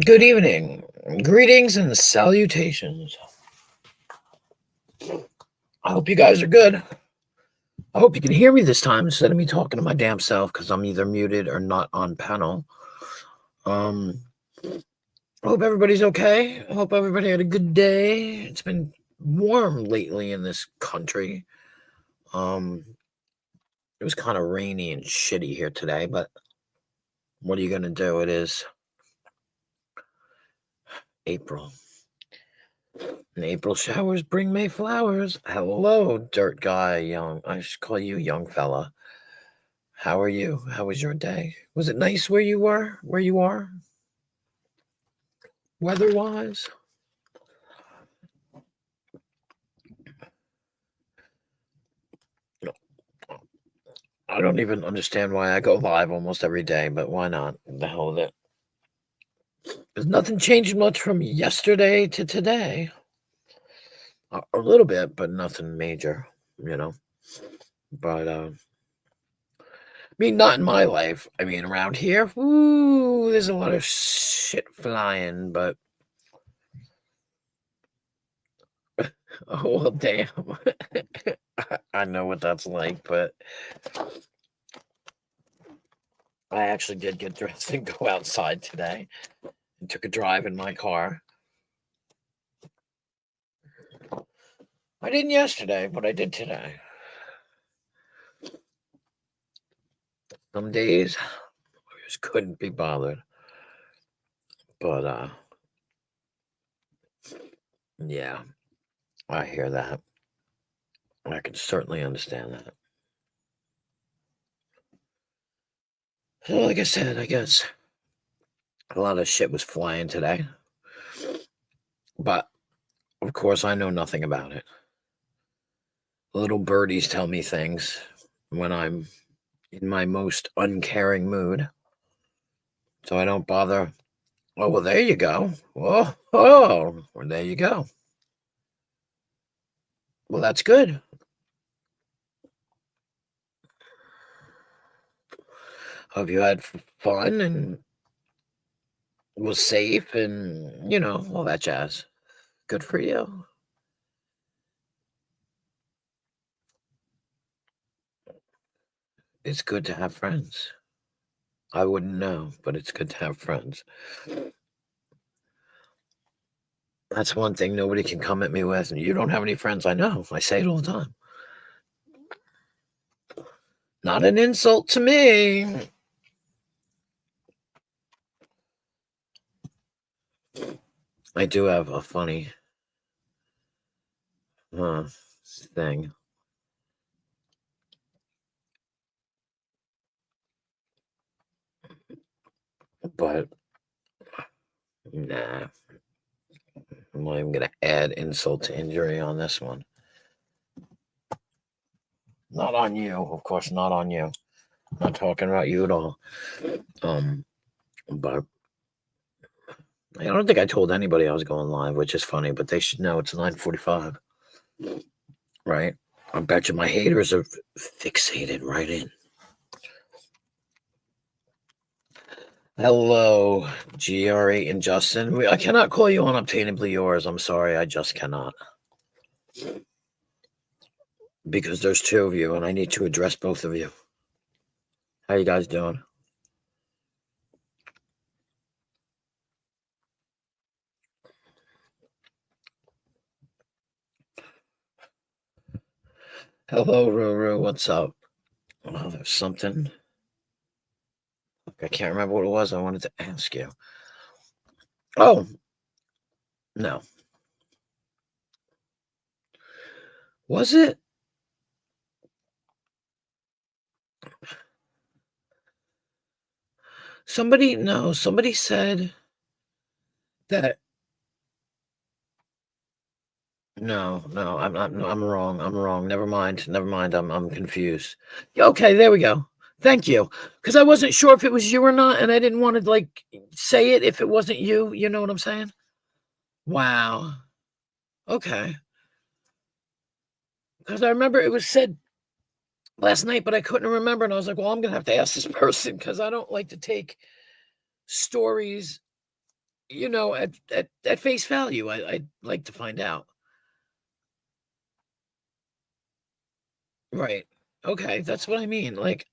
Good evening. Greetings and salutations. I hope you guys are good. I hope you can hear me this time instead of me talking to my damn self because I'm either muted or not on panel. I hope everybody's okay. I hope everybody had a good day. It's been warm lately in this country. It was kind of rainy and shitty here today, but what are you gonna do? It is April. And April showers bring May flowers. Hello, dirt guy, young. I should call you young fella. How are you? How was your day? Was it nice where you were? Where you are? Weather-wise? No. I don't even understand why I go live almost every day, but why not? The hell with it. There's nothing changed much from yesterday to today. A little bit, but nothing major, you know. But I mean, not in my life. I mean, around here, ooh, there's a lot of shit flying, but oh well, damn. I know what that's like, but I actually did get dressed and go outside today and took a drive in my car. I didn't yesterday, but I did today. Some days I just couldn't be bothered. But yeah, I hear that. I can certainly understand that. So like I said, I guess a lot of shit was flying today. But of course I know nothing about it. Little birdies tell me things when I'm in my most uncaring mood. So I don't bother. Oh, well, there you go. Oh, well, there you go. Well, that's good. Hope you had fun and was safe and, all that jazz. Good for you. It's good to have friends. I wouldn't know, but it's good to have friends. That's one thing nobody can come at me with. You don't have any friends. I know. I say it all the time. Not an insult to me. I do have a funny thing. But nah, I'm not even going to add insult to injury on this one. Not on you, of course, not on you. I'm not talking about you at all. But I don't think I told anybody I was going live, which is funny, but they should know it's 9:45. Right? I bet you my haters are fixated right in. Hello, GR8 and Justin. I cannot call you unobtainably yours. I'm sorry, I just cannot. Because there's two of you, and I need to address both of you. How you guys doing? Hello, Ruru. What's up? Oh, there's something. I can't remember what it was I wanted to ask you. Oh, no. Was it? Somebody said that. No, I'm wrong. I'm wrong. Never mind. I'm confused. Okay, there we go. Thank you. Because I wasn't sure if it was you or not, and I didn't want to say it if it wasn't you. You know what I'm saying? Wow. Okay. Because I remember it was said last night, but I couldn't remember, and I was like, well, I'm gonna have to ask this person because I don't like to take stories at face value. I'd like to find out. Right. Okay, that's what I mean. Like,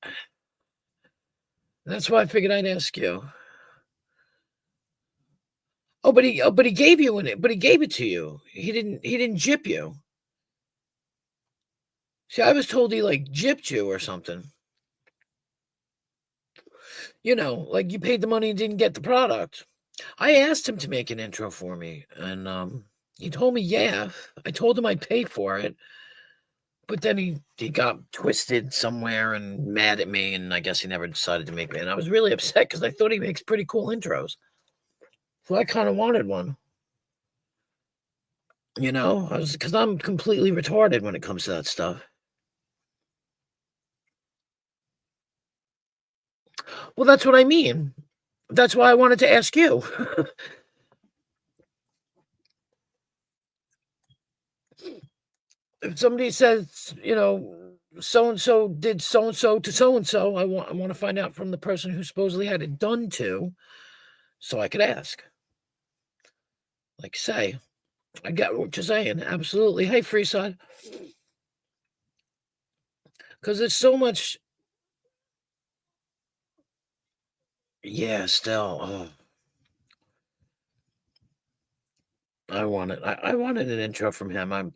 that's why I figured I'd ask you. But he gave you it. But he gave it to you. He didn't jip you. See, I was told he like gypped you or something. Like you paid the money and didn't get the product. I asked him to make an intro for me, and he told me, yeah. I told him I'd pay for it, but then he got twisted somewhere and mad at me, and I guess he never decided to make it. And I was really upset because I thought he makes pretty cool intros, so I kind of wanted one. I was because I'm completely retarded when it comes to that stuff. Well, that's what I mean. That's why I wanted to ask you. If somebody says, so and so did so and so to so and so, I want to find out from the person who supposedly had it done to, so I could ask. Like, say, I get what you're saying. Absolutely. Hey, Freeside. Because there's so much. Yeah, still. I wanted an intro from him. I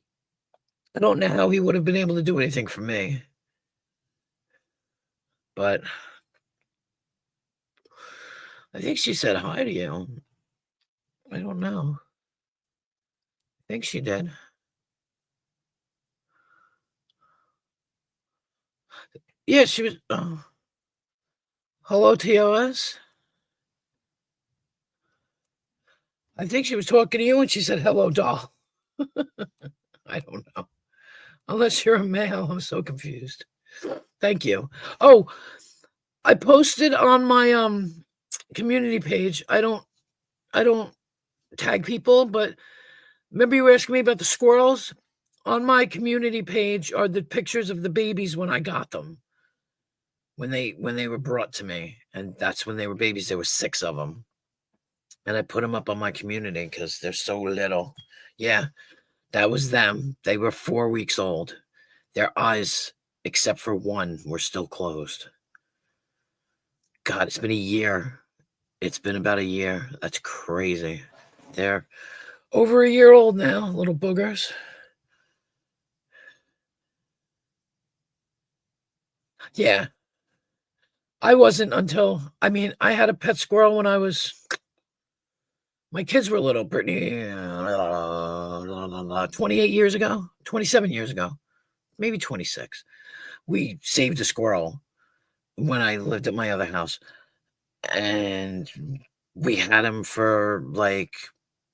don't know how he would have been able to do anything for me, but I think she said hi to you. I don't know. I think she did. Yeah, she was. Hello, TOS. I think she was talking to you and she said, hello, doll. I don't know. Unless you're a male, I'm so confused. Thank you. Oh, I posted on my community page. I don't tag people, but remember you were asking me about the squirrels? On my community page are the pictures of the babies when I got them. When they were brought to me, and that's when they were babies. There were 6 of them, and I put them up on my community because they're so little. Yeah, that was them. They were 4 weeks old. Their eyes, except for one, were still closed. God, it's been a year. It's been about a year. That's crazy. They're over a year old now, little boogers. Yeah, I wasn't until I had a pet squirrel when my kids were little, Brittany, 28 years ago, 27 years ago, maybe 26. We saved a squirrel when I lived at my other house, and we had him for like,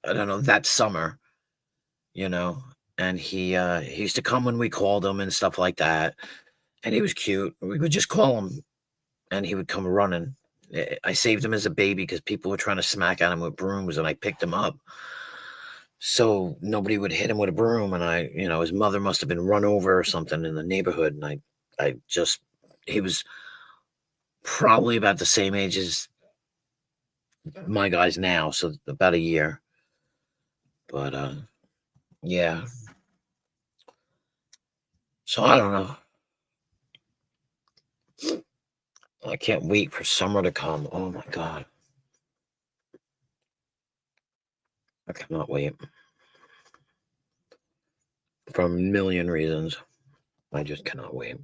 I don't know, that summer, you know, and he used to come when we called him and stuff like that, and he was cute. We would just call him, and he would come running. I saved him as a baby because people were trying to smack at him with brooms, and I picked him up so nobody would hit him with a broom. And his mother must have been run over or something in the neighborhood, and I just he was probably about the same age as my guys now, so about a year. But yeah. So I don't know. I can't wait for summer to come. Oh my god. I cannot wait. For a million reasons. I just cannot wait.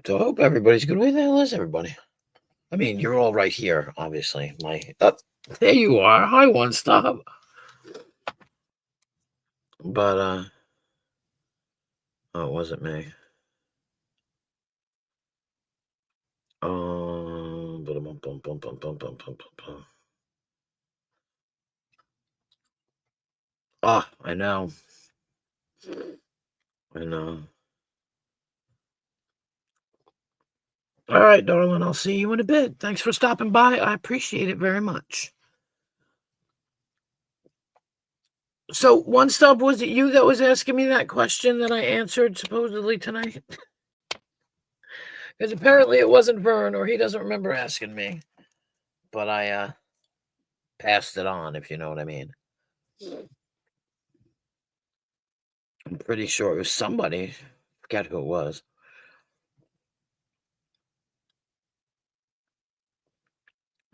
So I hope everybody's good. Where the hell is everybody? I mean, you're all right here, obviously. There you are. Hi, One Stop. But oh, it wasn't me. Bum, bum, bum, bum, bum, bum, bum, bum. Ah, I know. I know. All right, darling. I'll see you in a bit. Thanks for stopping by. I appreciate it very much. So, One Stop, was it you that was asking me that question that I answered supposedly tonight? Because apparently it wasn't Vern, or he doesn't remember asking me. But I passed it on, if you know what I mean. I'm pretty sure it was somebody. Forget who it was.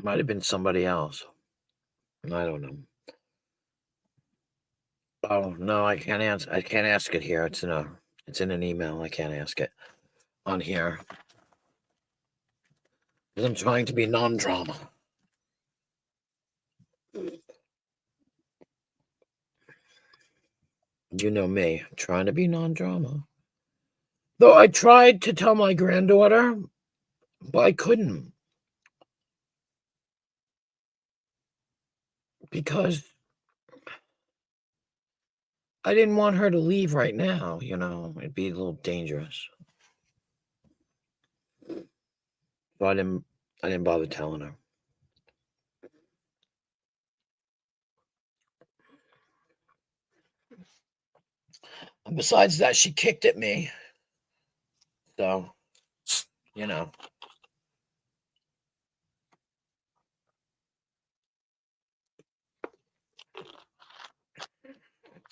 Might have been somebody else. I don't know. Oh no, I can't answer. I can't ask it here. It's in an email. I can't ask it on here because I'm trying to be non-drama. You know me, trying to be non-drama. Though I tried to tell my granddaughter, but I couldn't because I didn't want her to leave right now. It'd be a little dangerous. So I didn't bother telling her. And besides that, she kicked at me. So, you know.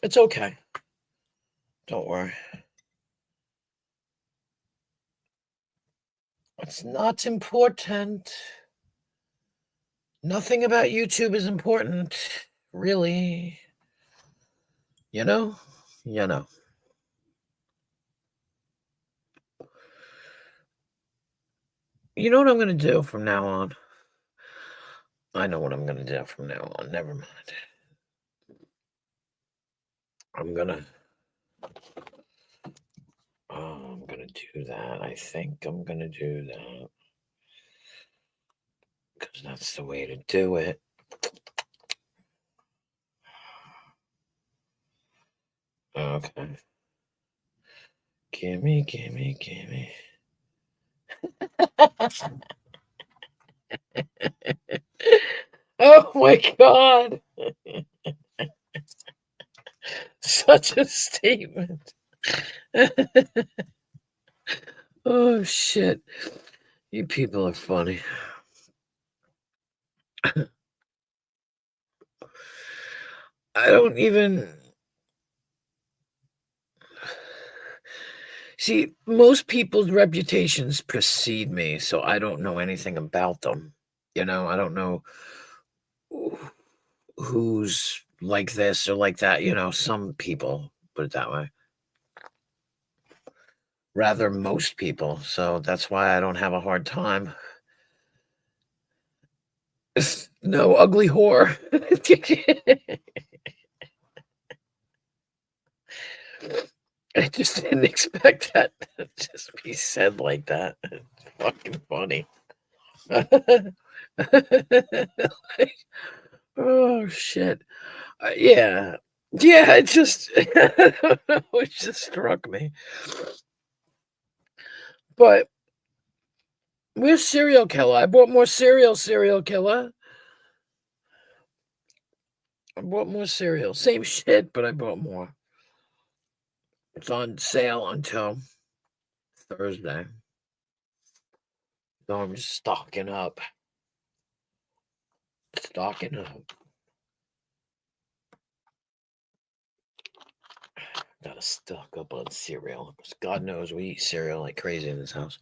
It's okay. Don't worry. It's not important. Nothing about YouTube is important, really. You know? You know. You know what I'm going to do from now on? I know what I'm going to do from now on. Never mind. I'm going to do that. I think I'm going to do that. Because that's the way to do it. Okay. Gimme. Oh my God. Such a statement. Oh shit. You people are funny. I don't even see, most people's reputations precede me, so I don't know anything about them. I don't know who's like this or like that. Some people put it that way. Rather, most people. So that's why I don't have a hard time. No ugly whore. I just didn't expect that to just be said like that. It's fucking funny. Oh shit. Yeah. Yeah, it just I don't know, it just struck me. But where's Serial Killer? I bought more Serial Killer. I bought more cereal. Same shit, but I bought more. It's on sale until Thursday. So I'm just stocking up. Stocking up. Gotta stock up on cereal. Because God knows we eat cereal like crazy in this house.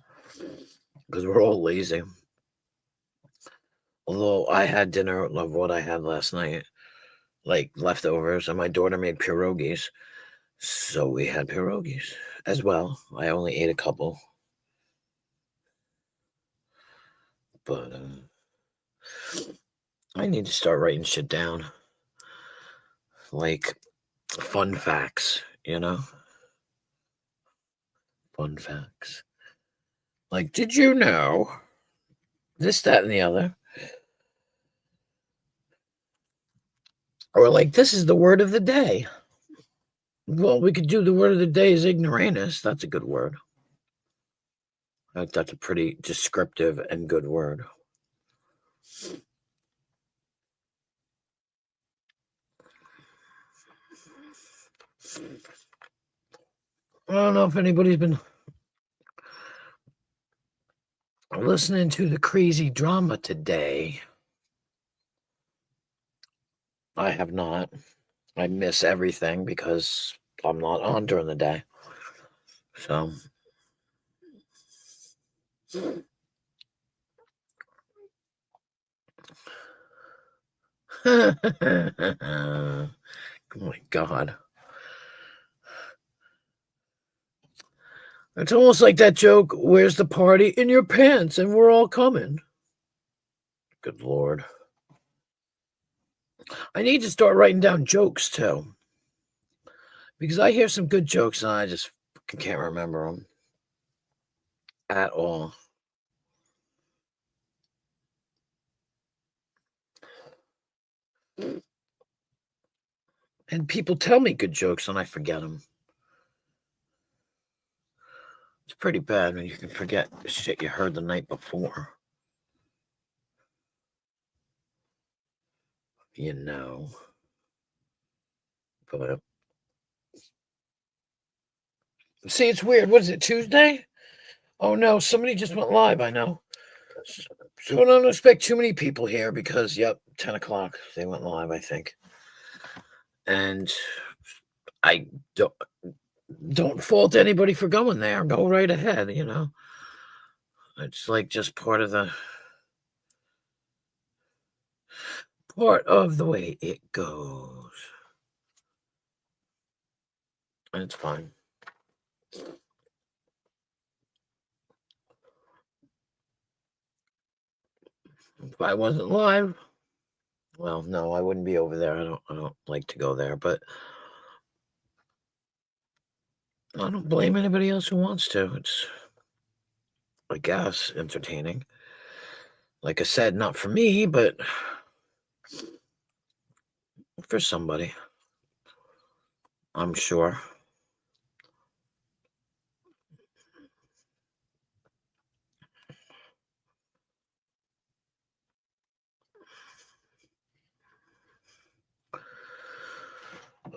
Because we're all lazy. Although I had dinner of what I had last night, like leftovers, and my daughter made pierogies. So we had pierogies as well. I only ate a couple. But I need to start writing shit down. Like fun facts, Fun facts. Like, did you know this, that, and the other? Or like, this is the word of the day. Well, we could do the word of the day is ignoramus. That's a good word. That's a pretty descriptive and good word. I don't know if anybody's been listening to the crazy drama today. I have not. I miss everything because I'm not on during the day. So. Oh my God. It's almost like that joke, where's the party? In your pants, and we're all coming. Good Lord. I need to start writing down jokes, too. Because I hear some good jokes, and I just can't remember them at all. And people tell me good jokes, and I forget them. It's pretty bad when you can forget the shit you heard the night before. You know. But see, it's weird. What is it, Tuesday? Oh no, somebody just went live, I know. So I don't expect too many people here because, yep, 10 o'clock, they went live, I think. And I don't fault anybody for going there. Go right ahead, you know. It's like just part of the way it goes. And it's fine. If I wasn't live, well, no, I wouldn't be over there. I don't like to go there, but I don't blame anybody else who wants to. It's, I guess, entertaining. Like I said, not for me, but for somebody, I'm sure.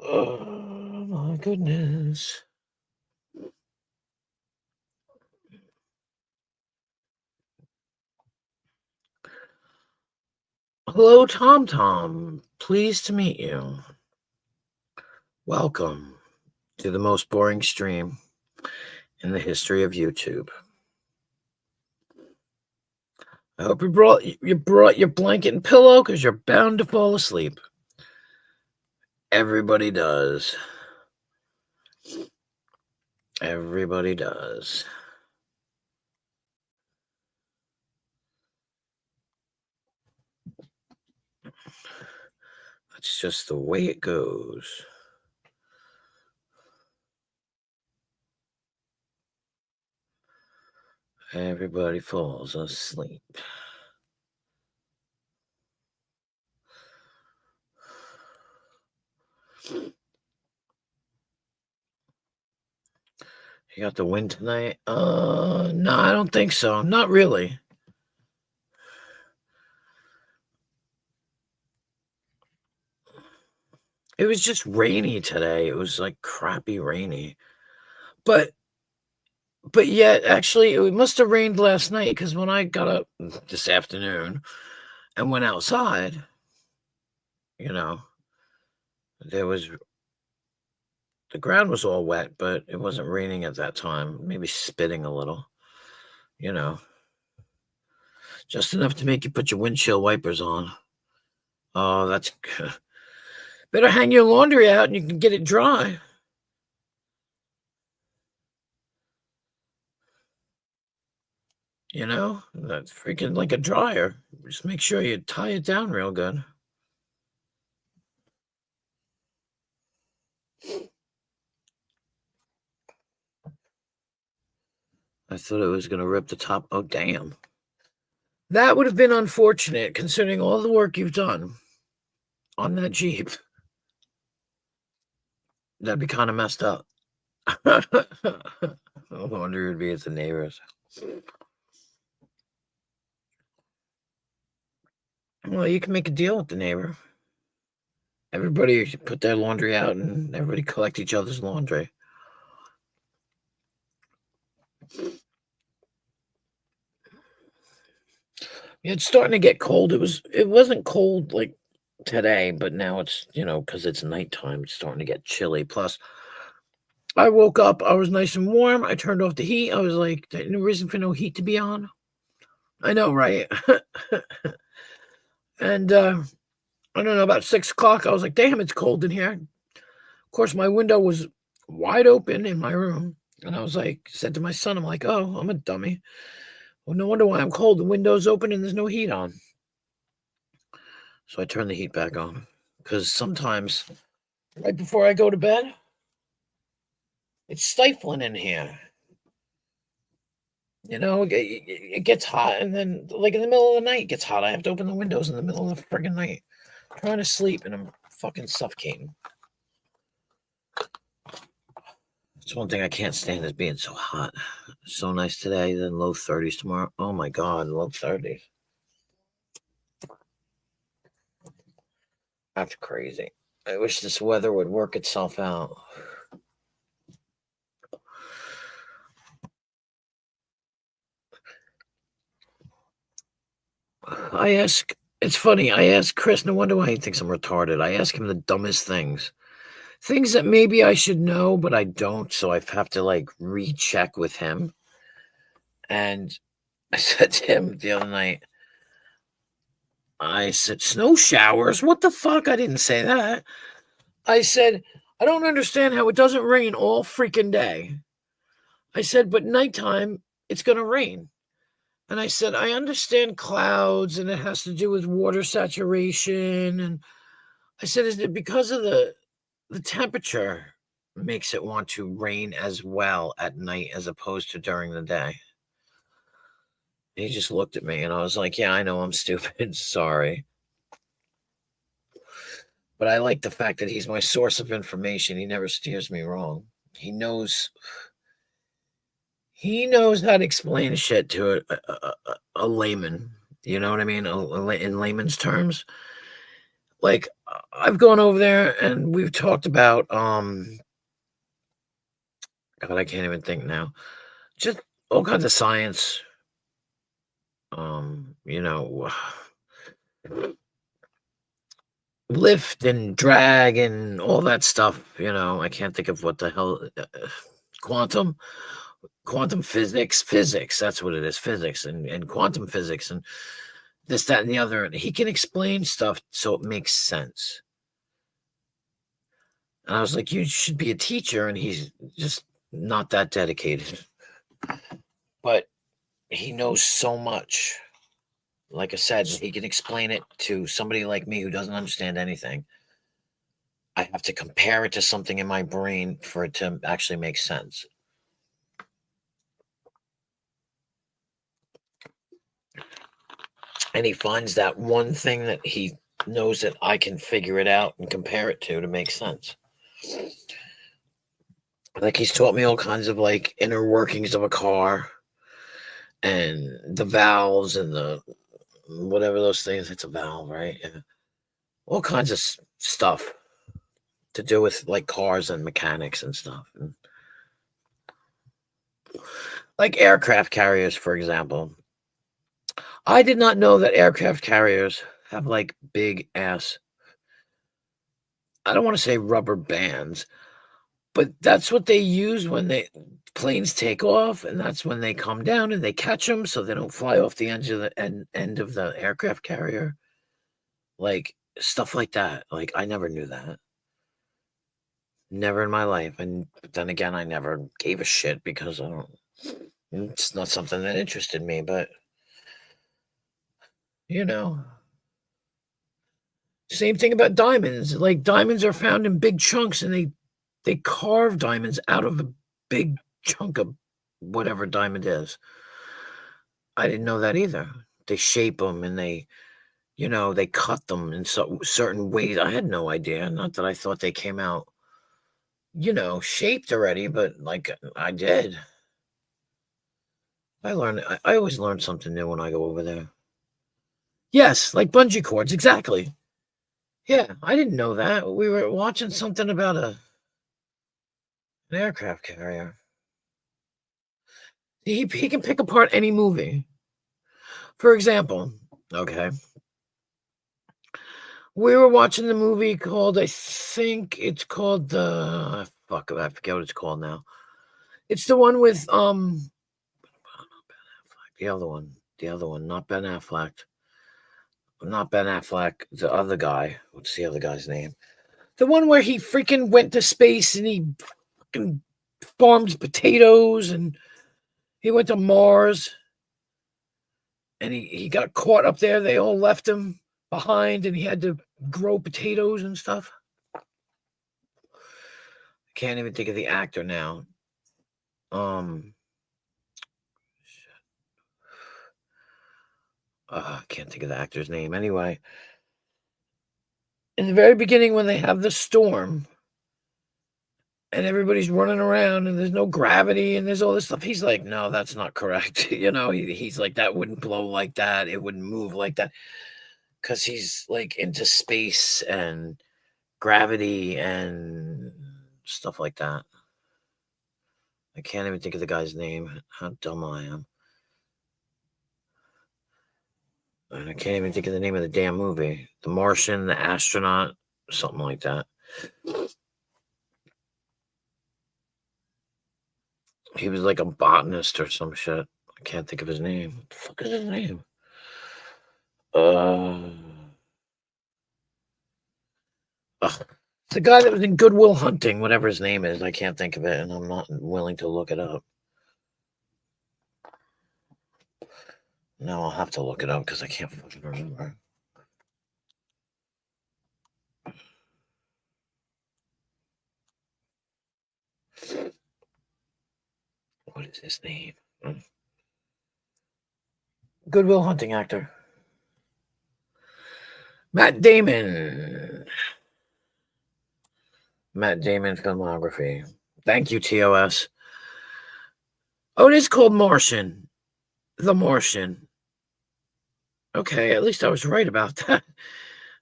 Oh my goodness. Hello, Tom Tom. Pleased to meet you. Welcome to the most boring stream in the history of YouTube. I hope you brought your blanket and pillow because you're bound to fall asleep. Everybody does. Everybody does. That's just the way it goes. Everybody falls asleep. You got the win tonight? No, I don't think so. Not really. It was just rainy today. It was like crappy rainy. But yet, actually, it must have rained last night because when I got up this afternoon and went outside, you know, the ground was all wet, but it wasn't raining at that time. Maybe spitting a little, you know, just enough to make you put your windshield wipers on. Oh, that's better hang your laundry out and you can get it dry. You know, that's freaking like a dryer. Just make sure you tie it down real good. I thought it was going to rip the top. Oh, damn. That would have been unfortunate considering all the work you've done on that Jeep. That'd be kind of messed up. I wonder it'd be at the neighbors. Well, you can make a deal with the neighbor. Everybody should put their laundry out and everybody collect each other's laundry. It's starting to get cold. It wasn't cold like today, but now it's, because it's nighttime, it's starting to get chilly. Plus, I woke up, I was nice and warm. I turned off the heat. I was like, "There's no reason for no heat to be on." I know, right? And I don't know, about 6 o'clock, I was like, damn, it's cold in here. Of course, my window was wide open in my room. And I was like, said to my son, I'm like, oh, I'm a dummy. Well, no wonder why I'm cold. The window's open and there's no heat on. So I turned the heat back on. Because sometimes, right before I go to bed, it's stifling in here. It gets hot. And then, like in the middle of the night, it gets hot. I have to open the windows in the middle of the friggin' night. I'm trying to sleep and I'm fucking suffocating. It's one thing I can't stand is being so hot. So nice today, then low 30s tomorrow. Oh my God, low 30s. That's crazy. I wish this weather would work itself out. It's funny, I ask Chris, no wonder why he thinks I'm retarded. I ask him the dumbest things. Things that maybe I should know, but I don't, so I have to like recheck with him. And I said to him the other night, I said, snow showers? What the fuck? I didn't say that. I said, I don't understand how it doesn't rain all freaking day. I said, but nighttime, it's going to rain. And I said, I understand clouds and it has to do with water saturation. And I said, is it because of the temperature makes it want to rain as well at night as opposed to during the day? He just looked at me and I was like, yeah, I know I'm stupid. Sorry. But I like the fact that he's my source of information. He never steers me wrong. He knows how to explain shit to a layman. You know what I mean? In layman's terms. Like, I've gone over there and we've talked about, God, I can't even think now. Just all kinds of science. You know, lift and drag and all that stuff. I can't think of what the hell. Quantum physics. That's what it is. Physics and quantum physics and this, that, and the other. And he can explain stuff so it makes sense. And I was like, you should be a teacher. And he's just not that dedicated. But he knows so much. Like I said, he can explain it to somebody like me who doesn't understand anything. I have to compare it to something in my brain for it to actually make sense. And he finds that one thing that he knows that I can figure it out and compare it to make sense. Like, he's taught me all kinds of like inner workings of a car and the valves and the whatever those things. It's a valve, right? Yeah. All kinds of stuff to do with like cars and mechanics and stuff. And like aircraft carriers, for example. I did not know that aircraft carriers have like big ass, I don't want to say rubber bands, but that's what they use when planes take off, and that's when they come down and they catch them so they don't fly off the end of the aircraft carrier. Like stuff like that. Like, I never knew that. Never in my life. And then again, I never gave a shit because it's not something that interested me, but same thing about diamonds. Like, diamonds are found in big chunks and they carve diamonds out of a big chunk of whatever diamond is. I didn't know that either. They shape them and they cut them in certain ways. I had no idea. Not that I thought they came out, shaped already, but like I did. I always learn something new when I go over there. Yes, like bungee cords, exactly. Yeah, I didn't know that. We were watching something about an aircraft carrier. He can pick apart any movie. For example, Okay. We were watching the movie called, I think it's called fuck, I forget what it's called now. It's the one with the other one, not Ben Affleck. Not Ben Affleck, the other guy. What's the other guy's name? The one where he freaking went to space and he fucking farmed potatoes and he went to Mars and he got caught up there. They all left him behind and he had to grow potatoes and stuff. Can't even think of the actor now. I can't think of the actor's name. Anyway, in the very beginning when they have the storm and everybody's running around and there's no gravity and there's all this stuff, he's like, no, that's not correct. He's like, that wouldn't blow like that. It wouldn't move like that. Because he's like into space and gravity and stuff like that. I can't even think of the guy's name. How dumb I am. And I can't even think of the name of the damn movie. The Martian, the astronaut, something like that. He was like a botanist or some shit. I can't think of his name. What the fuck is his name? The guy that was in Good Will Hunting, whatever his name is. I can't think of it, and I'm not willing to look it up. No, I'll have to look it up because I can't fucking remember. What is his name? Good Will Hunting actor. Matt Damon. Matt Damon filmography. Thank you, TOS. Oh, it is called Martian. The Martian. Okay, at least I was right about that.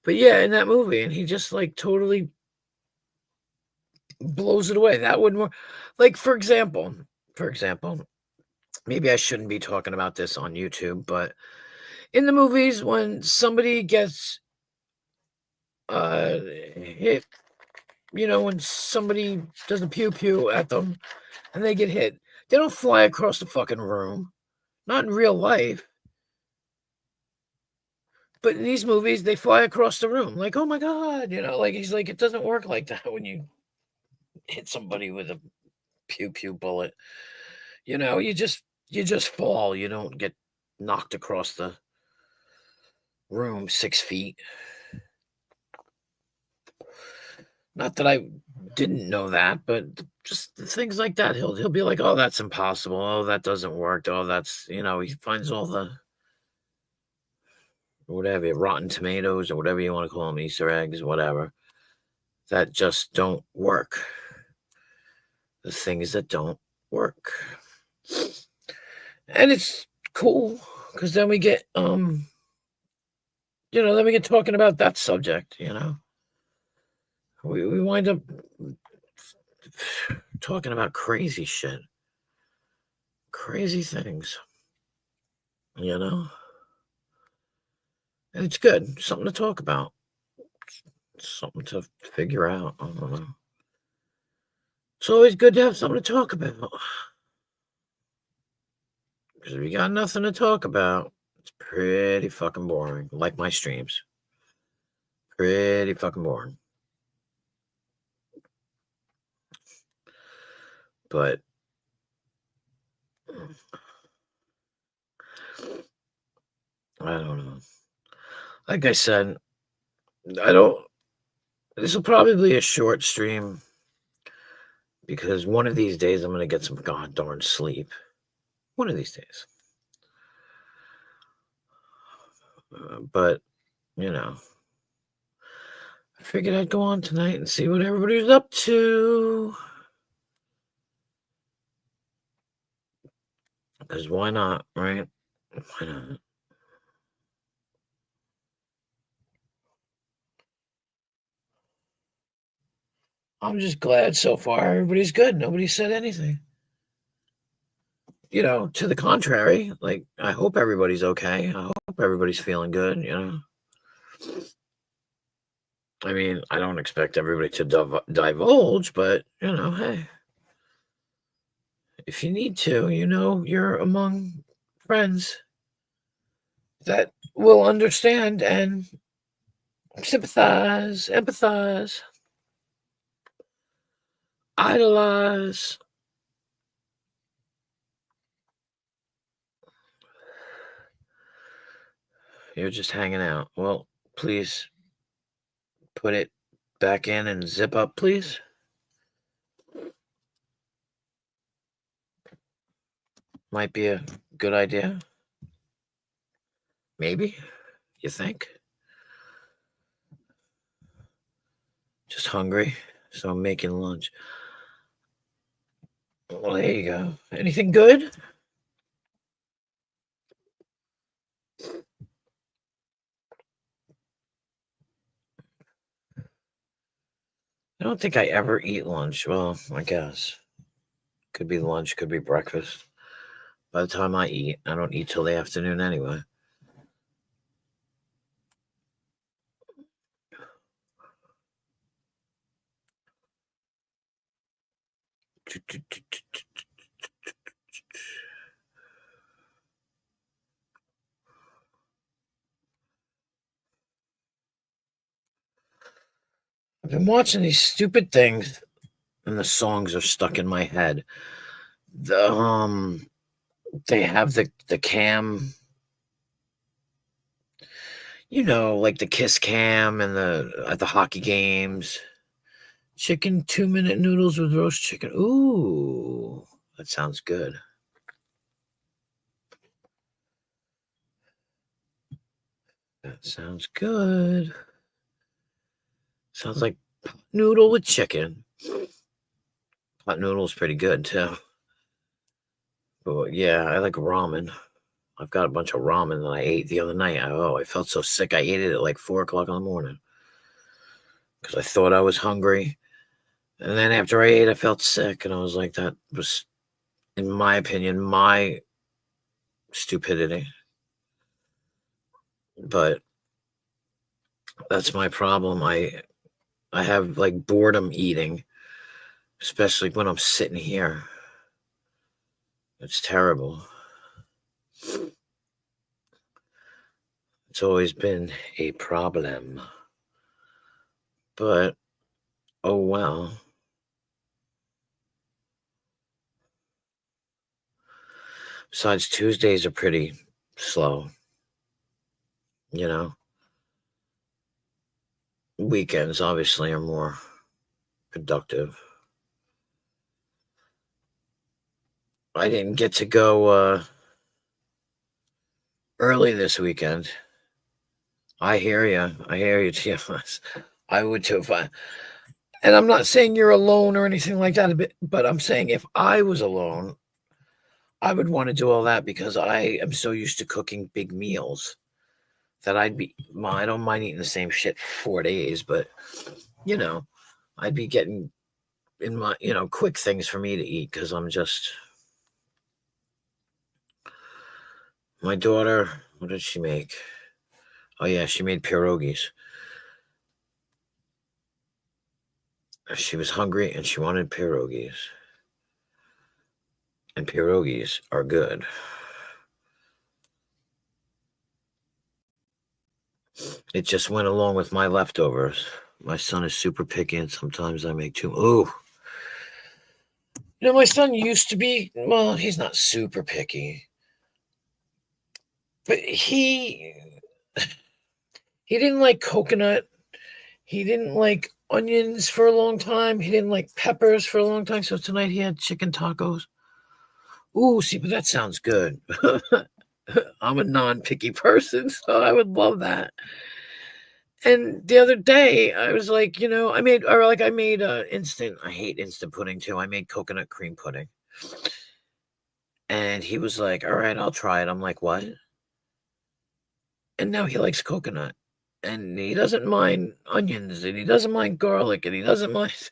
But yeah, in that movie, and he just like totally blows it away. That wouldn't work. Like, for example, maybe I shouldn't be talking about this on YouTube, but in the movies, when somebody gets hit, when somebody does a pew pew at them and they get hit, they don't fly across the fucking room. Not in real life. But in these movies, they fly across the room. Like, oh my God, like he's like, it doesn't work like that when you hit somebody with a pew pew bullet. You just fall. You don't get knocked across the room 6 feet. Not that I didn't know that, but just things like that. He'll be like, oh, that's impossible. Oh, that doesn't work. Oh, that's he finds all the whatever, rotten tomatoes or whatever you want to call them, Easter eggs, whatever, that just don't work. The things that don't work. And it's cool because then we get then we get talking about that subject, we wind up talking about crazy shit, crazy things, and it's good, something to talk about, something to figure out. I don't know. It's always good to have something to talk about. Because if you got nothing to talk about, it's pretty fucking boring. Like my streams. Pretty fucking boring. But I don't know. Like I said, this will probably be a short stream because one of these days I'm going to get some god darn sleep. One of these days. But, I figured I'd go on tonight and see what everybody's up to. Because why not, right? Why not? I'm just glad so far everybody's good. Nobody said anything. to the contrary. Like, I hope everybody's okay. I hope everybody's feeling good. I mean, I don't expect everybody to divulge, but, hey, if you need to, you're among friends that will understand and sympathize, empathize, idolize. You're just hanging out. Well, please put it back in and zip up, please. Might be a good idea. Maybe, you think? Just hungry, so I'm making lunch. Well, there you go. Anything good? I don't think I ever eat lunch. Well, I guess. Could be lunch, could be breakfast. By the time I eat, I don't eat till the afternoon anyway. I've been watching these stupid things, and the songs are stuck in my head. They have the cam, like the kiss cam and at the hockey games. Chicken 2-minute noodles with roast chicken. Ooh, that sounds good. That sounds good. Sounds like pot noodle with chicken. Pot noodle's pretty good too. But yeah, I like ramen. I've got a bunch of ramen that I ate the other night. I felt so sick. I ate it at like 4 o'clock in the morning because I thought I was hungry. And then after I ate, I felt sick. And I was like, that was, in my opinion, my stupidity. But that's my problem. I have like boredom eating, especially when I'm sitting here. It's terrible. It's always been a problem. But, oh well. Besides, Tuesdays are pretty slow. Weekends obviously are more productive. I didn't get to go early this weekend. I hear you. TFS. I would too and I'm not saying you're alone or anything like that, but I'm saying if I was alone, I would want to do all that because I am so used to cooking big meals that I don't mind eating the same shit for 4 days, but I'd be getting in my, quick things for me to eat because my daughter, what did she make? Oh yeah, she made pierogies. She was hungry and she wanted pierogies. And pierogies are good. It just went along with my leftovers. My son is super picky and sometimes I make too. Ooh. My son used to be, well, he's not super picky. But he didn't like coconut. He didn't like onions for a long time. He didn't like peppers for a long time. So tonight he had chicken tacos. Ooh, see, but that sounds good. I'm a non-picky person, so I would love that. And the other day, I was like, I made instant. I hate instant pudding too. I made coconut cream pudding. And he was like, all right, I'll try it. I'm like, what? And now he likes coconut. And he doesn't mind onions. And he doesn't mind garlic. And he doesn't mind.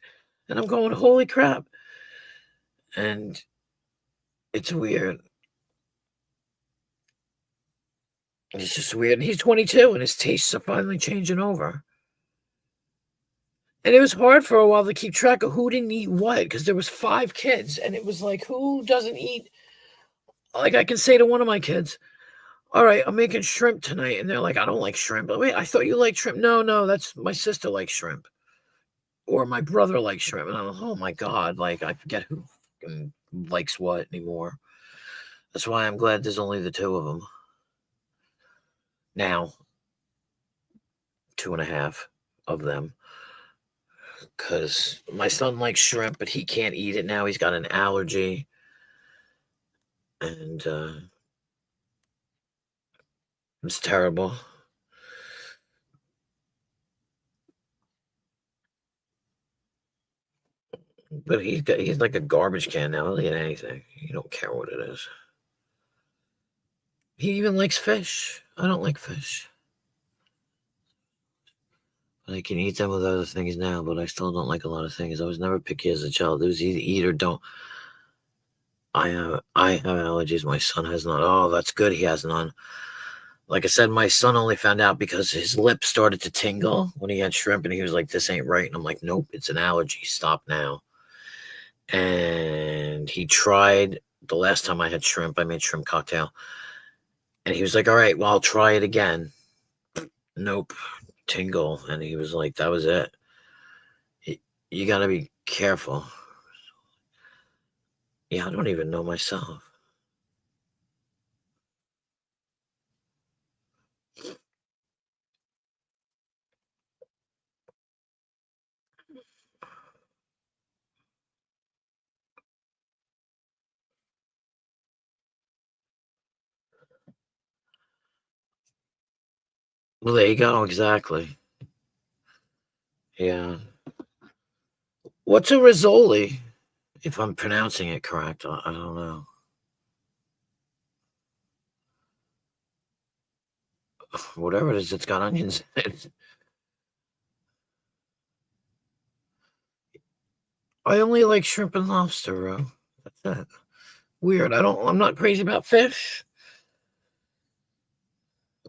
And I'm going, holy crap. And It's weird. It's just weird. And he's 22 and his tastes are finally changing over. And it was hard for a while to keep track of who didn't eat what because there was 5 kids and it was like, who doesn't eat? Like I can say to one of my kids, all right, I'm making shrimp tonight. And they're like, I don't like shrimp. But wait, I thought you liked shrimp. No, that's my sister likes shrimp. Or my brother likes shrimp. And I'm like, oh my God, like I forget who likes what anymore. That's why I'm glad there's only the 2 of them. Now, 2.5 of them. Because my son likes shrimp, but he can't eat it now. He's got an allergy. And it's terrible. But he's like a garbage can now. He'll eat anything. He don't care what it is. He even likes fish. I don't like fish. I can eat them with other things now, but I still don't like a lot of things. I was never picky as a child. It was either eat or don't. I have allergies. My son has none. Oh, that's good. He has none. Like I said, my son only found out because his lips started to tingle when he had shrimp, and he was like, "This ain't right." And I'm like, "Nope, it's an allergy. Stop now." And he tried the last time I had shrimp. I made shrimp cocktail, and he was like, "All right, well, I'll try it again." Nope, tingle, and he was like, "That was it." You got to be careful. Yeah, I don't even know myself. Well, there you go. Exactly. Yeah. What's a rizzoli? If I'm pronouncing it correct, I don't know. Whatever it is, it's got onions in it. I only like shrimp and lobster, bro. That's it. Weird. I'm not crazy about fish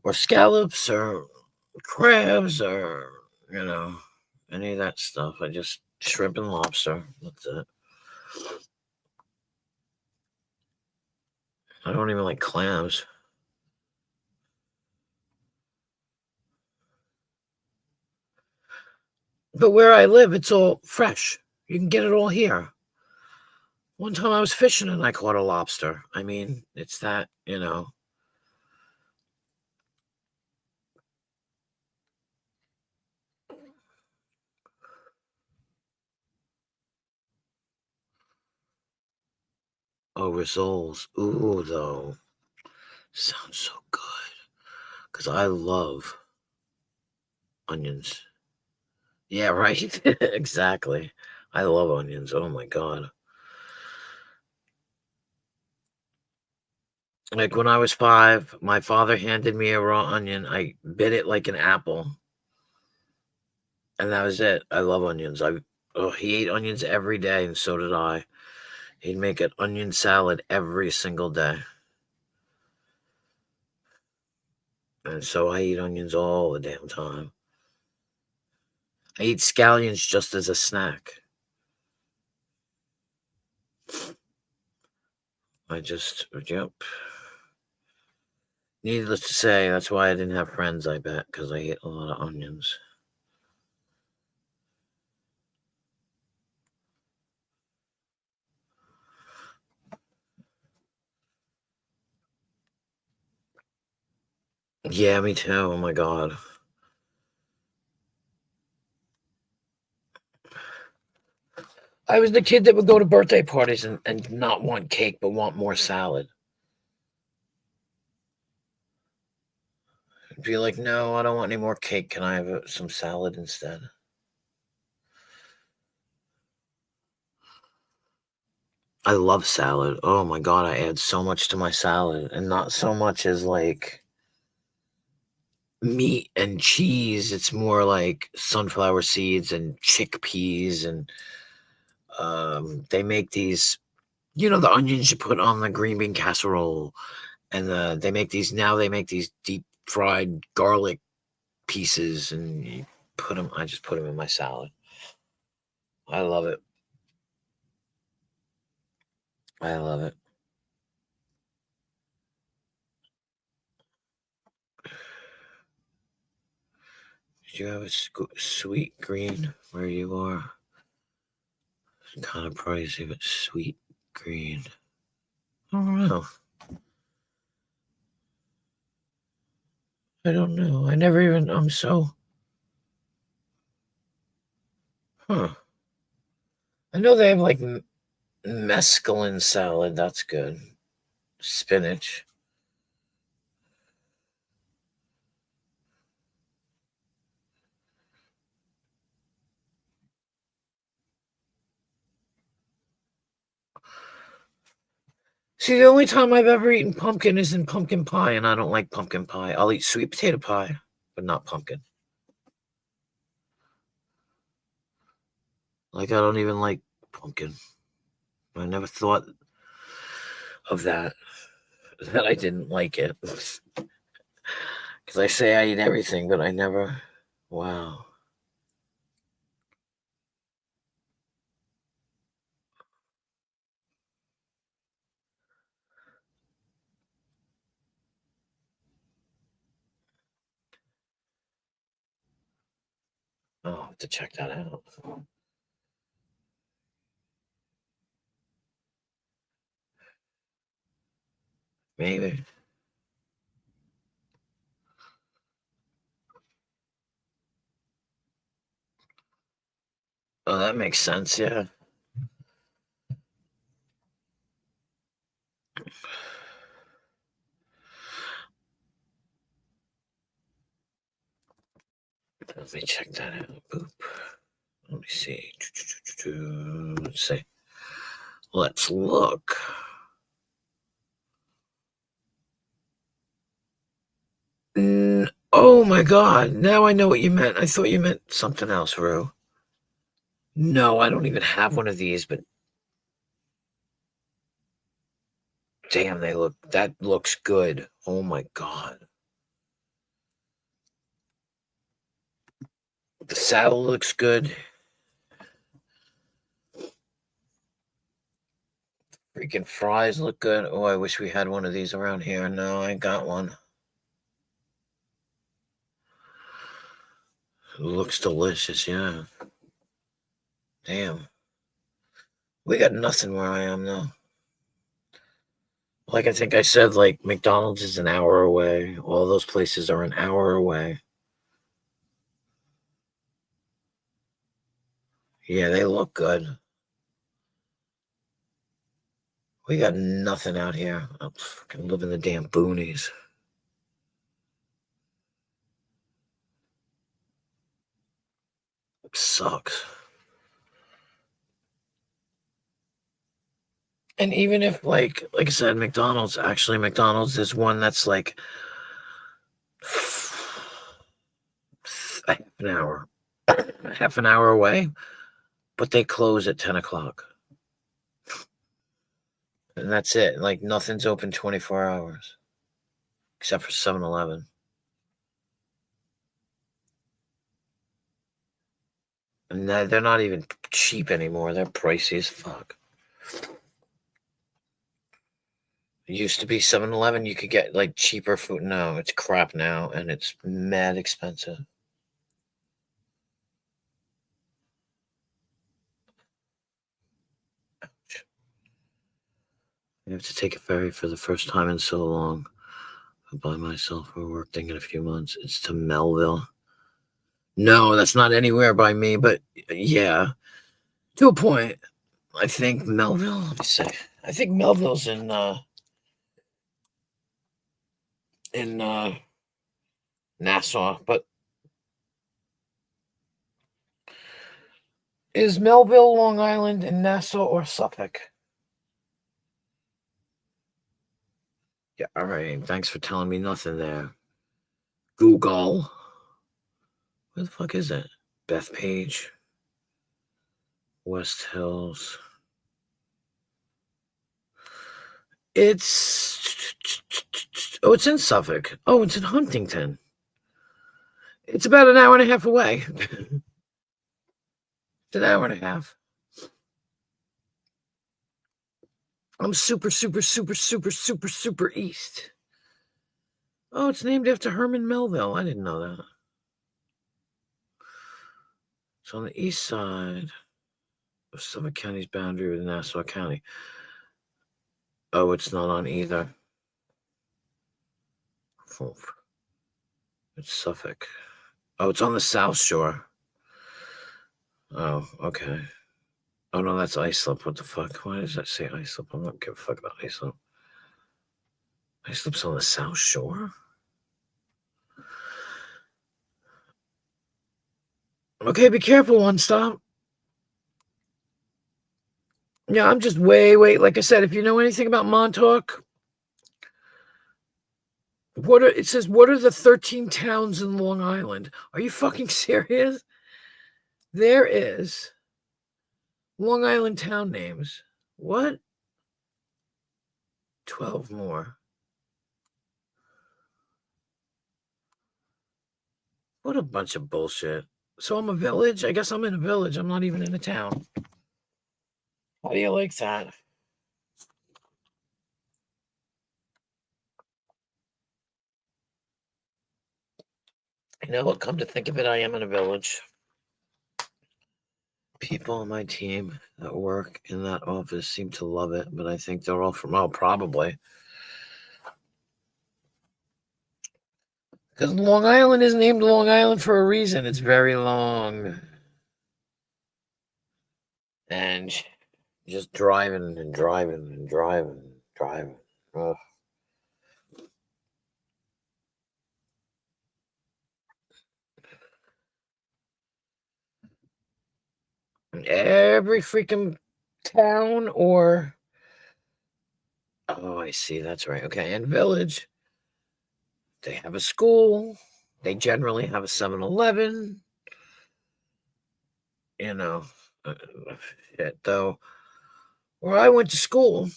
or scallops or crabs or, any of that stuff. I just shrimp and lobster. That's it. I don't even like clams. But where I live, it's all fresh. You can get it all here. One time I was fishing and I caught a lobster. I mean, it's that. Oh, rissoles. Ooh, though. Sounds so good. Because I love onions. Yeah, right. Exactly. I love onions. Oh my God. Like when I was 5, my father handed me a raw onion. I bit it like an apple, and that was it. I love onions. He ate onions every day, and so did I. He'd make an onion salad every single day. And so I eat onions all the damn time. I eat scallions just as a snack. Yep. Needless to say, that's why I didn't have friends, I bet, because I ate a lot of onions. Yeah, me too. Oh my God. I was the kid that would go to birthday parties and not want cake, but want more salad. Be like, no, I don't want any more cake. Can I have some salad instead? I love salad. Oh my God, I add so much to my salad, and not so much as like meat and cheese. It's more like sunflower seeds and chickpeas, and they make these. You know the onions you put on the green bean casserole, and they make these deep fried garlic pieces, and you put them. I just put them in my salad. I love it. I love it. Did you have a sweet green where you are? It's kind of pricey, but sweet green. I don't know. I don't know. I never even. I'm so. Huh. I know they have like mescaline salad. That's good. Spinach. See, the only time I've ever eaten pumpkin is in pumpkin pie, and I don't like pumpkin pie. I'll eat sweet potato pie, but not pumpkin. Like, I don't even like pumpkin. I never thought of that I didn't like it. Because I say I eat everything, but I never. Wow. Oh, I'll have to check that out. Maybe. Oh, that makes sense. Yeah. Let me check that out. Boop. Let me see. Let's see. Let's look. Oh my god. Now I know what you meant. I thought you meant something else, Rue. No, I don't even have one of these, but damn, that looks good. Oh my god. The saddle looks good. Freaking fries look good. Oh, I wish we had one of these around here. No, I ain't got one. It looks delicious, yeah. Damn. We got nothing where I am though. Like I think I said, like McDonald's is an hour away. All those places are an hour away. Yeah, they look good. We got nothing out here. I'm fucking living the damn boonies. It sucks. And even if like I said, McDonald's is one that's like an hour, half an hour away, but they close at 10 o'clock. And that's it. Like nothing's open 24 hours except for 7-Eleven. And they're not even cheap anymore. They're pricey as fuck. It used to be 7-Eleven, you could get like cheaper food. No, it's crap now, and it's mad expensive. I have to take a ferry for the first time in so long. By myself for work thing in a few months. It's to Melville. No, that's not anywhere by me, but yeah, to a point. I think Melville. Let me see. I think Melville's in Nassau, but is Melville, Long Island, in Nassau or Suffolk? Yeah, all right. Thanks for telling me nothing there. Google. Where the fuck is it? Bethpage. West Hills. It's it's in Suffolk. Oh, it's in Huntington. It's about an hour and a half away. It's an hour and a half. I'm super east. Oh, it's named after Herman Melville. I didn't know that. It's on the east side of Suffolk County's boundary with Nassau County. Oh, it's not on either. It's Suffolk. Oh, it's on the South Shore. Oh, okay. Oh, no, that's Islip. What the fuck? Why does that say Islip? I'm not giving a fuck about Islip. Islip's on the South Shore? Okay, be careful, One Stop. Yeah, I'm just way, like I said, if you know anything about Montauk, it says, what are the 13 towns in Long Island? Are you fucking serious? There is Long Island town names. What? 12 more. What a bunch of bullshit. So I'm a village? I guess I'm in a village. I'm not even in a town. How do you like that? You know what? Come to think of it, I am in a village. People on my team that work in that office seem to love it, but I think they're all from, probably. Because Long Island is named Long Island for a reason. It's very long. And just driving and driving and driving and driving. Ugh. Every freaking town or... Oh, I see. That's right. Okay. And village, they have a school. They generally have a 7-Eleven. You know, shit, though. Where I went to school,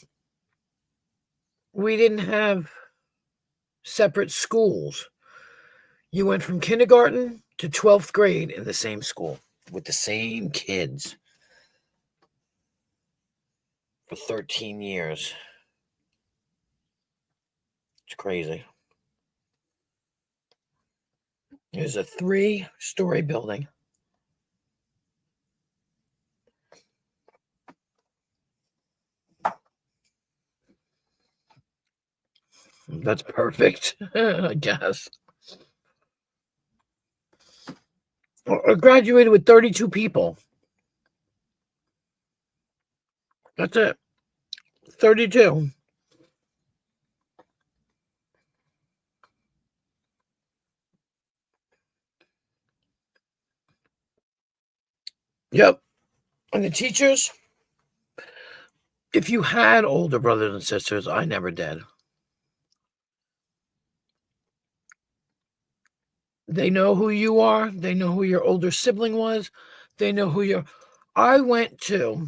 we didn't have separate schools. You went from kindergarten to 12th grade in the same school with the same kids for 13 years. It's crazy. There's a 3-story building. That's perfect, I guess. I graduated with 32 people. That's it. 32. Yep. And the teachers, if you had older brothers and sisters, I never did. They know who you are. They know who your older sibling was. They know who you're... I went to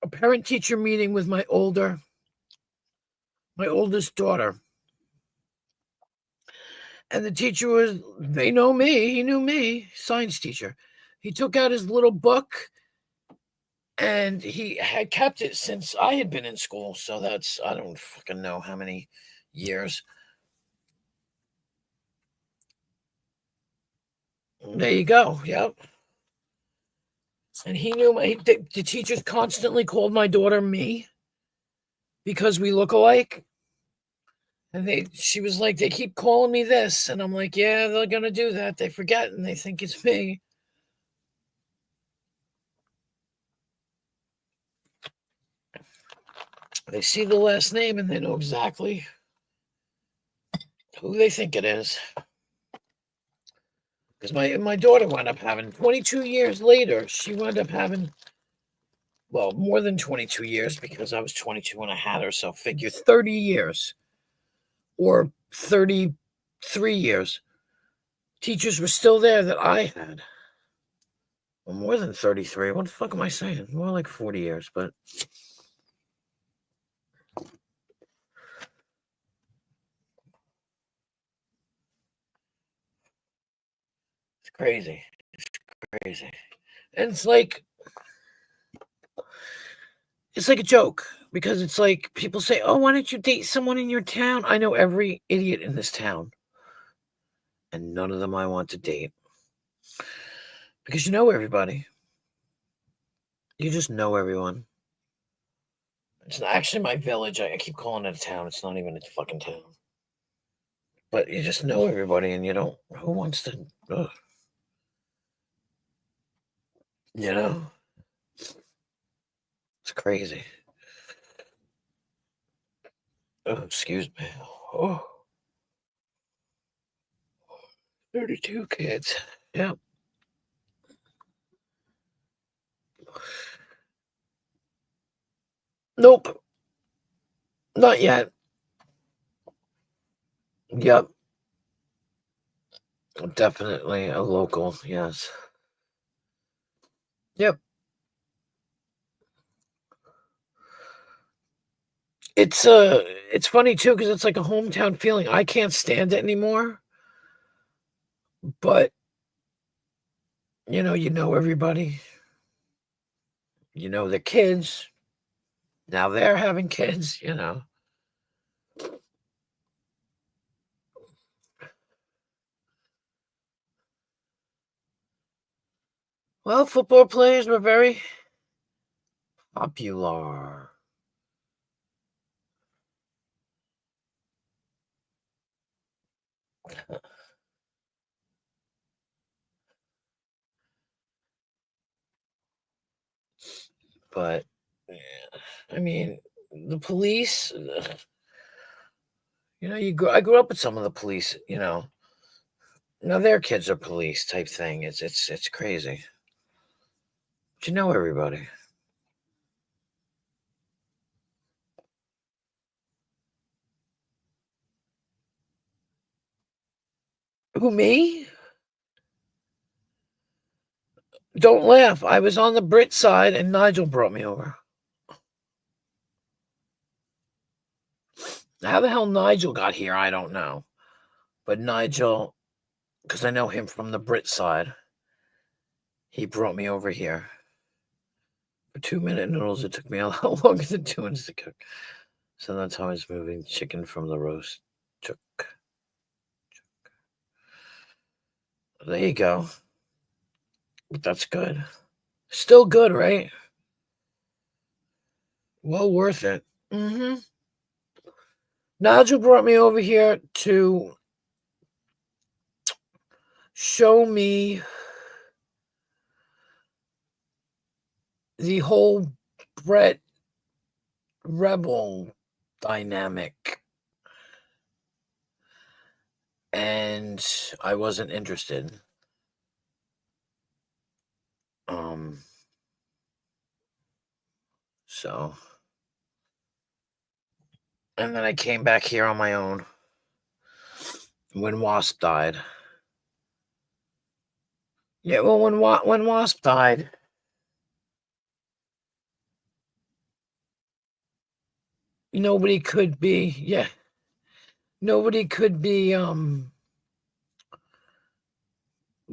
a parent-teacher meeting with my oldest daughter. And the teacher they know me. He knew me, science teacher. He took out his little book and he had kept it since I had been in school. So that's, I don't fucking know how many years. There you go. Yep. And he knew the teachers constantly called my daughter me because we look alike. And she was like, they keep calling me this. And I'm like, yeah, they're going to do that. They forget and they think it's me. They see the last name and they know exactly who they think it is. Because my daughter wound up having, 22 years later, she wound up having, well, more than 22 years because I was 22 when I had her. So figure 30 years or 33 years. Teachers were still there that I had. Well, more than 33. What the fuck am I saying? More like 40 years, but crazy. It's crazy. And it's like a joke because it's like people say, "Oh, why don't you date someone in your town?" I know every idiot in this town, and none of them I want to date because you know everybody. You just know everyone. It's not actually my village. I keep calling it a town. It's not even a fucking town. But you just know everybody, and you don't. Who wants to? Ugh, you know, it's crazy. Oh, excuse me. Oh, 32 kids. Yeah. Nope. Not yet. Yep. Definitely a local. Yes. Yep. It's it's funny too because it's like a hometown feeling. I can't stand it anymore, but you know everybody. You know the kids. Now they're having kids. Well, football players were very popular. But yeah, I mean, the police, I grew up with some of the police. Now their kids are police type thing. It's crazy. But you know everybody. Who, me? Don't laugh. I was on the Brit side and Nigel brought me over. How the hell Nigel got here, I don't know. But Nigel, because I know him from the Brit side, he brought me over here. For 2-minute noodles, it took me a lot longer than 2 minutes to cook. So that's how I was moving chicken from the roast chook. There you go. That's good. Still good, right? Well worth it. Mm-hmm. Nigel brought me over here to show me the whole Brett Rebel dynamic. And I wasn't interested. Um, so, and then I came back here on my own when Wasp died. Yeah, well, when Wasp died, nobody could be. Yeah, nobody could be.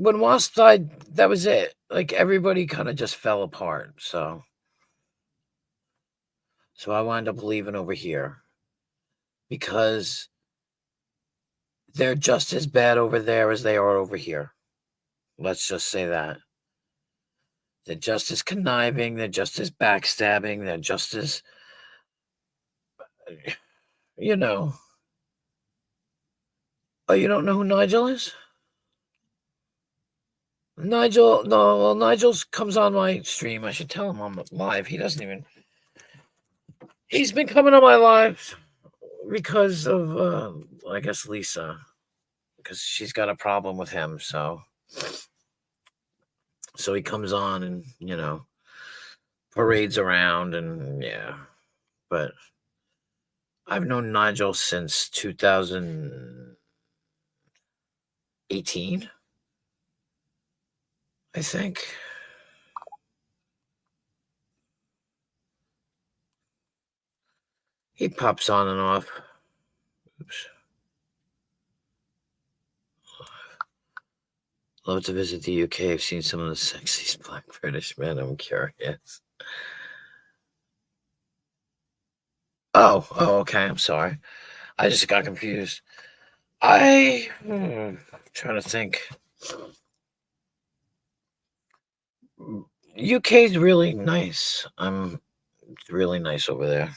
When Wasp died, that was it. Like everybody kind of just fell apart. So I wound up leaving over here because they're just as bad over there as they are over here. Let's just say that. They're just as conniving, they're just as backstabbing, they're just as, you know. Oh, you don't know who Nigel is? Nigel, no, well, Nigel's comes on my stream. I should tell him I'm live. He doesn't even. He's been coming on my live because of, I guess, Lisa, because she's got a problem with him. So he comes on and, parades around and yeah. But I've known Nigel since 2018, I think. He pops on and off. Oops. Love to visit the UK. I've seen some of the sexiest black British men. I'm curious. Oh, okay. I'm sorry. I just got confused. Trying to think. UK is really nice. It's really nice over there.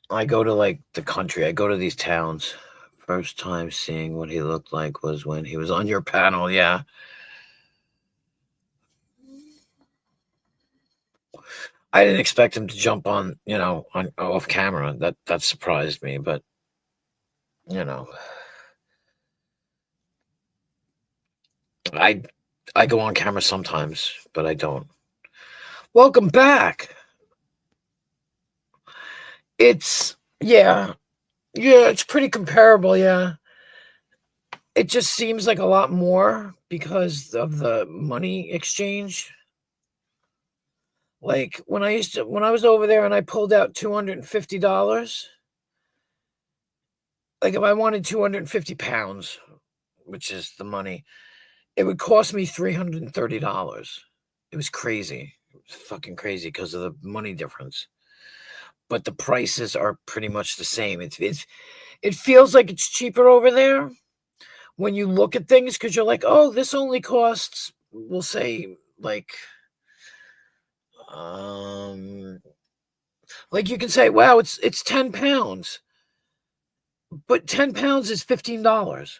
I go to like the country. I go to these towns. First time seeing what he looked like was when he was on your panel. Yeah, I didn't expect him to jump on, on off camera. That surprised me, but you know, I I go on camera sometimes, but I don't. Welcome back. It's yeah, it's pretty comparable. Yeah, it just seems like a lot more because of the money exchange. Like when I was over there and I pulled out $250, like if I wanted 250 pounds, which is the money, it would cost me $330. It was crazy. It was fucking crazy because of the money difference. But the prices are pretty much the same. It feels like it's cheaper over there when you look at things because you're like, oh, this only costs, we'll say, um, like you can say, wow, it's 10 pounds, but 10 pounds is $15.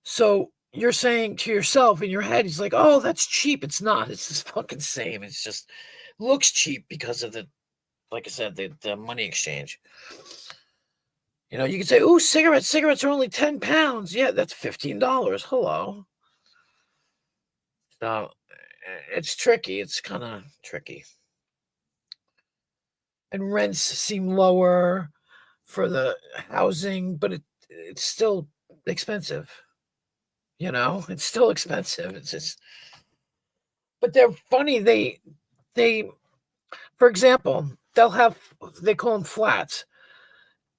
So you're saying to yourself in your head, he's like, oh, that's cheap. It's not. It's the fucking same. It's just looks cheap because of like I said, the money exchange. You can say, oh, cigarettes. Cigarettes are only 10 pounds. Yeah, that's $15. Hello. So it's tricky. It's kind of tricky. And rents seem lower for the housing, but it's still expensive. It's still expensive. It's just, but they're funny. They, for example, they call them flats.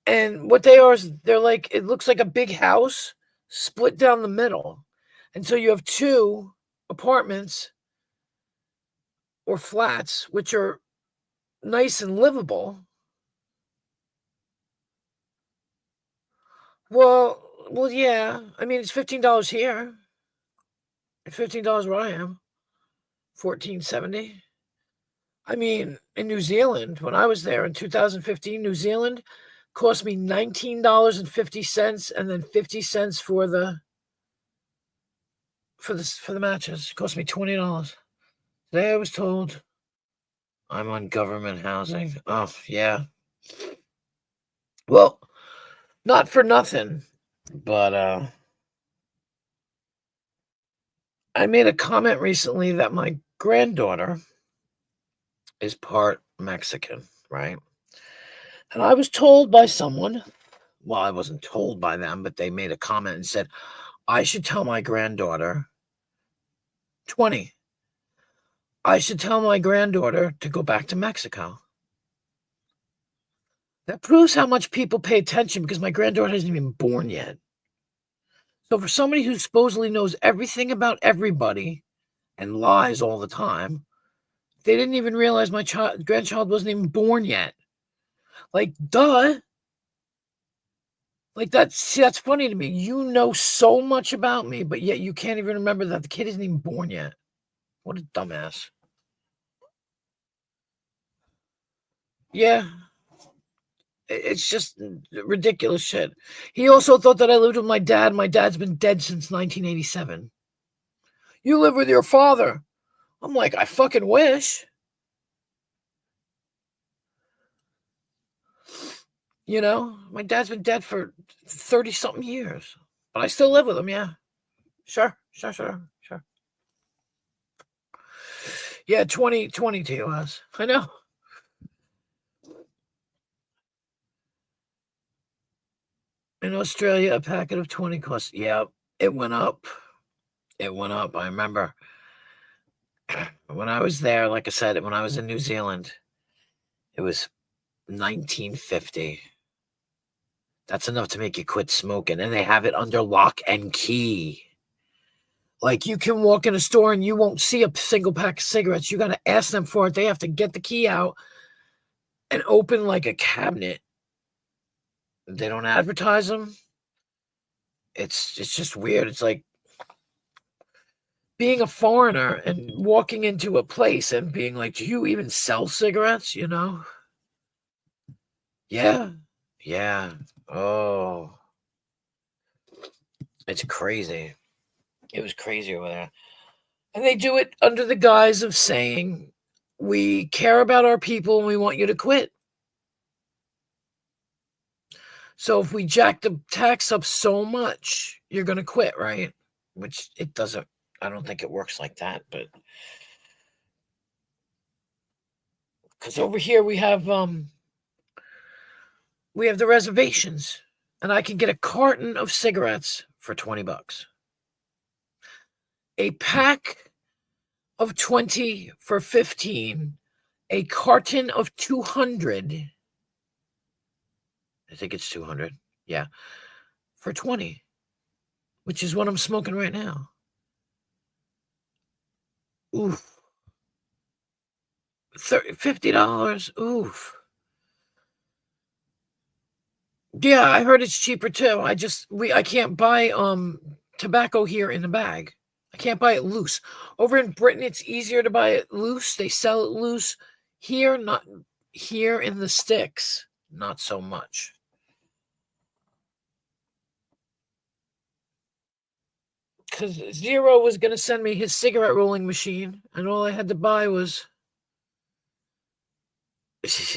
And what they are is they're like, it looks like a big house split down the middle. And so you have two apartments or flats, which are nice and livable. Well, yeah. I mean, it's $15 here. It's $15 where I am. 14.70. I mean, in New Zealand, when I was there in 2015, New Zealand cost me $19.50 and then 50 cents for the matches. It cost me $20. Today I was told I'm on government housing. Oh, yeah. Well, not for nothing, but I made a comment recently that my granddaughter is part Mexican, right? And I was told by someone, well, I wasn't told by them, but they made a comment and said, I should tell my granddaughter, 20, I should tell my granddaughter to go back to Mexico. That proves how much people pay attention because my granddaughter isn't even born yet. So for somebody who supposedly knows everything about everybody and lies all the time, they didn't even realize my grandchild wasn't even born yet. Like, duh. Like, that's funny to me. You know so much about me, but yet you can't even remember that the kid isn't even born yet. What a dumbass. Yeah. It's just ridiculous shit. He also thought that I lived with my dad. My dad's been dead since 1987. You live with your father. I'm like, I fucking wish. My dad's been dead for 30 something years, but I still live with him. Yeah. Sure. Yeah. 2022 us. I know. In Australia, a packet of 20 costs. Yeah. It went up. I remember when I was there, like I said, when I was in New Zealand, it was 1950. That's enough to make you quit smoking. And they have it under lock and key. Like, you can walk in a store and you won't see a single pack of cigarettes. You got to ask them for it. They have to get the key out and open like a cabinet. They don't advertise them. It's just weird. It's like being a foreigner and walking into a place and being like, do you even sell cigarettes? You know? Yeah. Yeah. Oh, it's crazy. It was crazy over there. And they do it under the guise of saying, we care about our people and we want you to quit. So if we jack the tax up so much, you're going to quit, right? Which it doesn't, I don't think it works like that, but because over here we have the reservations and I can get a carton of cigarettes for $20. A pack of 20 for 15, a carton of 200. I think it's 200. Yeah. For 20, which is what I'm smoking right now. Oof. $50. Oof. Yeah, I heard it's cheaper too. I can't buy tobacco here in the bag. I can't buy it loose. Over in Britain, it's easier to buy it loose. They sell it loose. Here, not here in the sticks, not so much. Because Zero was going to send me his cigarette rolling machine, and all I had to buy was the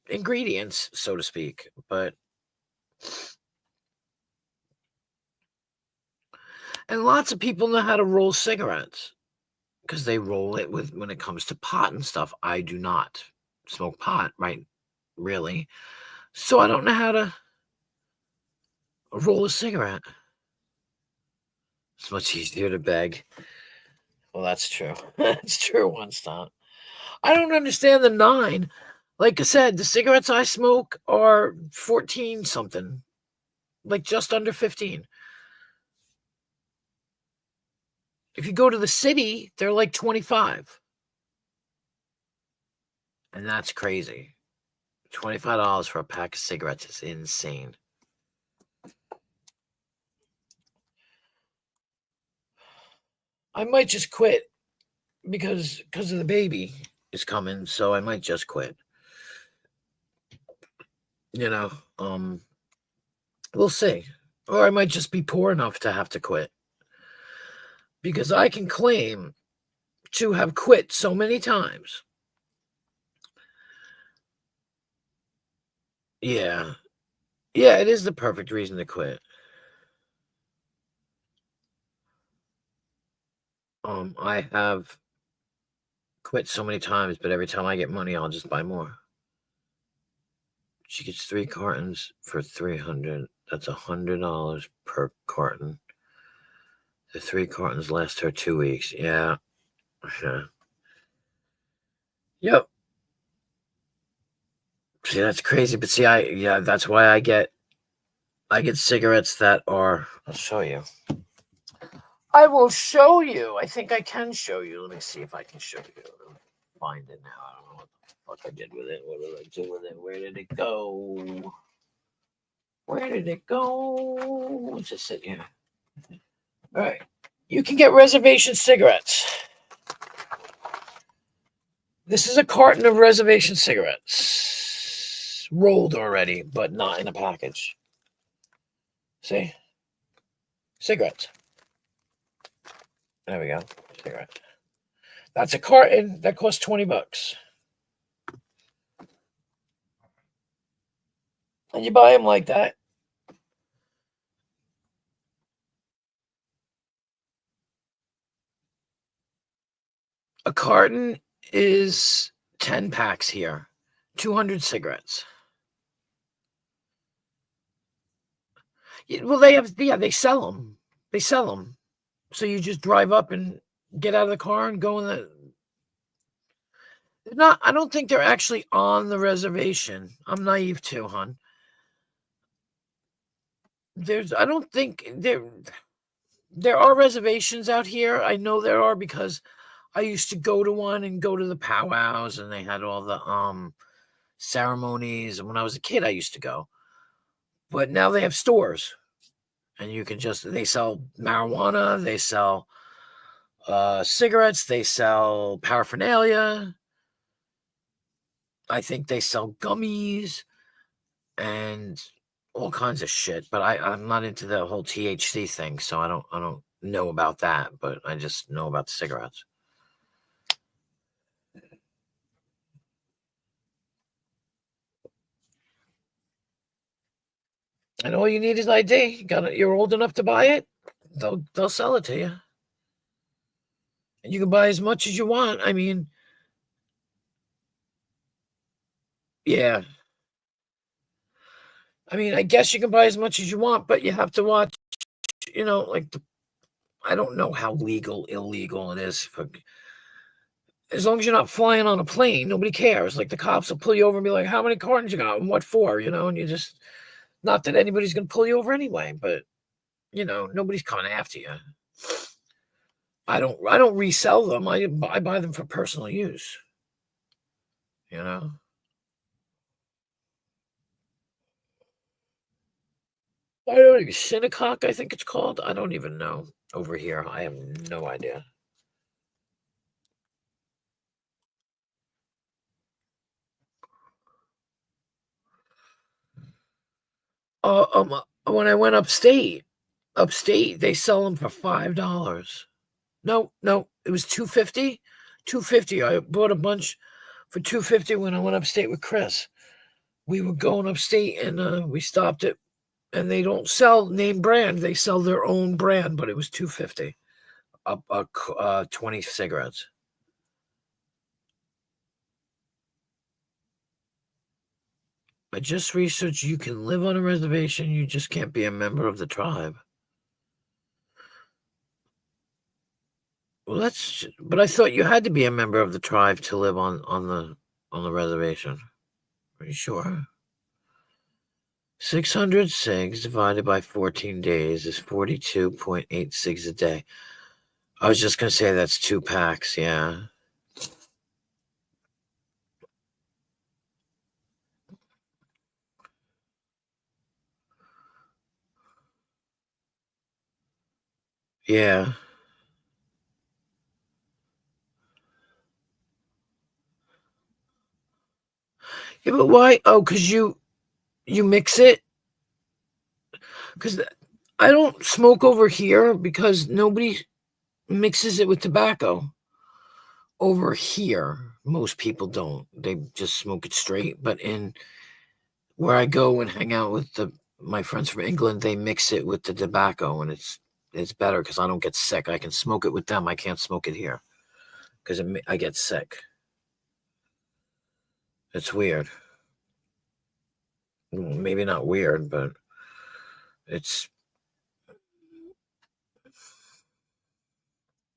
ingredients, so to speak. But and lots of people know how to roll cigarettes because they roll it with when it comes to pot and stuff. I do not smoke pot, right? Really. So I don't know how to roll a cigarette. It's much easier to beg. Well, that's true. That's true, one stop. I don't understand the 9. Like I said, the cigarettes I smoke are 14 something. Like just under 15. If you go to the city, they're like 25. And that's crazy. $25 for a pack of cigarettes is insane. I might just quit because of the baby is coming, so I might just quit. You know, we'll see. Or I might just be poor enough to have to quit. Because I can claim to have quit so many times. Yeah. Yeah, it is the perfect reason to quit. I have quit so many times, but every time I get money, I'll just buy more. She gets 3 cartons for $300. That's $100 per carton. The 3 cartons last her 2 weeks. Yeah. Yep. See, that's crazy. But see, that's why I get cigarettes that are. I'll show you. I will show you. I think I can show you. Let me see if I can show you. Find it now. I don't know what the fuck I did with it. What did I do with it? Where did it go? Where did it go? It's just sitting here. All right. You can get reservation cigarettes. This is a carton of reservation cigarettes. Rolled already, but not in a package. See? Cigarettes. There we go. Cigarette. That's a carton that costs $20. And you buy them like that. A carton is 10 packs here. 200 cigarettes. Well, they sell them. They sell them. So you just drive up and get out of the car and go in the. They're not. I don't think they're actually on the reservation. I'm naive too, hon. I don't think there are reservations out here. I know there are because I used to go to one and go to the powwows, and they had all the ceremonies. And when I was a kid, I used to go. But now they have stores, and you can they sell marijuana, they sell cigarettes, they sell paraphernalia. I think they sell gummies and all kinds of shit. But I'm not into the whole THC thing, so I don't know about that. But I just know about the cigarettes. And all you need is ID. You're old enough to buy it. They'll sell it to you, and you can buy as much as you want. I mean, yeah. I mean, I guess you can buy as much as you want, but you have to watch. Like I don't know how legal, illegal it is. As long as you're not flying on a plane, nobody cares. Like the cops will pull you over and be like, "How many cartons you got and what for?" And you just not that anybody's gonna pull you over anyway, but nobody's coming after you. I don't resell them. I buy them for personal use. You know. I don't even Shinnecock, I think it's called. I don't even know over here. I have no idea. When I went upstate, they sell them for $5. No, it was 250. 250. I bought a bunch for 250 when I went upstate with Chris. We were going upstate and we stopped it, and they don't sell name brand. They sell their own brand, but it was 250. 20 cigarettes. I just researched you can live on a reservation, you just can't be a member of the tribe. Well, but I thought you had to be a member of the tribe to live on the reservation. Are you sure? 600 cigs divided by 14 days is 42.86 a day. I was just gonna say that's 2 packs, yeah. Yeah. Yeah, but why? Oh, because you mix it? Because I don't smoke over here because nobody mixes it with tobacco. Over here, most people don't. They just smoke it straight. But in where I go and hang out with my friends from England, they mix it with the tobacco, and it's better because I don't get sick. I can smoke it with them. I can't smoke it here because I get sick. It's weird. Maybe not weird, but it's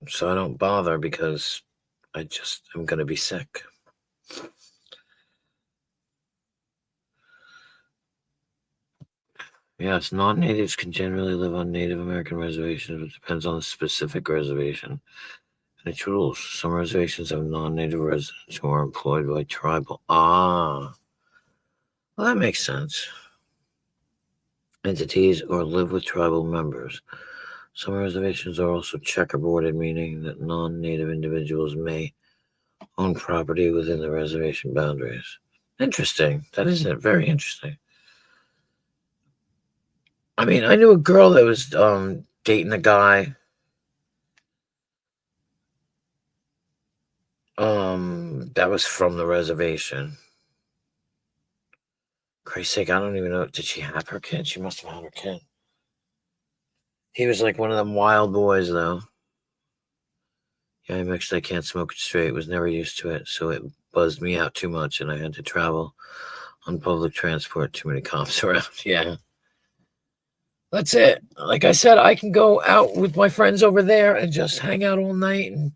so I don't bother because I'm gonna be sick. Yes, non-natives can generally live on Native American reservations. It depends on the specific reservation and its rules. Some reservations have non-native residents who are employed by tribal. Well, that makes sense. Entities or live with tribal members. Some reservations are also checkerboarded, meaning that non-native individuals may own property within the reservation boundaries. Interesting. That is very interesting. I mean, I knew a girl that was dating a guy that was from the reservation. Christ's sake, I don't even know. Did she have her kid? She must have had her kid. He was like one of them wild boys, though. Yeah, I can't smoke it straight. Was never used to it, so it buzzed me out too much, and I had to travel on public transport. Too many cops around. Yeah. That's it. Like I said, I can go out with my friends over there and just hang out all night and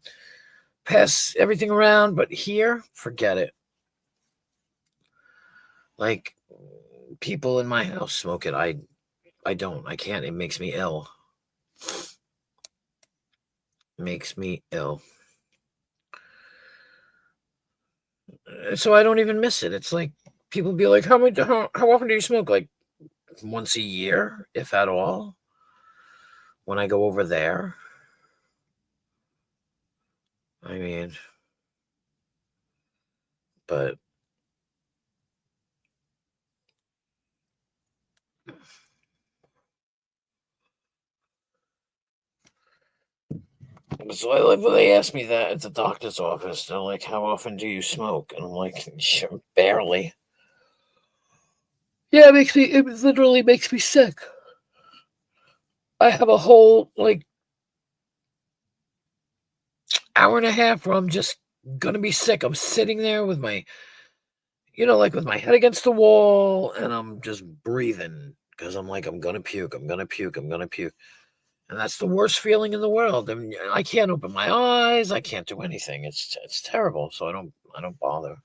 pass everything around, but here, forget it. Like, people in my house smoke it. I don't. I can't. It makes me ill. Makes me ill. So I don't even miss it. It's like people be like, how often do you smoke? Like once a year, if at all. When I go over there. I mean, but so I like when they ask me that at the doctor's office. They're like, "How often do you smoke?" And I'm like, "Sure, barely." Yeah, it literally makes me sick. I have a whole like hour and a half where I'm just gonna be sick. I'm sitting there with my, like with my head against the wall, and I'm just breathing because I'm like, I'm gonna puke. I'm gonna puke. I'm gonna puke. And that's the worst feeling in the world. I mean, I can't open my eyes. I can't do anything. It's terrible. So I don't bother.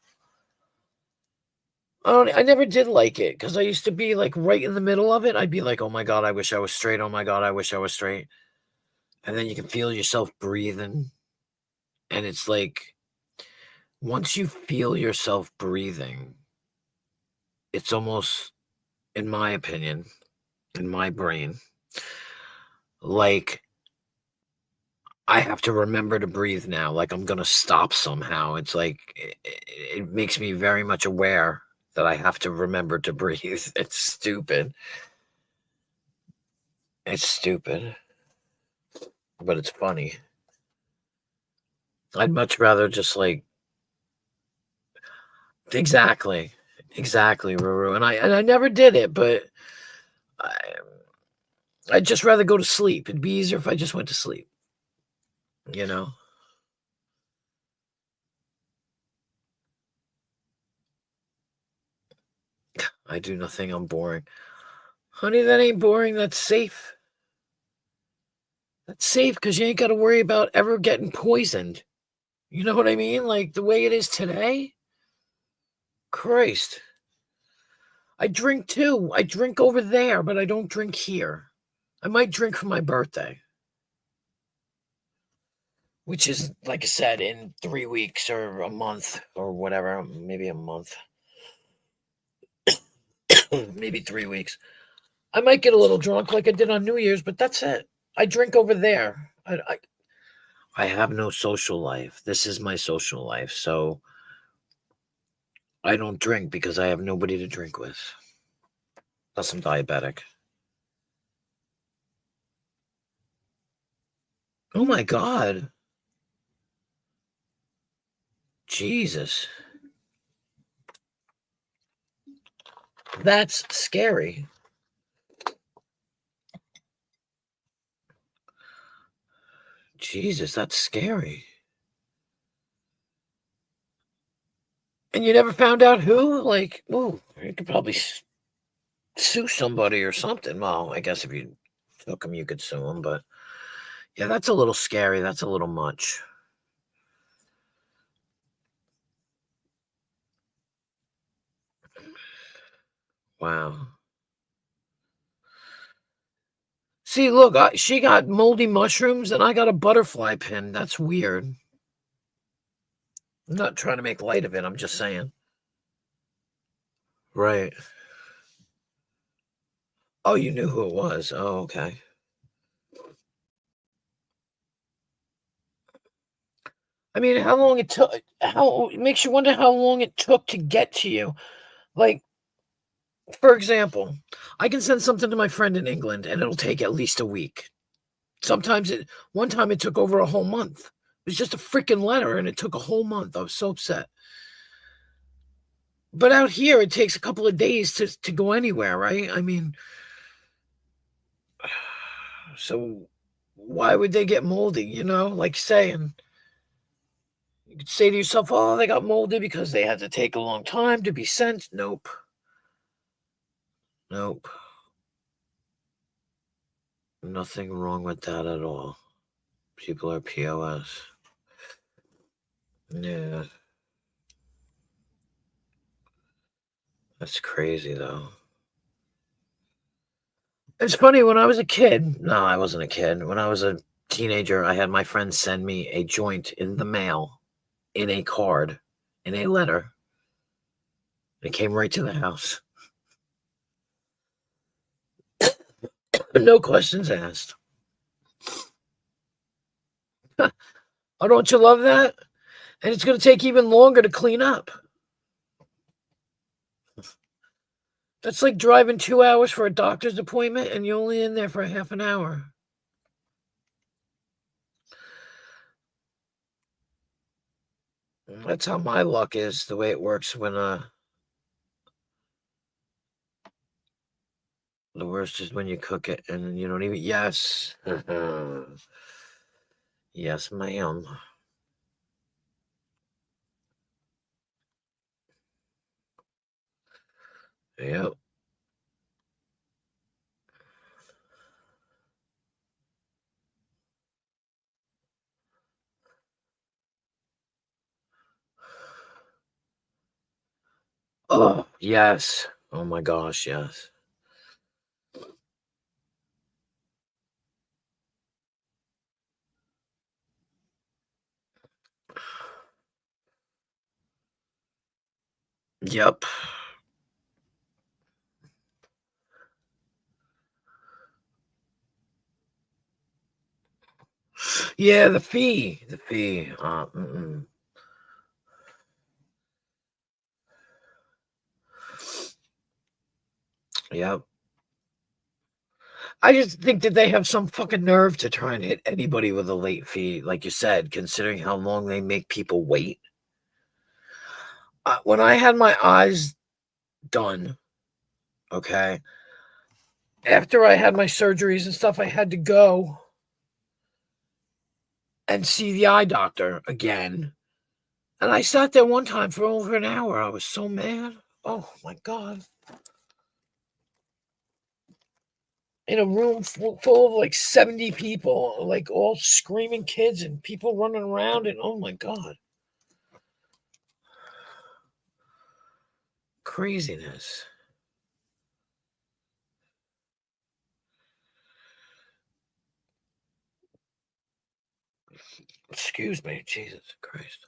I never did like it because I used to be like right in the middle of it. I'd be like, oh my god, I wish I was straight. Oh my god, I wish I was straight. And then you can feel yourself breathing, and it's like once you feel yourself breathing, it's almost, in my opinion, in my brain, like I have to remember to breathe now. Like I'm gonna stop somehow. It's like it makes me very much aware that I have to remember to breathe. It's stupid. It's stupid, but it's funny. I'd much rather just like exactly, exactly, Ruru. And I never did it, but I, I'd just rather go to sleep. It'd be easier if I just went to sleep. You know, I do nothing. I'm boring, honey. That ain't boring. That's safe. That's safe because you ain't got to worry about ever getting poisoned. You know what I mean? Like the way it is today. Christ, I drink too. I drink over there, but I don't drink here. I might drink for my birthday, which is, like I said, in 3 weeks or a month or whatever, maybe a month, maybe 3 weeks. I might get a little drunk like I did on New Year's, but that's it. I drink over there. I have no social life. This is my social life. So I don't drink because I have nobody to drink with. Plus, I'm diabetic. Oh my God. Jesus. That's scary. Jesus, that's scary. And you never found out who? Like, oh, you could probably sue somebody or something. Well, I guess if you took him, you could sue him. But yeah, that's a little scary. That's a little much. Wow. See, look, she got moldy mushrooms and I got a butterfly pin. That's weird. I'm not trying to make light of it. I'm just saying. Right. Oh, you knew who it was. Oh, okay. I mean, how long it took? How it makes you wonder how long it took to get to you. Like, for example, I can send something to my friend in England and it'll take at least a week. One time it took over a whole month. It was just a freaking letter and it took a whole month. I was so upset. But out here, it takes a couple of days to go anywhere, right? I mean, so why would they get moldy? Like saying, you could say to yourself, oh, they got moldy because they had to take a long time to be sent. Nope. Nope. Nothing wrong with that at all. People are POS. Yeah. That's crazy, though. It's funny, when I was a kid no, I wasn't a kid. When I was a teenager, I had my friends send me a joint in the mail, in a card, in a letter. It came right to the house. No questions asked. Oh, don't you love that? And it's gonna take even longer to clean up. That's like driving 2 hours for a doctor's appointment, and you're only in there for a half an hour. That's how my luck is, the way it works when, the worst is when you cook it and you don't even yes. Yes, ma'am. Yep. Oh, yes. Oh my gosh, yes. Yep. Yeah, the fee, mm-mm. Yep. I just think that they have some fucking nerve to try and hit anybody with a late fee, like you said, considering how long they make people wait. When I had my eyes done, okay, after I had my surgeries and stuff, I had to go and see the eye doctor again. And I sat there one time for over an hour. I was so mad. Oh my God. In a room full of like 70 people, like all screaming kids and people running around. And oh my God. Craziness. Excuse me. Jesus Christ.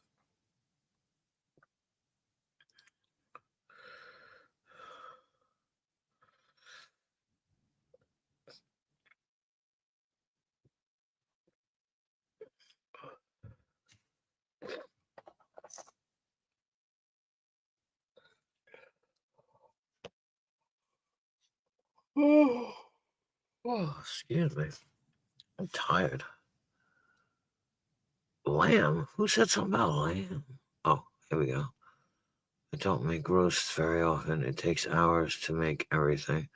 Oh, excuse me. I'm tired. Lamb? Who said something about lamb? Oh, here we go. I don't make roasts very often. It takes hours to make everything,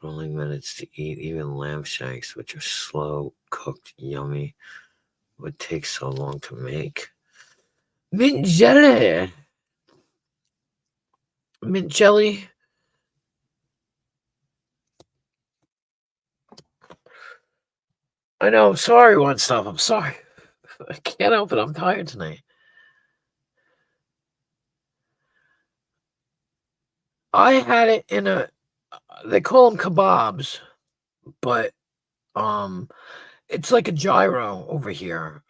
but only minutes to eat. Even lamb shanks, which are slow cooked, yummy, would take so long to make. Mint jelly. Mint jelly. I know. I'm sorry, one stuff. I'm sorry. I can't help it. I'm tired tonight. I had it in a. They call them kebabs, but it's like a gyro over here.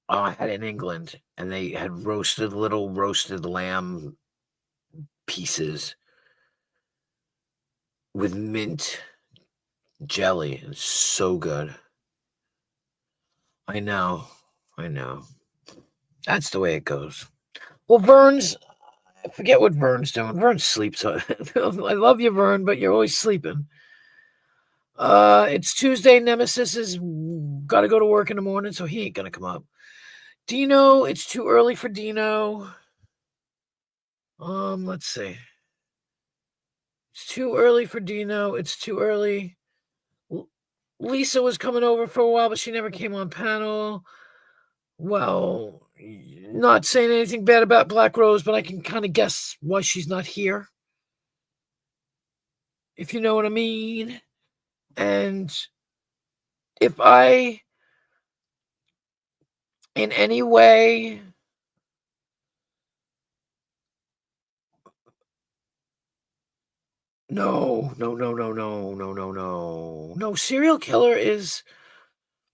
I had in England, and they had little roasted lamb pieces with mint jelly. It's so good. I know. I know. That's the way it goes. Well, Vern's I forget what Vern's doing. Vern sleeps. I love you, Vern, but you're always sleeping. It's Tuesday. Nemesis is got to go to work in the morning, so he ain't gonna come up. Dino, it's too early for Dino. Let's see. It's too early for Dino. It's too early. Lisa was coming over for a while, but she never came on panel. Well, not saying anything bad about Black Rose, but I can kind of guess why she's not here, if you know what I mean. And if I in any way. No, no, no, no, no, no, no, no. No, serial killer is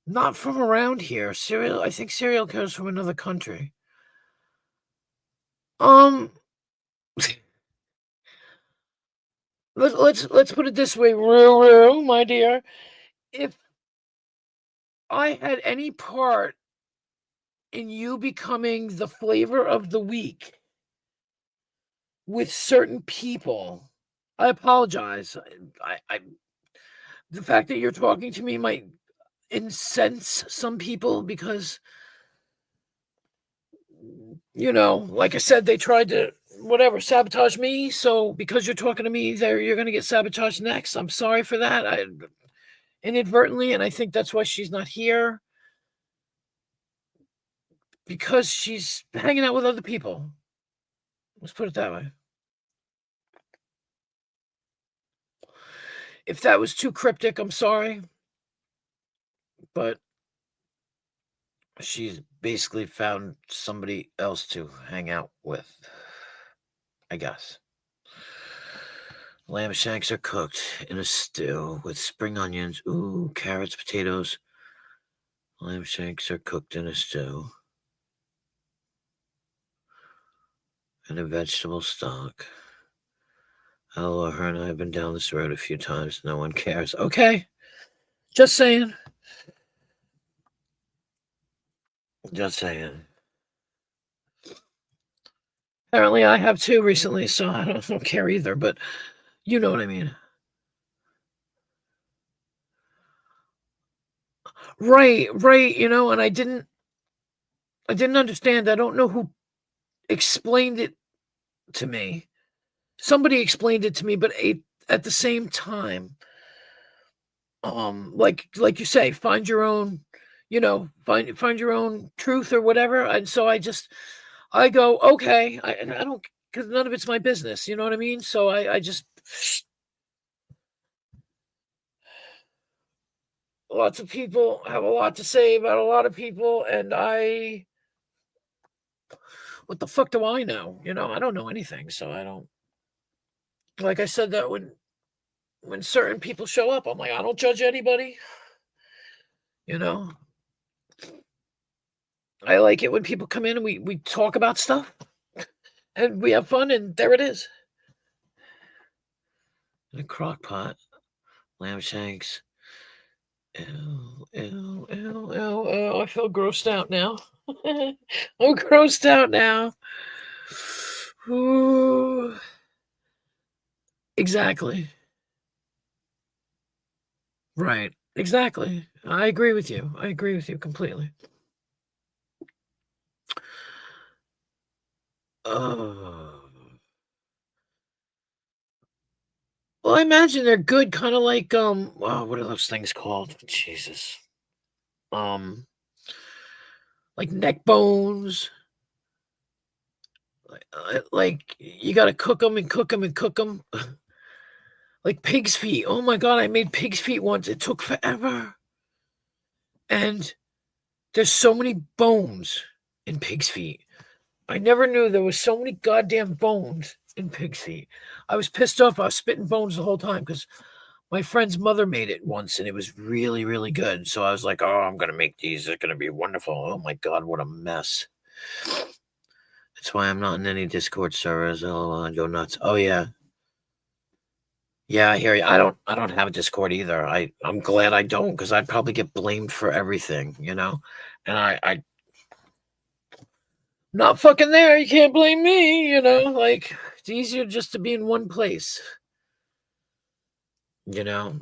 not from around here. I think serial killer's from another country. Um, let's put it this way, Ruru, my dear. If I had any part in you becoming the flavor of the week with certain people, I apologize. I the fact that you're talking to me might incense some people because, like I said, they tried to whatever sabotage me. So because you're talking to me, you're going to get sabotaged next. I'm sorry for that. I inadvertently, and I think that's why she's not here because she's hanging out with other people. Let's put it that way. If that was too cryptic, I'm sorry, but she's basically found somebody else to hang out with, I guess. Lamb shanks are cooked in a stew with spring onions, carrots, potatoes. Lamb shanks are cooked in a stew and a vegetable stock. Hello, her and I have been down this road a few times. No one cares. Okay, just saying. Just saying. Apparently, I have too recently, so I don't care either. But you know what I mean, right? Right. And I didn't understand. I don't know who explained it to me. Somebody explained it to me, but at the same time, like you say, find your own, find your own truth or whatever. And so I go, okay, I don't, because none of it's my business. You know what I mean? So I just lots of people have a lot to say about a lot of people, and what the fuck do I know? I don't know anything, so I don't. Like I said that when certain people show up, I'm like, I don't judge anybody. You know, I like it when people come in and we talk about stuff and we have fun, and there it is. In a crock pot, lamb shanks. Ew, ew, ew, ew, ew. I feel grossed out now. I'm grossed out now. Ooh, exactly. Right. Exactly. I agree with you. I agree with you completely. Oh. Well, I imagine they're good, kind of like what are those things called? Jesus. Um, like neck bones. Like you got to cook them and cook them and cook them. Like pig's feet. Oh my god, I made pig's feet once. It took forever. And there's so many bones in pig's feet. I never knew there was so many goddamn bones in pig's feet. I was pissed off. I was spitting bones the whole time because my friend's mother made it once and it was really, really good. So I was like, oh, I'm going to make these. They're going to be wonderful. Oh my God, what a mess. That's why I'm not in any Discord servers. Oh, I go nuts. Oh, yeah. Yeah, I hear you. I don't have a Discord either. I'm glad I don't because I'd probably get blamed for everything. And I not fucking there. You can't blame me. Like it's easier just to be in one place. You know,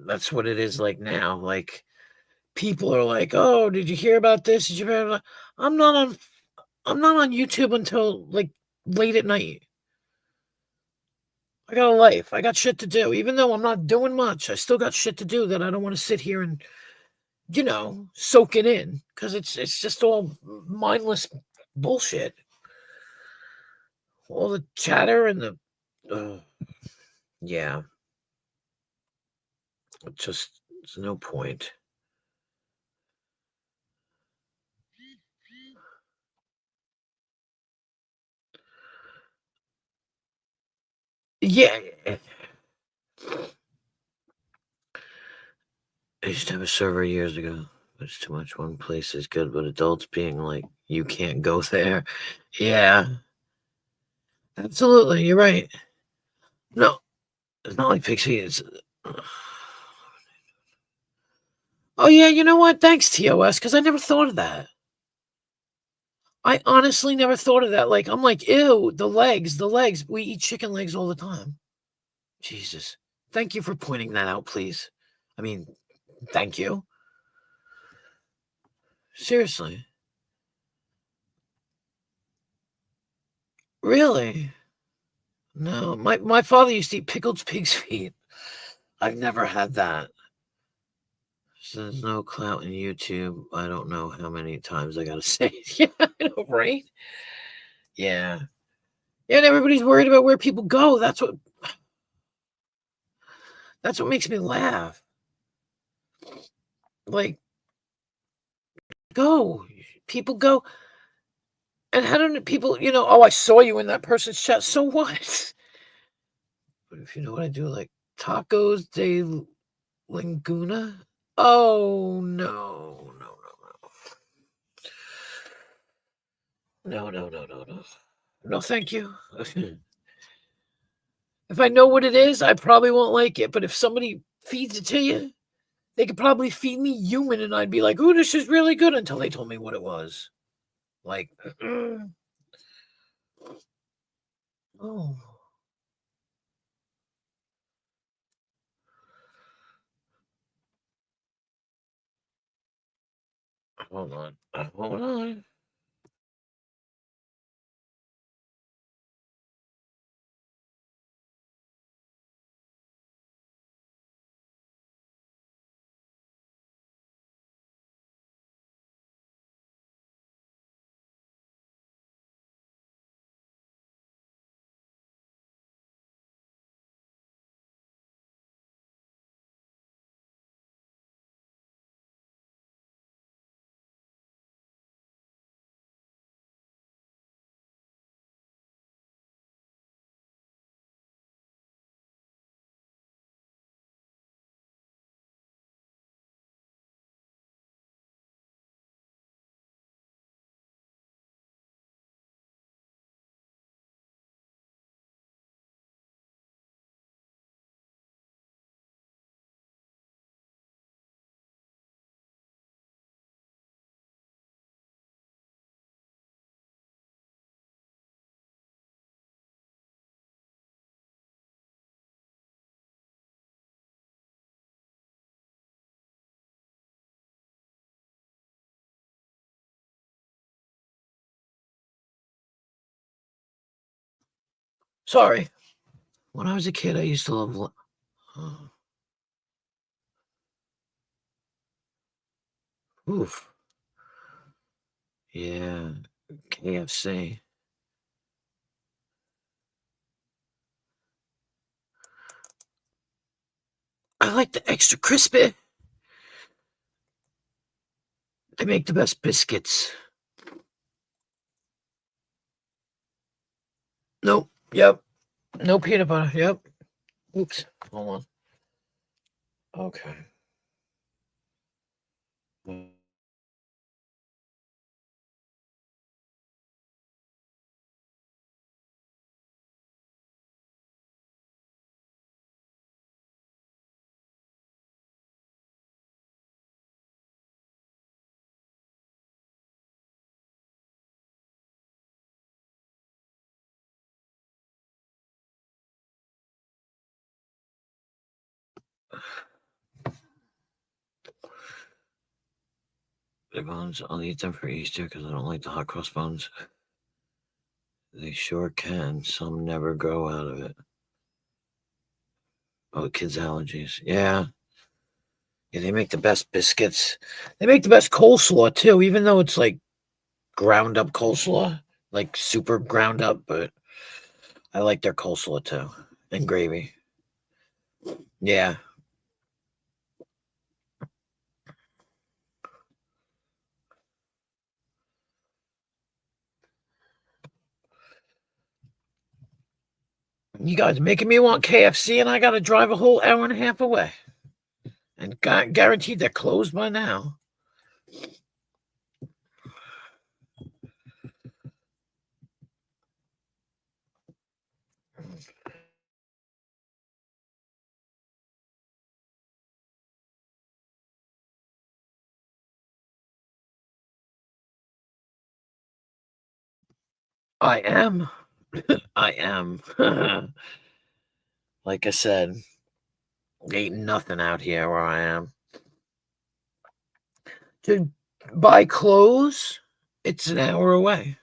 that's what it is like now. Like people are like, "Oh, did you hear about this? Did you hear about?" I'm not on. I'm not on YouTube until like late at night. I got a life. I got shit to do. Even though I'm not doing much, I still got shit to do that I don't want to sit here and soak it in because it's just all mindless bullshit. All the chatter and yeah, it's just there's no point. Yeah. I used to have a server years ago. It's too much. One place is good, but adults being like, you can't go there. Yeah, absolutely. You're right. No, it's not like Pixie. It's. Oh, yeah. You know what? Thanks, TOS, because I never thought of that. I honestly never thought of that. Like, I'm like, ew, the legs, the legs. We eat chicken legs all the time. Jesus. Thank you for pointing that out, please. I mean, thank you. Seriously. Really? No, my father used to eat pickled pig's feet. I've never had that. So there's no clout in YouTube. I don't know how many times I gotta say it. Yeah, I know, right? Yeah. Yeah, and everybody's worried about where people go. That's what makes me laugh. Like, go. People go. And how do people, oh, I saw you in that person's chat. So what? But if you know what I do, like tacos de Laguna. Oh no, no, no, no, no, no, no, no, no. Thank you. If I know what it is, I probably won't like it. But if somebody feeds it to you, they could probably feed me human, and I'd be like, "Oh, this is really good," until they told me what it was. Like, oh, hold on, hold on. Sorry. When I was a kid, I used to love. Oh, oof. Yeah. KFC. I like the extra crispy. They make the best biscuits. Nope. Yep. No peanut butter. Yep. Oops. Hold on. Okay. The bones, I'll eat them for Easter because I don't like the hot cross buns. They sure can. Some never grow out of it. Oh, kids' allergies. Yeah. Yeah, they make the best biscuits. They make the best coleslaw too, even though it's like ground up coleslaw, like super ground up, but I like their coleslaw too. And gravy. Yeah. You guys making me want KFC, and I got to drive a whole hour and a half away. And guaranteed they're closed by now. I am. I am. Like I said, ain't nothing out here where I am. To buy clothes, it's an hour away.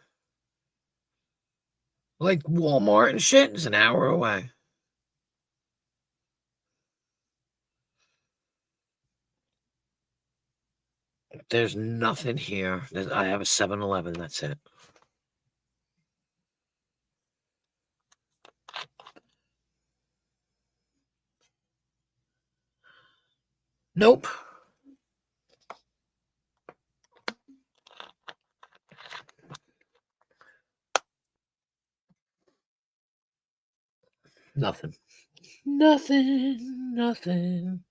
Like Walmart and shit is an hour away. There's nothing here. I have a 7-Eleven, that's it. Nope. Nothing. Nothing.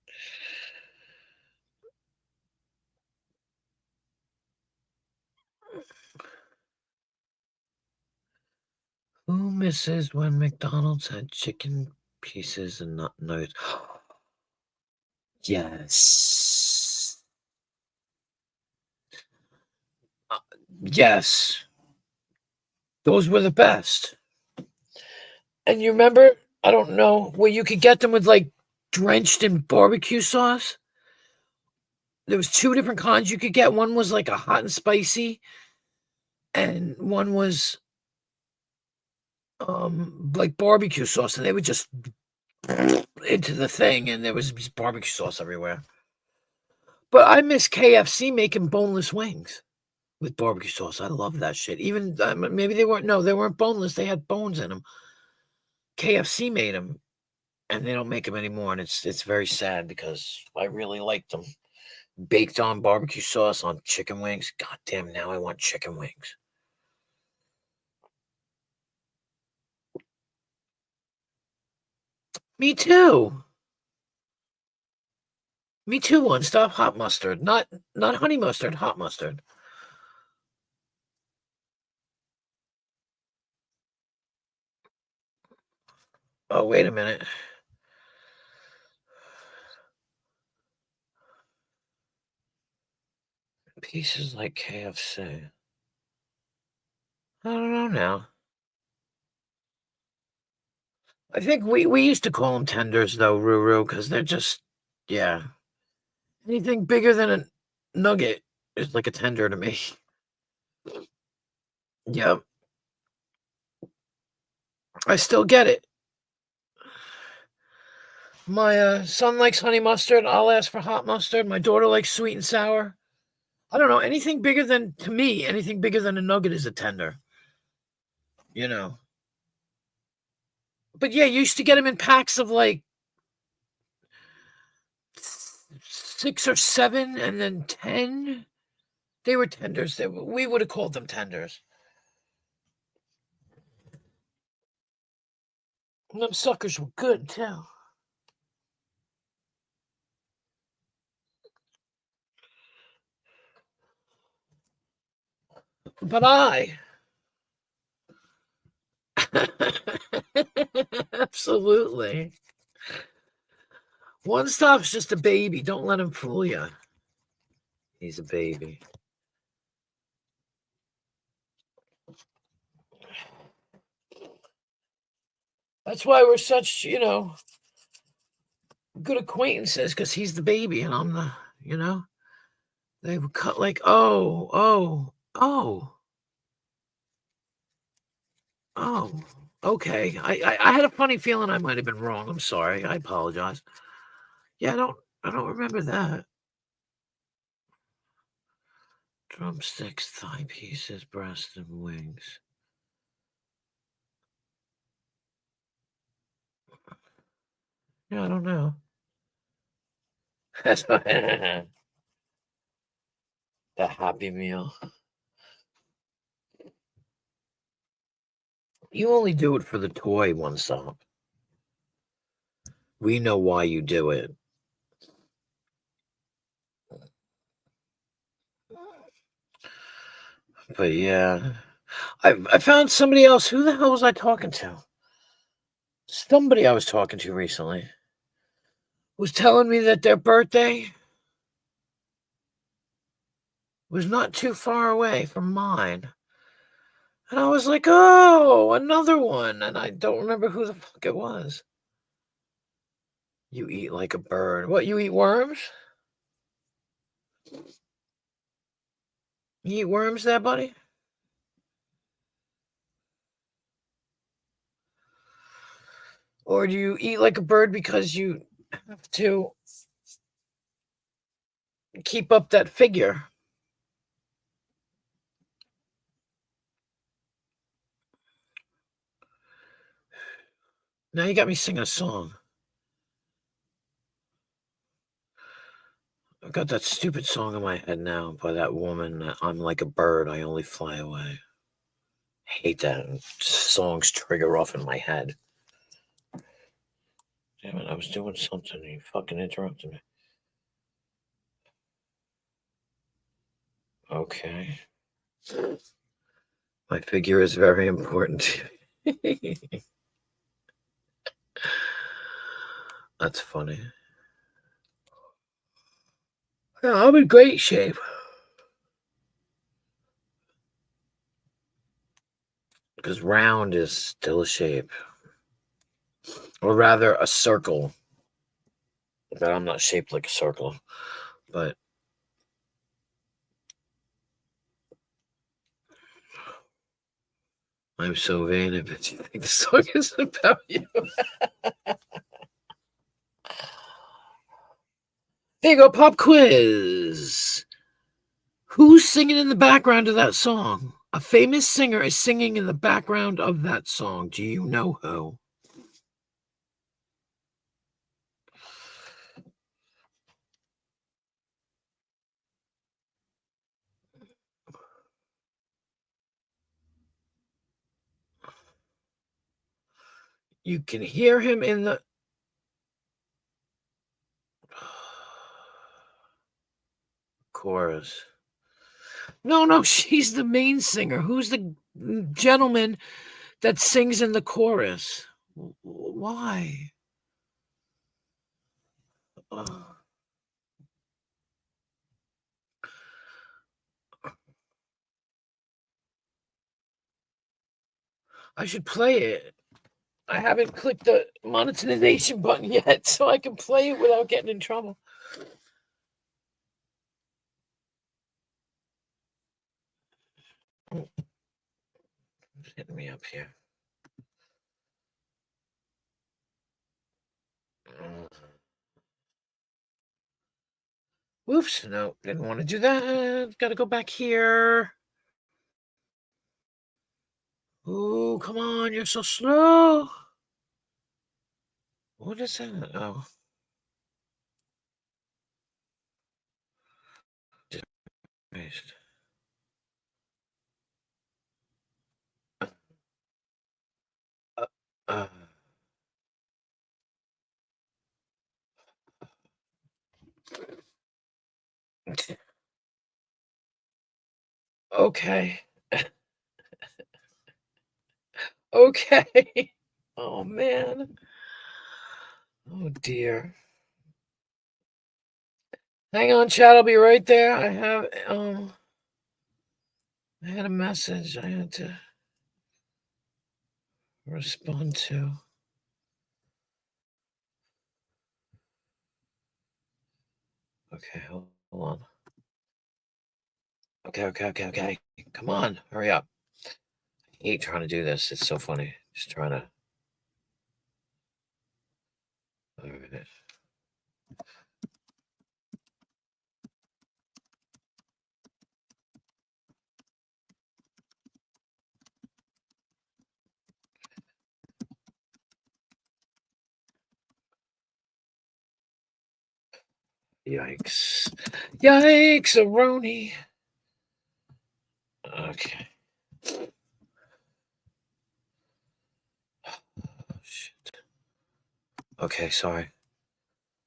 Who misses when McDonald's had chicken pieces and not nuggets? Yes. Yes. Those were the best. And you remember, I don't know, where you could get them with like drenched in barbecue sauce? There was 2 different kinds you could get. One was like a hot and spicy, and one was like barbecue sauce, and they would just into the thing, and there was just barbecue sauce everywhere. But I miss KFC making boneless wings with barbecue sauce. I love that shit. Even maybe they weren't. No, they weren't boneless. They had bones in them. KFC made them, and they don't make them anymore, and it's very sad because I really liked them. Baked on barbecue sauce on chicken wings. God damn! Now I want chicken wings. Me too. Me too. One stop hot mustard, not honey mustard. Hot mustard. Oh, wait a minute. Pieces like KFC. I don't know now. I think we used to call them tenders though, Ruru, because they're just yeah. Anything bigger than a nugget is like a tender to me. Yep. I still get it. My son likes honey mustard. I'll ask for hot mustard. My daughter likes sweet and sour. I don't know. Anything bigger than to me, anything bigger than a nugget is a tender. You know. But yeah, you used to get them in packs of like 6 or 7 and then 10. They were tenders. We would have called them tenders. And them suckers were good too. But absolutely. One Stop's just a baby. Don't let him fool you. He's a baby. That's why we're such, good acquaintances because he's the baby and I'm they would cut like, oh, okay. I had a funny feeling I might have been wrong. I'm sorry. I apologize. Yeah, I don't remember that. Drumsticks, thigh pieces, breast, and wings. Yeah, I don't know. That's the Happy Meal. You only do it for the toy, One Stop. We know why you do it. But yeah, I found somebody else. Who the hell was I talking to? Somebody I was talking to recently was telling me that their birthday was not too far away from mine. And I was like, oh, another one. And I don't remember who the fuck it was. You eat like a bird. What, you eat worms? You eat worms there, buddy? Or do you eat like a bird because you have to keep up that figure? Now you got me singing a song. I've got that stupid song in my head now by that woman. I'm like a bird, I only fly away. I hate that. Songs trigger off in my head. Damn it, I was doing something. You fucking interrupted me. Okay. My figure is very important. That's funny. Yeah, I'm in great shape. Because round is still a shape. Or rather, a circle. But I'm not shaped like a circle. But I'm so vain, I bet you think the song is about you. There you go, pop quiz. Who's singing in the background of that song? A famous singer is singing in the background of that song. Do you know who? You can hear him in the chorus. No, she's the main singer. Who's the gentleman that sings in the chorus? Why? I should play it. I haven't clicked the monetization button yet, so I can play it without getting in trouble. It's hitting me up here. Whoops, no, didn't want to do that. Gotta go back here. Oh, come on, you're so slow. What is that? Oh. Paste. Uh, uh. Okay. Okay. Oh, man. Oh, dear. Hang on, chat. I'll be right there. I had a message I had to respond to. Okay, hold on. Okay. Come on, hurry up. I hate trying to do this. It's so funny. Just trying to. All right. Yikes. Yikes-a-roni. Okay. Oh, shit. Okay, sorry.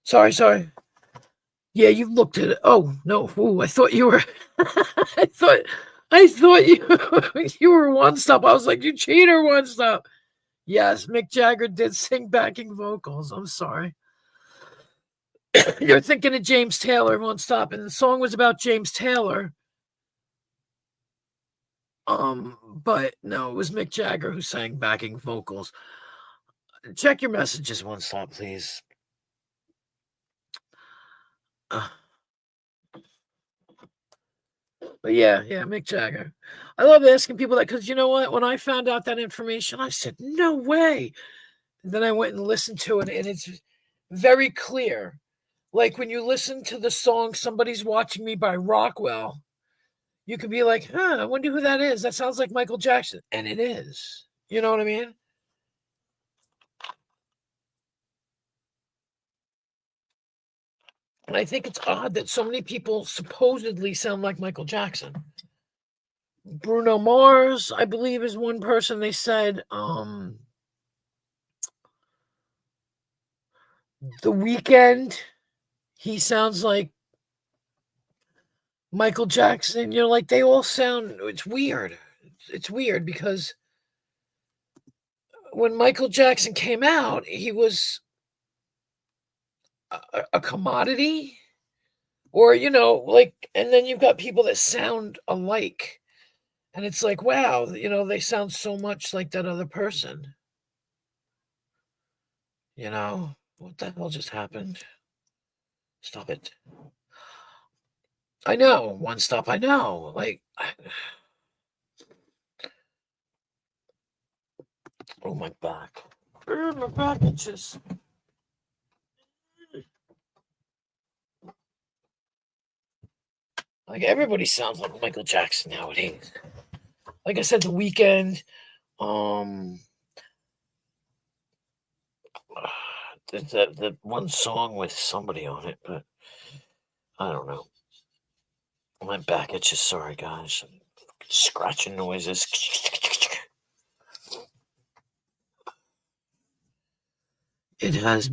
Sorry. Yeah, you looked at it. Oh, no. Ooh, I thought you were I thought you you were One Stop. I was like, "You cheater, One Stop." Yes, Mick Jagger did sing backing vocals. I'm sorry. You're thinking of James Taylor, One Stop, and the song was about James Taylor. But no, it was Mick Jagger who sang backing vocals. Check your messages, One Stop, please. Uh, but yeah, Mick Jagger. I love asking people that because you know what? When I found out that information, I said, "No way." And then I went and listened to it, and it's very clear. Like when you listen to the song "Somebody's Watching Me" by Rockwell, you could be like, "Huh, I wonder who that is. That sounds like Michael Jackson," and it is. You know what I mean? And I think it's odd that so many people supposedly sound like Michael Jackson. Bruno Mars, I believe, is one person they said. The Weeknd, he sounds like Michael Jackson. You know, like they all sound. It's weird. It's weird because when Michael Jackson came out, he was a commodity, or you know, like, and then you've got people that sound alike, and it's like, wow, you know, they sound so much like that other person. You know, what the hell just happened? Stop it. I know, One Stop, I know. Oh, my back. My back itches. Like, everybody sounds like Michael Jackson nowadays. Like I said, The Weeknd, um, the one song with somebody on it, but I don't know. My back itches, sorry, guys. Scratching noises. It has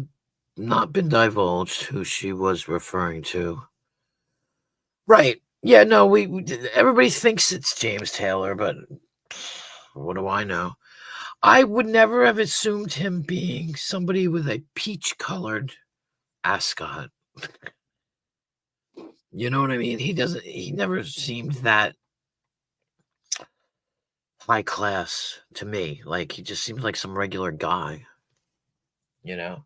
not been divulged who she was referring to. Right. Yeah, no, everybody thinks it's James Taylor, but what do I know? I would never have assumed him being somebody with a peach-colored ascot. You know what I mean? He never seemed that high class to me. Like, he just seemed like some regular guy, you know?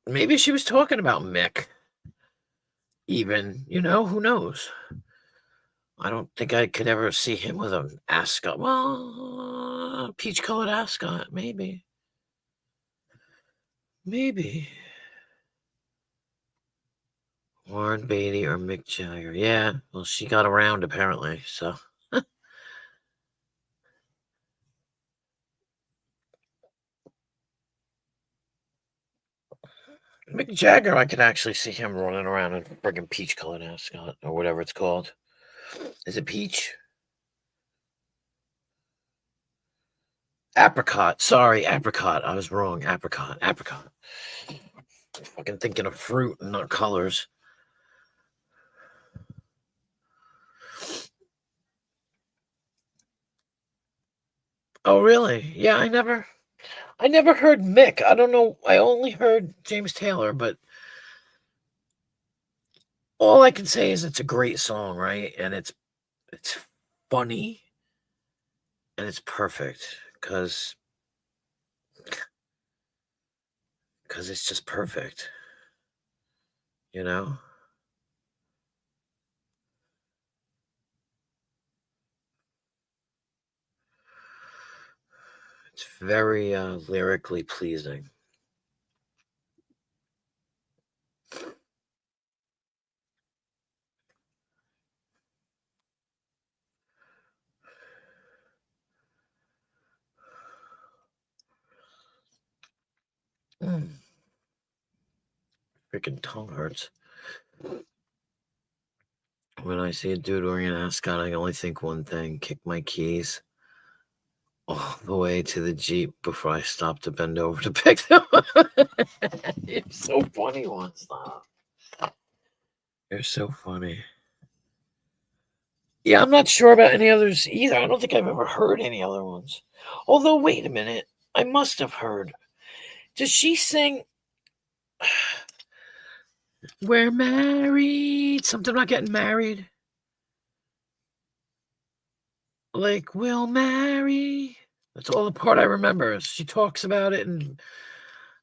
Maybe she was talking about Mick even, you know, who knows? I don't think I could ever see him with an ascot. Well, peach-colored ascot, maybe. Maybe. Warren Beatty or Mick Jagger. Yeah, well, she got around apparently, so. Mick Jagger, I could actually see him running around in a friggin' peach-colored ascot or whatever it's called. Is it peach? Apricot. Sorry, apricot. I was wrong. Apricot. Fucking thinking of fruit and not colors. Oh, really? Yeah, I never heard Mick. I don't know. I only heard James Taylor, but all I can say is it's a great song, right? And it's funny and it's perfect because it's just perfect, you know? It's very lyrically pleasing. Mm, freaking tongue hurts. When I see a dude wearing an ascot, I only think one thing: kick my keys. all the way to the Jeep before I stopped to bend over to pick them up. You're so funny, one stop. You're so funny. Yeah, I'm not sure about any others either. I don't think I've ever heard any other ones. Although, wait a minute. I must have heard. Does she sing We're married? Something about getting married? Like, we'll marry. That's all the part I remember. She talks about it and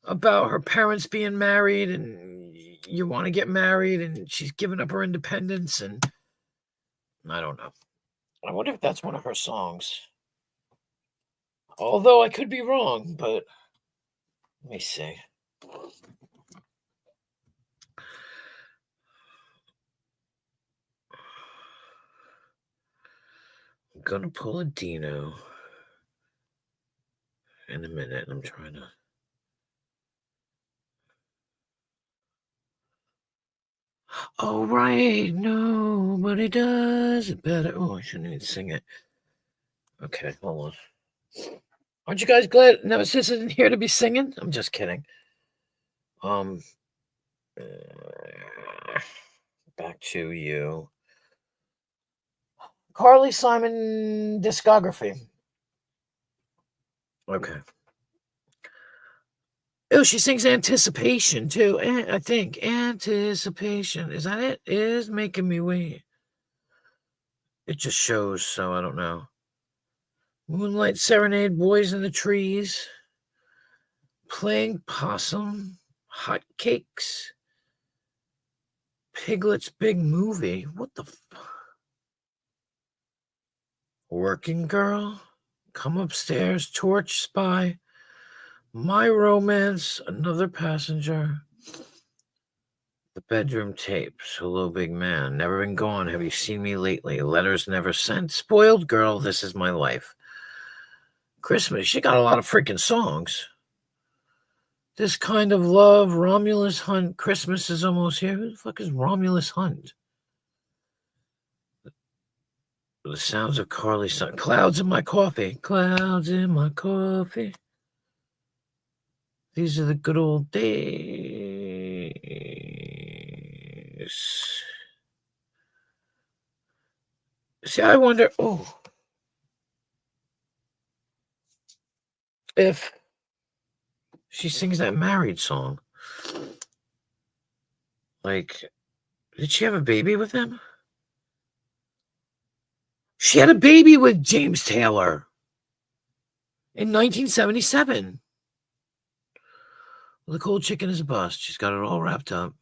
about her parents being married and you want to get married and she's giving up her independence and I don't know. I wonder if that's one of her songs. Although I could be wrong, but let me see. I'm gonna pull a Dino in a minute. I'm trying to. Oh, right. Nobody does it better. Oh, I shouldn't even sing it. Okay, hold on. Aren't you guys glad Nemesis isn't here to be singing? I'm just kidding. Uh, back to you. Carly Simon discography. Okay. Oh, she sings Anticipation too. I think Anticipation. Is that it? Is making me wait. It just shows, so I don't know. Moonlight Serenade, Boys in the Trees. Playing Possum. Hot Cakes. Piglet's Big Movie. What the Working Girl. Come Upstairs. Torch Spy. My Romance. Another Passenger. The Bedroom Tapes. Hello, Big Man. Never Been Gone. Have you seen me lately? Letters Never Sent. Spoiled Girl. This Is My Life. Christmas. She got a lot of freaking songs. This Kind of Love. Romulus Hunt. Christmas Is Almost Here. Who the fuck is Romulus Hunt? The Sounds of Carly Simon. Clouds in My Coffee. Clouds in My Coffee. These are the good old days. See, I wonder, if she sings that Married song. Like, did she have a baby with him? She had a baby with James Taylor in 1977. Well, the cold chicken is a bust. She's got it all wrapped up.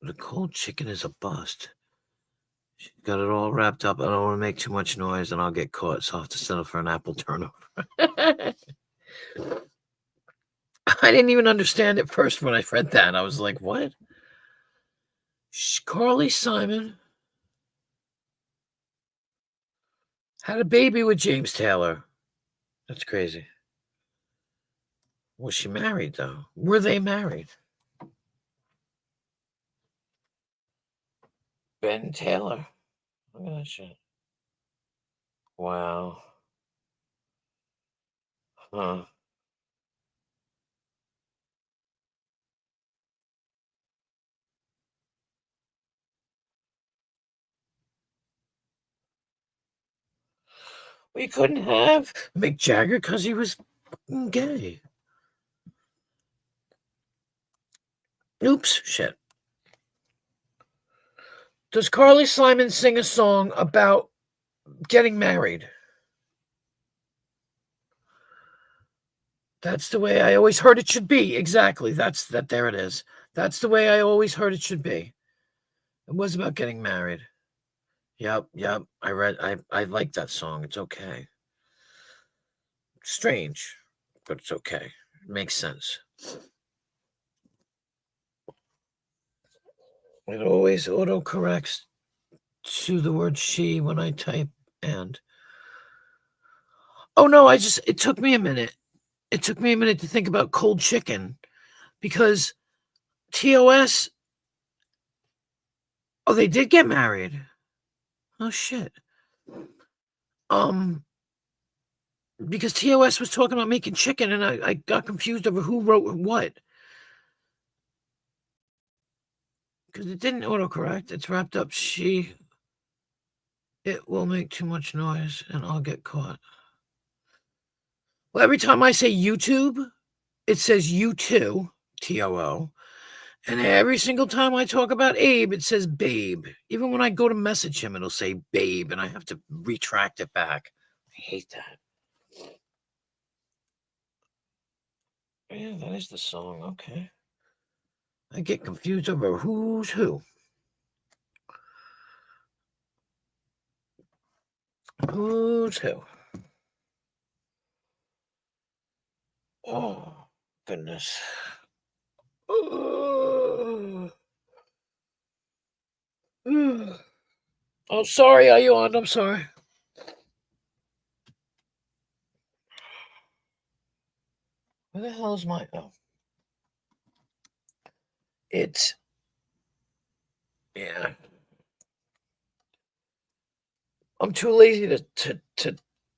The cold chicken is a bust. She's got it all wrapped up. I don't want to make too much noise and I'll get caught, so I'll have to settle for an apple turnover. I didn't even understand it first when I read that. I was like, what? Carly Simon had a baby with James Taylor. That's crazy. Was she married, though? Were they married? Ben Taylor. Look at that shit. Wow. Huh. We couldn't have Mick Jagger because he was gay. Oops, shit. Does Carly Simon sing a song about getting married? That's the way I always heard it should be. Exactly. There it is. That's the way I always heard it should be. It was about getting married. Yep. I like that song. It's okay. Strange, but it's okay. It makes sense. It always autocorrects to the word she when I type and. Oh no, it took me a minute. It took me a minute to think about cold chicken because TOS. Oh, they did get married. Oh shit. Because TOS was talking about making chicken, and I got confused over who wrote what. Because it didn't autocorrect. It's wrapped up. It will make too much noise, and I'll get caught. Well, every time I say YouTube, it says U2, TOO. And every single time I talk about Abe, it says Babe. Even when I go to message him, it'll say Babe, and I have to retract it back. I hate that. Yeah, that is the song. Okay. I get confused over who's who. Who's who? Oh, goodness. Oh, sorry. Are you on? I'm sorry. Where the hell is my... Oh. It's... Yeah. I'm too lazy to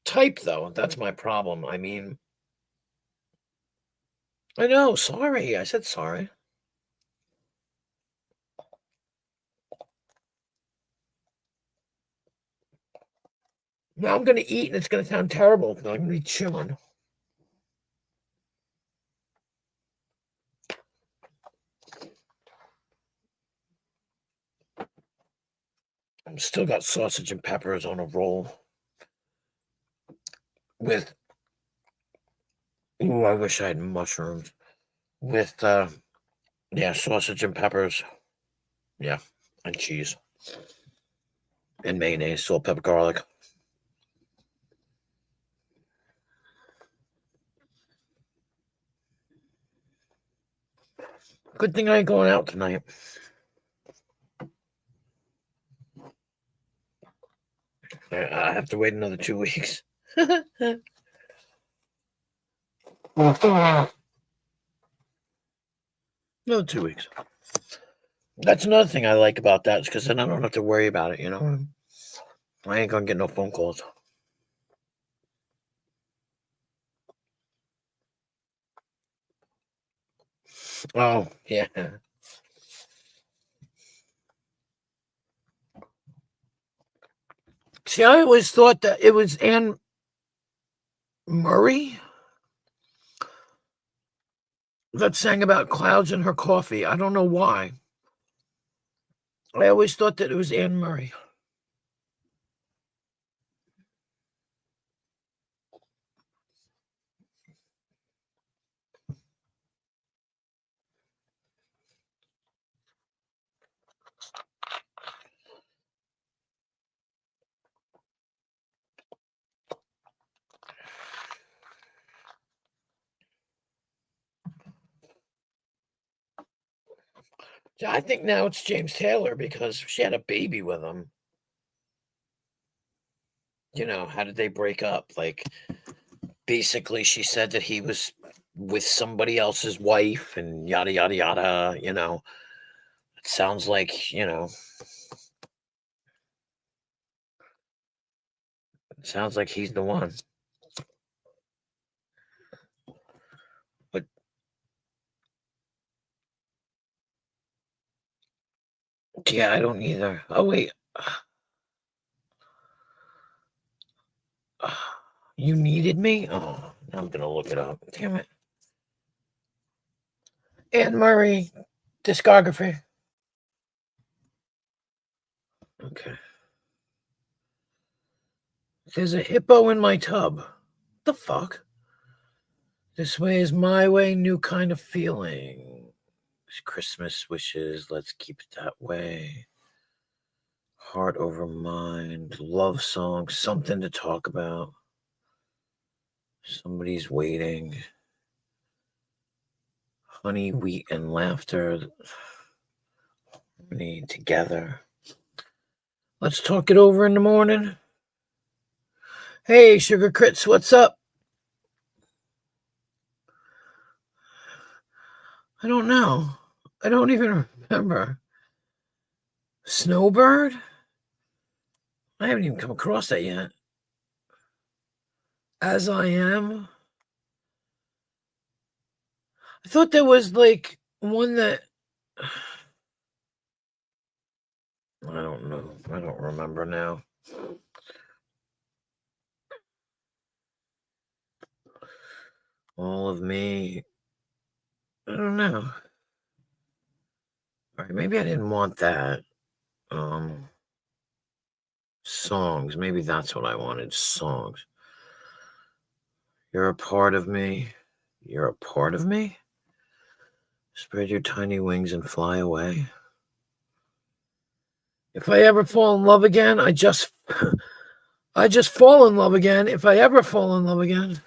type, though. That's my problem. I mean... I know. Sorry. I said sorry. Now I'm going to eat, and it's going to sound terrible. I'm going to be chilling. I'm still got sausage and peppers on a roll. With... Ooh, I wish I had mushrooms. With, yeah, sausage and peppers. Yeah, and cheese. And mayonnaise, salt, pepper, garlic. Good thing I ain't going out tonight. I have to wait another 2 weeks. Another 2 weeks. That's another thing I like about that, because then I don't have to worry about it, you know? I ain't gonna get no phone calls. Oh, yeah. See, I always thought that it was Anne Murray that sang about clouds in her coffee. I don't know why. I always thought that it was Anne Murray. I think now it's James Taylor, because she had a baby with him. You know, how did they break up? Like, basically, she said that he was with somebody else's wife and yada, yada, yada. You know, it sounds like, it sounds like he's the one. But yeah, I don't either. Oh, wait. You needed me? Oh, now I'm going to look it up. Damn it. Anne Murray discography. Okay. There's a hippo in my tub. The fuck? This way is my way, new kind of feeling. Christmas wishes, let's keep it that way. Heart over mind, love song, something to talk about. Somebody's waiting. Honey, wheat, and laughter. Harmony together. Let's talk it over in the morning. Hey, Sugar Crits, what's up? I don't know. I don't even remember. Snowbird? I haven't even come across that yet. As I Am. I thought there was like one that I don't know. I don't remember now. All of Me. I don't know. All right, maybe I didn't want that. Songs. Maybe that's what I wanted. Songs. You're a part of me. You're a part of me? Spread your tiny wings and fly away. If I ever fall in love again, I just fall in love again. If I ever fall in love again.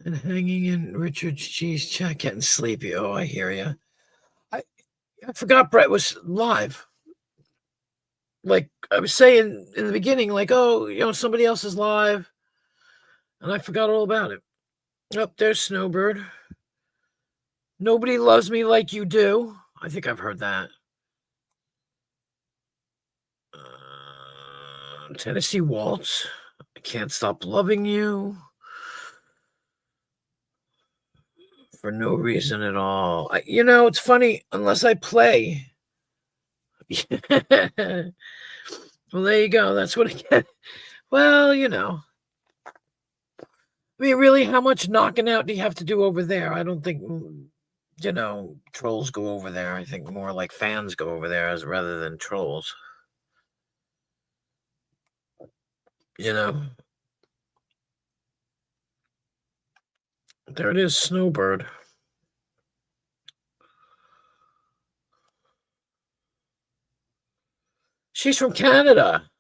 And hanging in Richard's cheese check, getting sleepy. Oh, I hear you. I forgot Brett was live. Like I was saying in the beginning, like, oh, somebody else is live. And I forgot all about it. Oh, there's Snowbird. Nobody loves me like you do. I think I've heard that. Tennessee Waltz. I Can't Stop Loving You. For no reason at all. It's funny, unless I play. Well, there you go. That's what I get. Well, I mean, really, how much knocking out do you have to do over there? I don't think, trolls go over there. I think more like fans go over there rather than trolls. There it is, Snowbird. She's from Canada.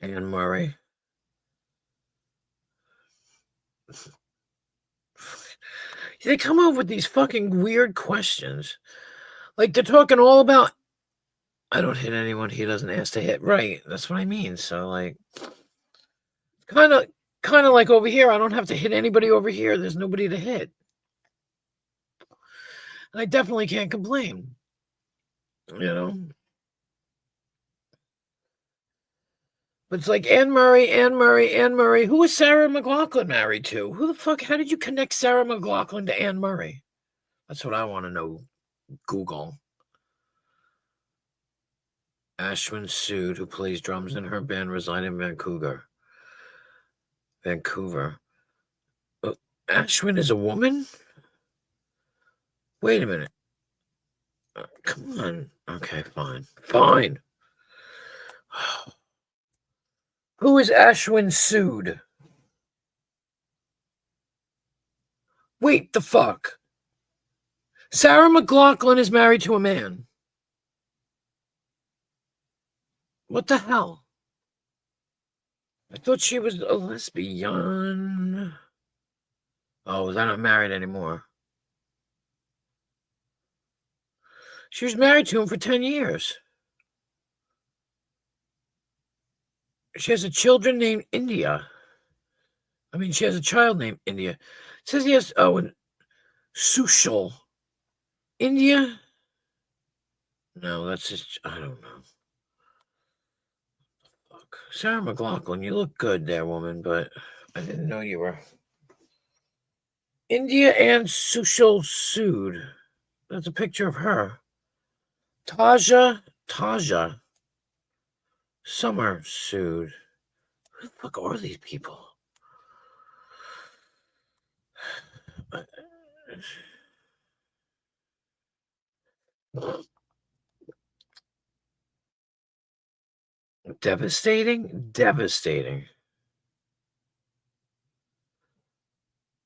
Anne Murray. They come up with these fucking weird questions. Like they're talking all about, I don't hit anyone he doesn't ask to hit. Right. That's what I mean. So like kind of like over here, I don't have to hit anybody over here. There's nobody to hit. And I definitely can't complain. But it's like Anne Murray. Who was Sarah McLachlan married to? Who the fuck? How did you connect Sarah McLachlan to Anne Murray? That's what I want to know. Google. Ashwin Sood, who plays drums in her band, reside in Vancouver. Ashwin is a woman? Wait a minute. Come on. Okay, fine. Fine. Who is Ashwin Sood? Wait, the fuck? Sarah McLachlan is married to a man. What the hell? I thought she was a lesbian. Oh, they're not married anymore. She was married to him for 10 years. She has a child named India. She has a child named India. It says he has, and Sushil. India? No, that's just, I don't know. Fuck. Sarah McLachlan, you look good there, woman, but I didn't know you were. India and Sushil Sood. That's a picture of her. Taja Summer Sood. Who the fuck are these people? Devastating.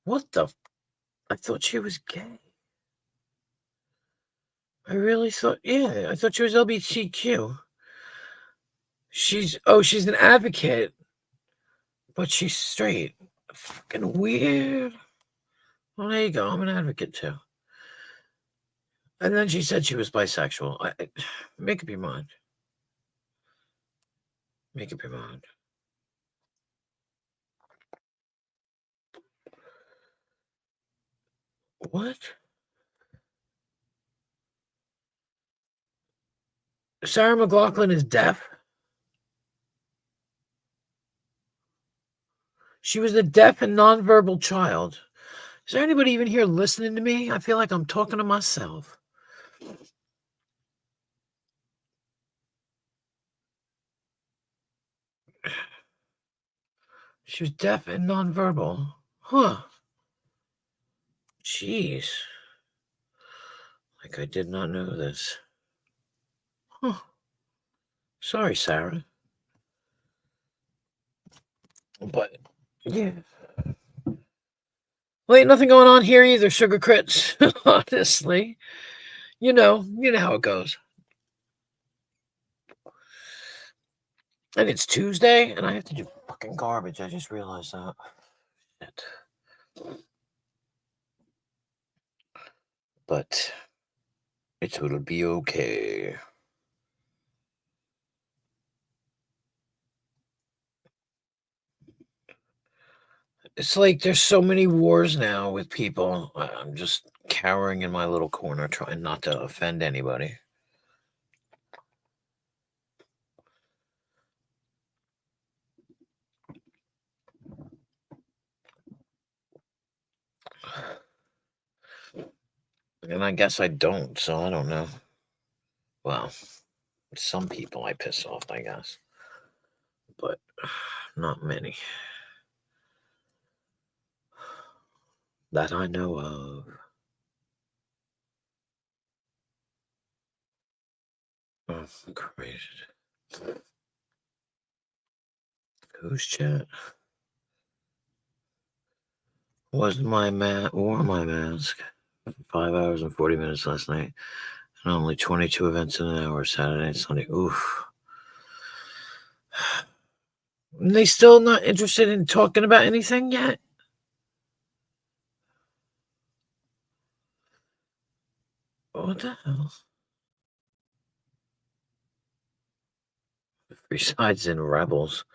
What the? I thought she was gay. I really thought, yeah, I thought she was LGBTQ. She's an advocate, but she's straight. Fucking weird. Well, there you go. I'm an advocate too. And then she said she was bisexual. Make up your mind. Make up your mind. What? Sarah McLachlan is deaf? She was a deaf and nonverbal child. Is there anybody even here listening to me? I feel like I'm talking to myself. She was deaf and nonverbal. Huh. Jeez. Like I did not know this. Huh. Sorry, Sarah. But yeah. Well, ain't nothing going on here either, Sugar Crits. Honestly. You know how it goes. And it's Tuesday, and I have to do fucking garbage. I just realized that. Shit. But it'll be okay. It's like there's so many wars now with people. I'm just cowering in my little corner, trying not to offend anybody. And I guess I don't, so I don't know. Well, some people I piss off, I guess. But not many. That I know of. Oh, crazy. Who's chat? Was my wore my mask 5 hours and 40 minutes last night, and only 22 events in an hour Saturday and Sunday. Oof. And they still not interested in talking about anything yet? What the hell? Besides in Rebels.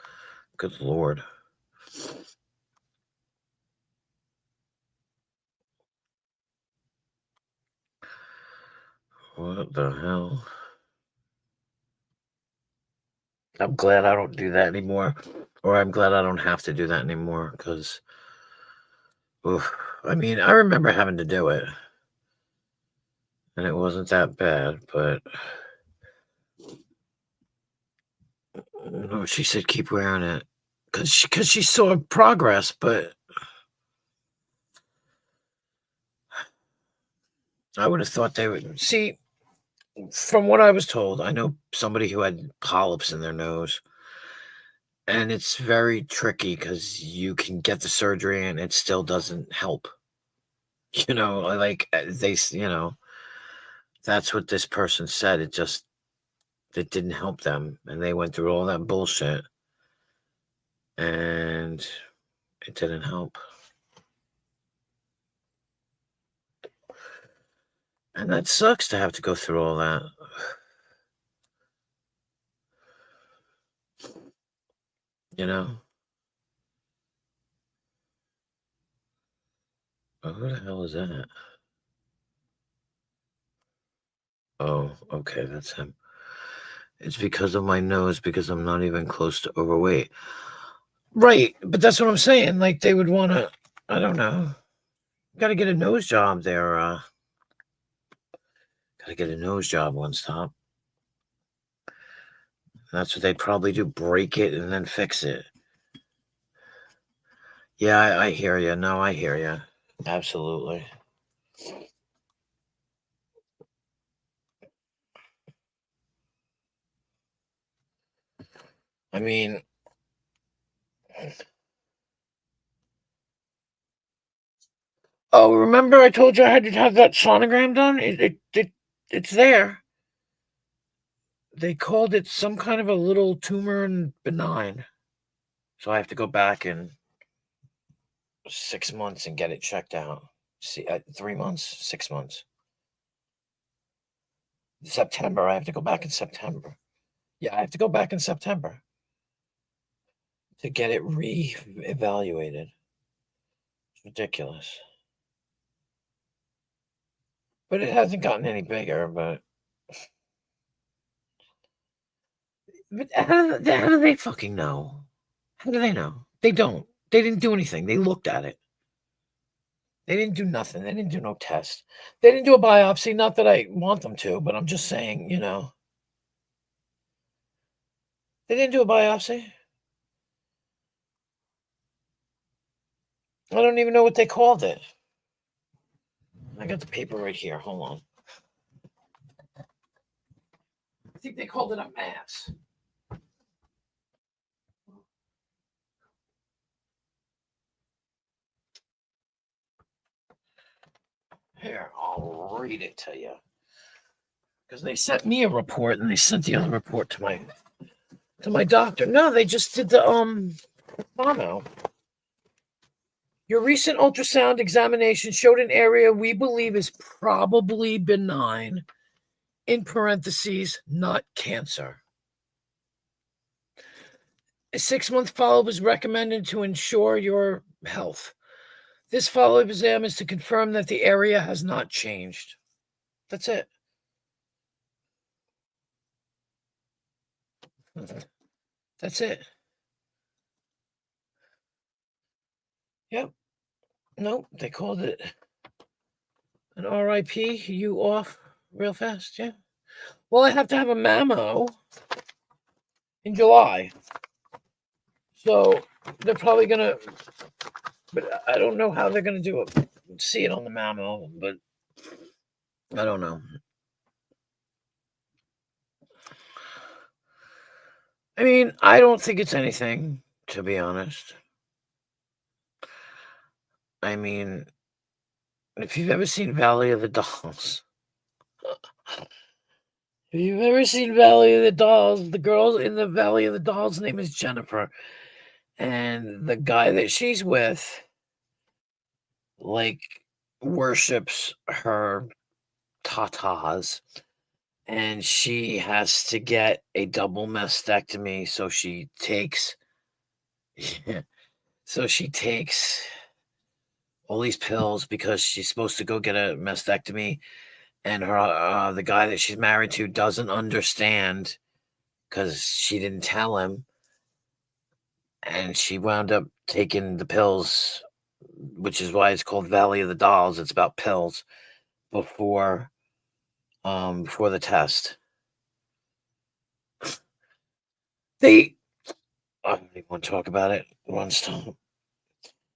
Good lord. What the hell? I'm glad I don't do that anymore. Or I'm glad I don't have to do that anymore, because I mean, I remember having to do it. And it wasn't that bad, but no, she said keep wearing it. Because she saw progress, but I would have thought they would. See, from what I was told, I know somebody who had polyps in their nose. And it's very tricky because you can get the surgery and it still doesn't help. Like that's what this person said. It didn't help them. And they went through all that bullshit. And it didn't help. And that sucks to have to go through all that. You know? Oh, who the hell is that? Oh, okay, that's him. It's because of my nose, because I'm not even close to overweight. Right, but that's what I'm saying. Like, they would want to, I don't know. Got to get a nose job there. Got to get a nose job one stop. That's what they'd probably do, break it and then fix it. Yeah, I hear you. No, I hear you. Absolutely. I mean, oh, remember I told you I had to have that sonogram done? It's there. They called it some kind of a little tumor and benign. So I have to go back in 6 months and get it checked out. See, 3 months, 6 months. September. I have to go back in September. Yeah, I have to go back in September to get it re-evaluated. It's ridiculous. But it hasn't gotten any bigger, but how do they fucking know? How do they know? They don't. They didn't do anything. They looked at it. They didn't do nothing. They didn't do no test. They didn't do a biopsy. Not that I want them to, but I'm just saying, they didn't do a biopsy. I don't even know what they called it. I got the paper right here. Hold on. I think they called it a mass. Here, I'll read it to you. Because they sent me a report and they sent the other report to my doctor. No, they just did the mono. Your recent ultrasound examination showed an area we believe is probably benign. In parentheses, not cancer. A 6-month follow-up is recommended to ensure your health. This follow-up exam is to confirm that the area has not changed. That's it. That's it. Yep. Nope, they called it an RIP. You off real fast, yeah? Well, I have to have a mammo in July. So they're probably going to, but I don't know how they're going to do it. See it on the mammo, but I don't know. I mean, I don't think it's anything, to be honest. I mean, if you've ever seen Valley of the Dolls, if you've ever seen Valley of the Dolls, the girl in the Valley of the Dolls' name is Jennifer. And the guy that she's with, like, worships her tatas. And she has to get a double mastectomy. So she takes all these pills because she's supposed to go get a mastectomy. And her the guy that she's married to doesn't understand because she didn't tell him. And she wound up taking the pills, which is why it's called Valley of the Dolls. It's about pills before the test. I don't even want to talk about it.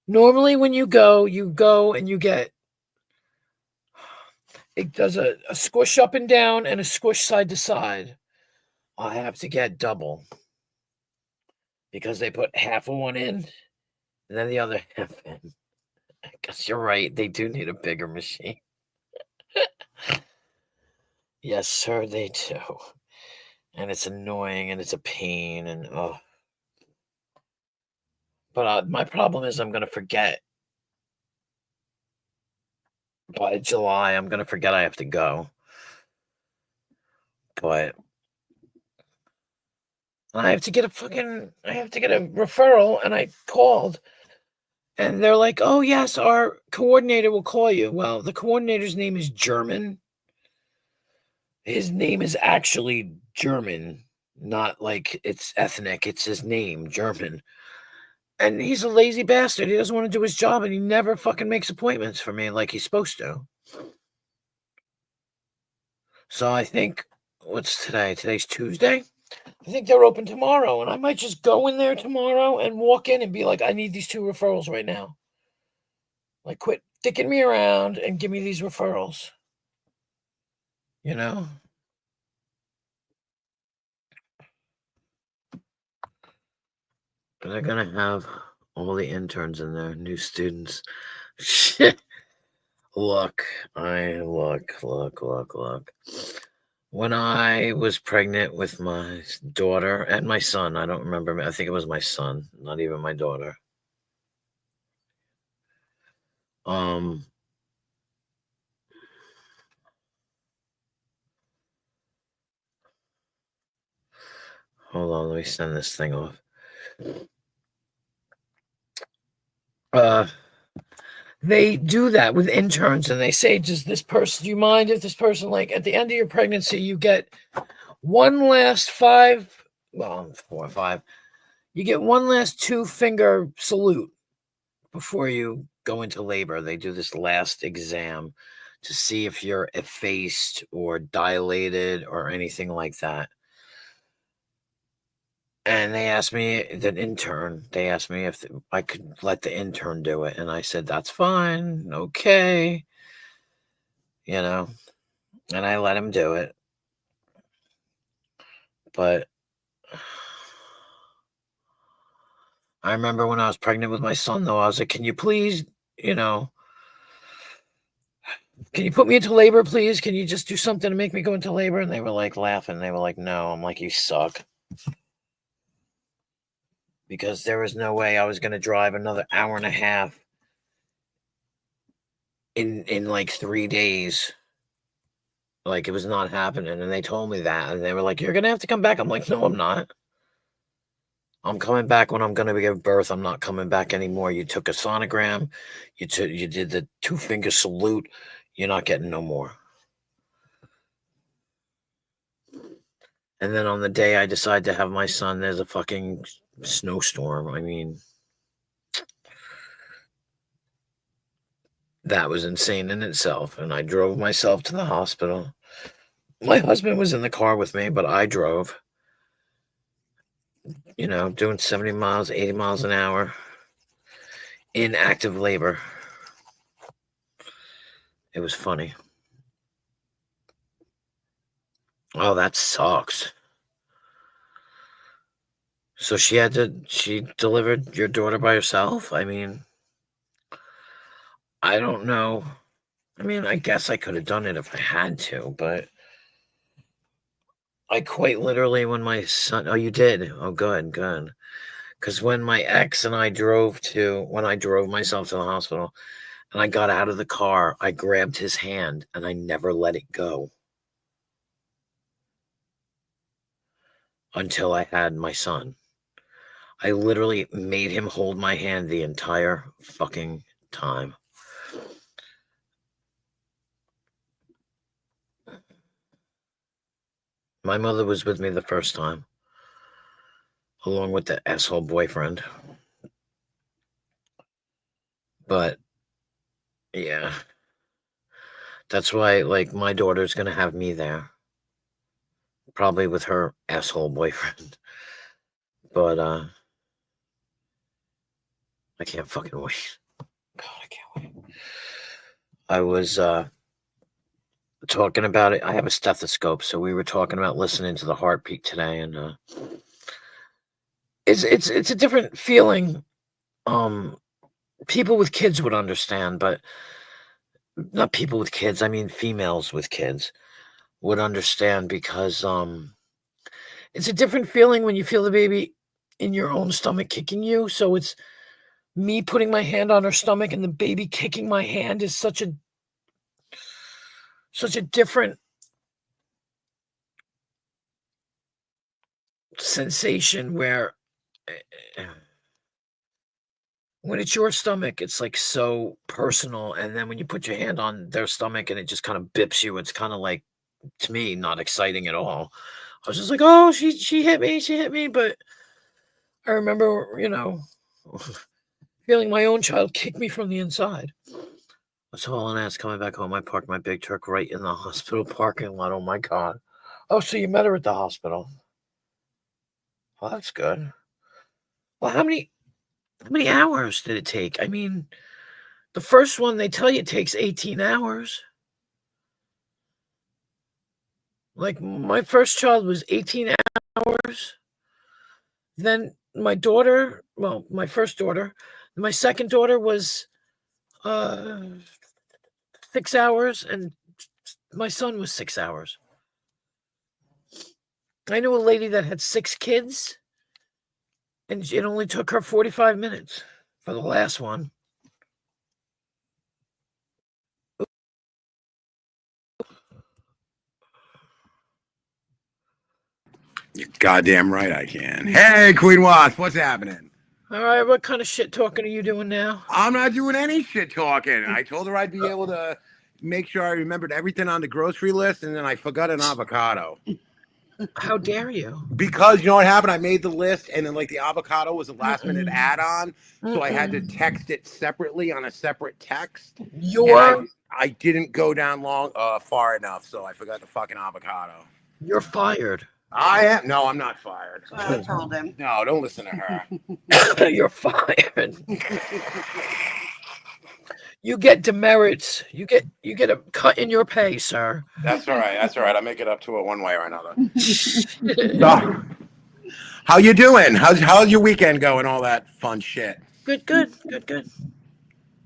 Normally when you go and you get, it does a squish up and down and a squish side to side. I have to get double because they put half of one in and then the other half in. I guess you're right. They do need a bigger machine. Yes, sir, they do. And it's annoying and it's a pain and oh. But my problem is I'm going to forget. By July, I'm going to forget I have to go. But I have to get a referral, and I called. And they're like, oh, yes, our coordinator will call you. Well, the coordinator's name is German. His name is actually German, not like it's ethnic. It's his name, German. And he's a lazy bastard. He doesn't want to do his job, and he never fucking makes appointments for me like he's supposed to. So I think, what's today? Today's Tuesday? I think they're open tomorrow, and I might just go in there tomorrow and walk in and be like, I need these 2 referrals right now. Like, quit dicking me around and give me these referrals. You know? But they're going to have all the interns in there, new students. Shit. Look. When I was pregnant with my daughter and my son, I don't remember. I think it was my son, not even my daughter. Hold on, let me send this thing off. They do that with interns, and they say, do you mind if this person, like, at the end of your pregnancy, you get one last 4 or 5, you get one last 2-finger salute before you go into labor, they do this last exam to see if you're effaced or dilated or anything like that. And they asked me, they asked me if I could let the intern do it. And I said, that's fine. Okay. And I let him do it. But I remember when I was pregnant with my son, though, I was like, can you please, can you put me into labor, please? Can you just do something to make me go into labor? And they were like laughing. They were like, no. I'm like, you suck. Because there was no way I was going to drive another hour and a half in like 3 days. Like, it was not happening. And they told me that. And they were like, you're going to have to come back. I'm like, no, I'm not. I'm coming back when I'm going to give birth. I'm not coming back anymore. You took a sonogram. You did the 2-finger salute. You're not getting no more. And then on the day I decide to have my son, there's a fucking snowstorm. I mean, that was insane in itself. And I drove myself to the hospital. My husband was in the car with me, but I drove. Doing 70 miles, 80 miles an hour in active labor. It was funny. Oh, that sucks. So she delivered your daughter by herself? I mean, I don't know. I mean, I guess I could have done it if I had to, but I quite literally, when my son... Oh, you did? Oh, good. Because when my ex and I drove myself to the hospital and I got out of the car, I grabbed his hand and I never let it go until I had my son. I literally made him hold my hand the entire fucking time. My mother was with me the first time, along with the asshole boyfriend. But, yeah. That's why, like, my daughter's going to have me there. Probably with her asshole boyfriend. But, I can't fucking wait. God, I can't wait. I was, talking about it. I have a stethoscope, so we were talking about listening to the heartbeat today, and it's a different feeling. People with kids would understand, but not people with kids. I mean, females with kids would understand, because it's a different feeling when you feel the baby in your own stomach kicking you. So it's me putting my hand on her stomach and the baby kicking my hand is such a different sensation, where when it's your stomach, it's like so personal. And then when you put your hand on their stomach and it just kind of bips you, it's kind of like, to me, not exciting at all. I was just like, oh, she hit me. But I remember, feeling my own child kick me from the inside. That's all. And as coming back home, I parked my big truck right in the hospital parking lot. Oh my God. Oh, so you met her at the hospital. Well, that's good. Well, how many hours did it take? I mean, the first one, they tell you it takes 18 hours. Like, my first child was 18 hours. Then my first daughter, my second daughter was 6 hours, and my son was 6 hours. I knew a lady that had 6 kids, and it only took her 45 minutes for the last one. You're goddamn right I can. Hey, Queen Wasp, what's happening? All right, what kind of shit talking are you doing now? I'm not doing any shit talking. I told her I'd be able to make sure I remembered everything on the grocery list, and then I forgot an avocado. How dare you? Because you know what happened? I made the list, and then like the avocado was a last minute Mm-mm. add-on, so I had to Mm-mm. text it separately on a separate text. And You're I didn't go down far enough, so I forgot the fucking avocado. fired. I am. No, I'm not fired. I told him. No, don't listen to her. You're fired. You get demerits. You get a cut in your pay, sir. That's all right. That's all right. I'll make it up to it one way or another. So, how you doing? How's your weekend going? All that fun shit. Good.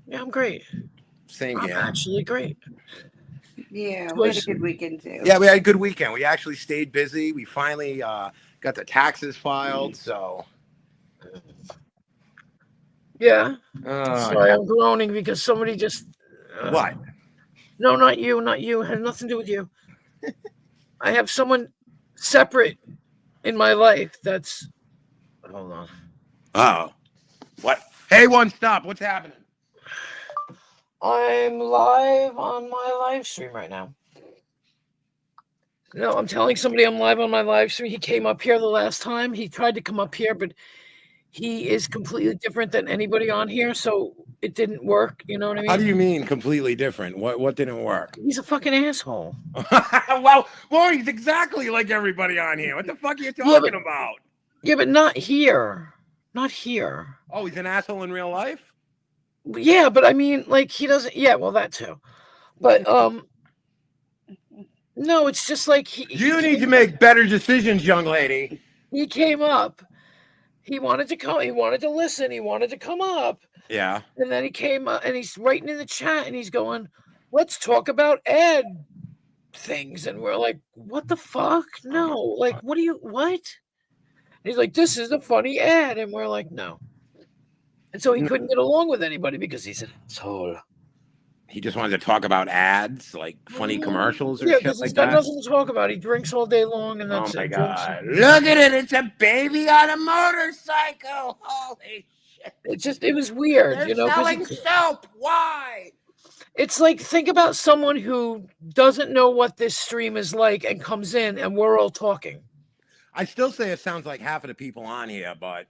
Yeah, I'm great. Same I'm here. actually great. Yeah, we had a good weekend too. Yeah, we had a good weekend. We actually stayed busy. We finally got the taxes filed. So. Yeah. Sorry, I'm groaning because somebody just. What? No, not you. Not you. It had nothing to do with you. I have someone separate in my life that's. Hold on. Oh. What? Hey, one stop. What's happening? I'm live on my live stream right now. No, I'm telling somebody I'm live on my live stream. He came up here the last time. He tried to come up here, but he is completely different than anybody on here, so it didn't work. You know what I mean? How do you mean completely different? What didn't work? He's a fucking asshole. well, he's exactly like everybody on here. What the fuck are you talking about? Yeah, but not here. Not here. Oh, he's an asshole in real life? Yeah, but I mean, like, he doesn't. Yeah, well, that too. But no, it's just like you need to make better decisions, young lady. He came up. He wanted to come. He wanted to listen. He wanted to come up. Yeah. And then he came up and he's writing in the chat and he's going, "Let's talk about ad things." And we're like, "What the fuck? No! Like, what? And he's like, "This is a funny ad," and we're like, "No." And so he couldn't get along with anybody because he's an asshole. He just wanted to talk about ads, like funny commercials or yeah, shit because like he's got that. nothing to talk about. He drinks all day long, and that's Oh my it. god! Look at it! It's a baby on a motorcycle. Holy shit! It was weird. They're you know, selling soap. Why? It's like, think about someone who doesn't know what this stream is like and comes in, and we're all talking. I still say it sounds like half of the people on here, but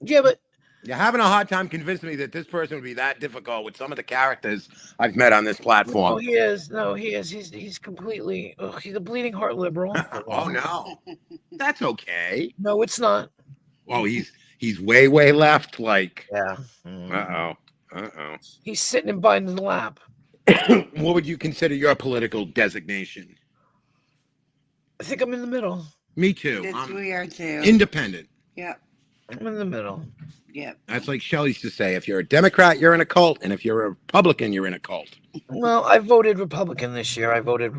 yeah, but. You're having a hard time convincing me that this person would be that difficult with some of the characters I've met on this platform. No, he is. No, he is. He's completely. He's a bleeding heart liberal. Oh no, that's okay. No, it's not. Oh, he's way left. Like yeah. He's sitting in Biden's lap. What would you consider your political designation? I think I'm in the middle. Me too. We are too. Independent. Yeah. I'm in the middle. Yeah. That's like Shelley used to say, if you're a Democrat, you're in a cult, and if you're a Republican, you're in a cult. Well, I voted Republican this year. I voted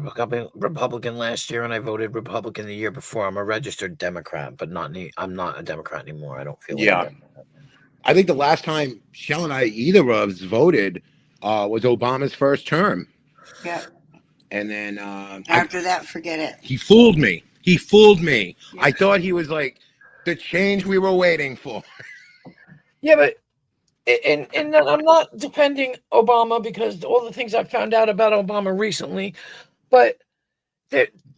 Republican last year, and I voted Republican the year before. I'm a registered Democrat, but I'm not a Democrat anymore. I don't feel like I think the last time Shell and I, either of us, voted was Obama's first term. Yeah. And then after that, forget it. He fooled me. Yeah. I thought he was like the change we were waiting for. Yeah, but and I'm not defending Obama because all the things I found out about Obama recently, but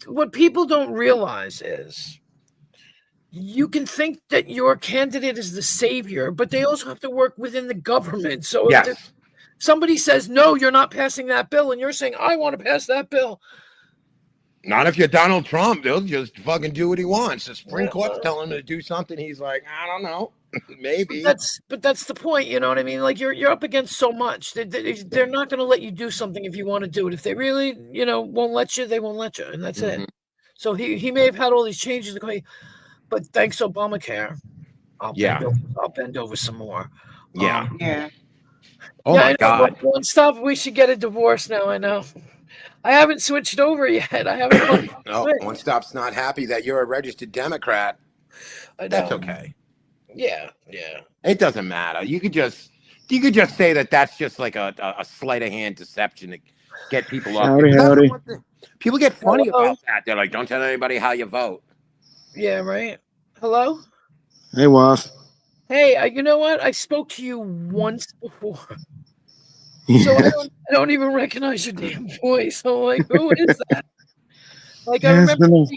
what people don't realize is you can think that your candidate is the savior, but they also have to work within the government. So if somebody says, no, you're not passing that bill, and you're saying, I want to pass that bill. Not if you're Donald Trump. They'll just fucking do what he wants. The Supreme Court's telling him to do something. He's like, I don't know. Maybe. But that's the point. You know what I mean? Like you're up against so much. They're not going to let you do something if you want to do it. If they really, won't let you, they won't let you. And that's it. So he may have had all these changes, but thanks Obamacare, I'll bend over some more. Yeah. Oh my God. One stop. We should get a divorce now. I know. I haven't switched over yet. I haven't. No, One Stop's not happy that you're a registered Democrat. That's okay. Yeah. It doesn't matter. You could just say that that's just like a sleight of hand deception to get people up. Howdy. People get funny about that. They're like, don't tell anybody how you vote. Yeah, right. Hello? Hey, Woff. Hey, you know what? I spoke to you once before. So I don't even recognize your damn voice. I'm like, who is that? Like I Yeah, it's remember.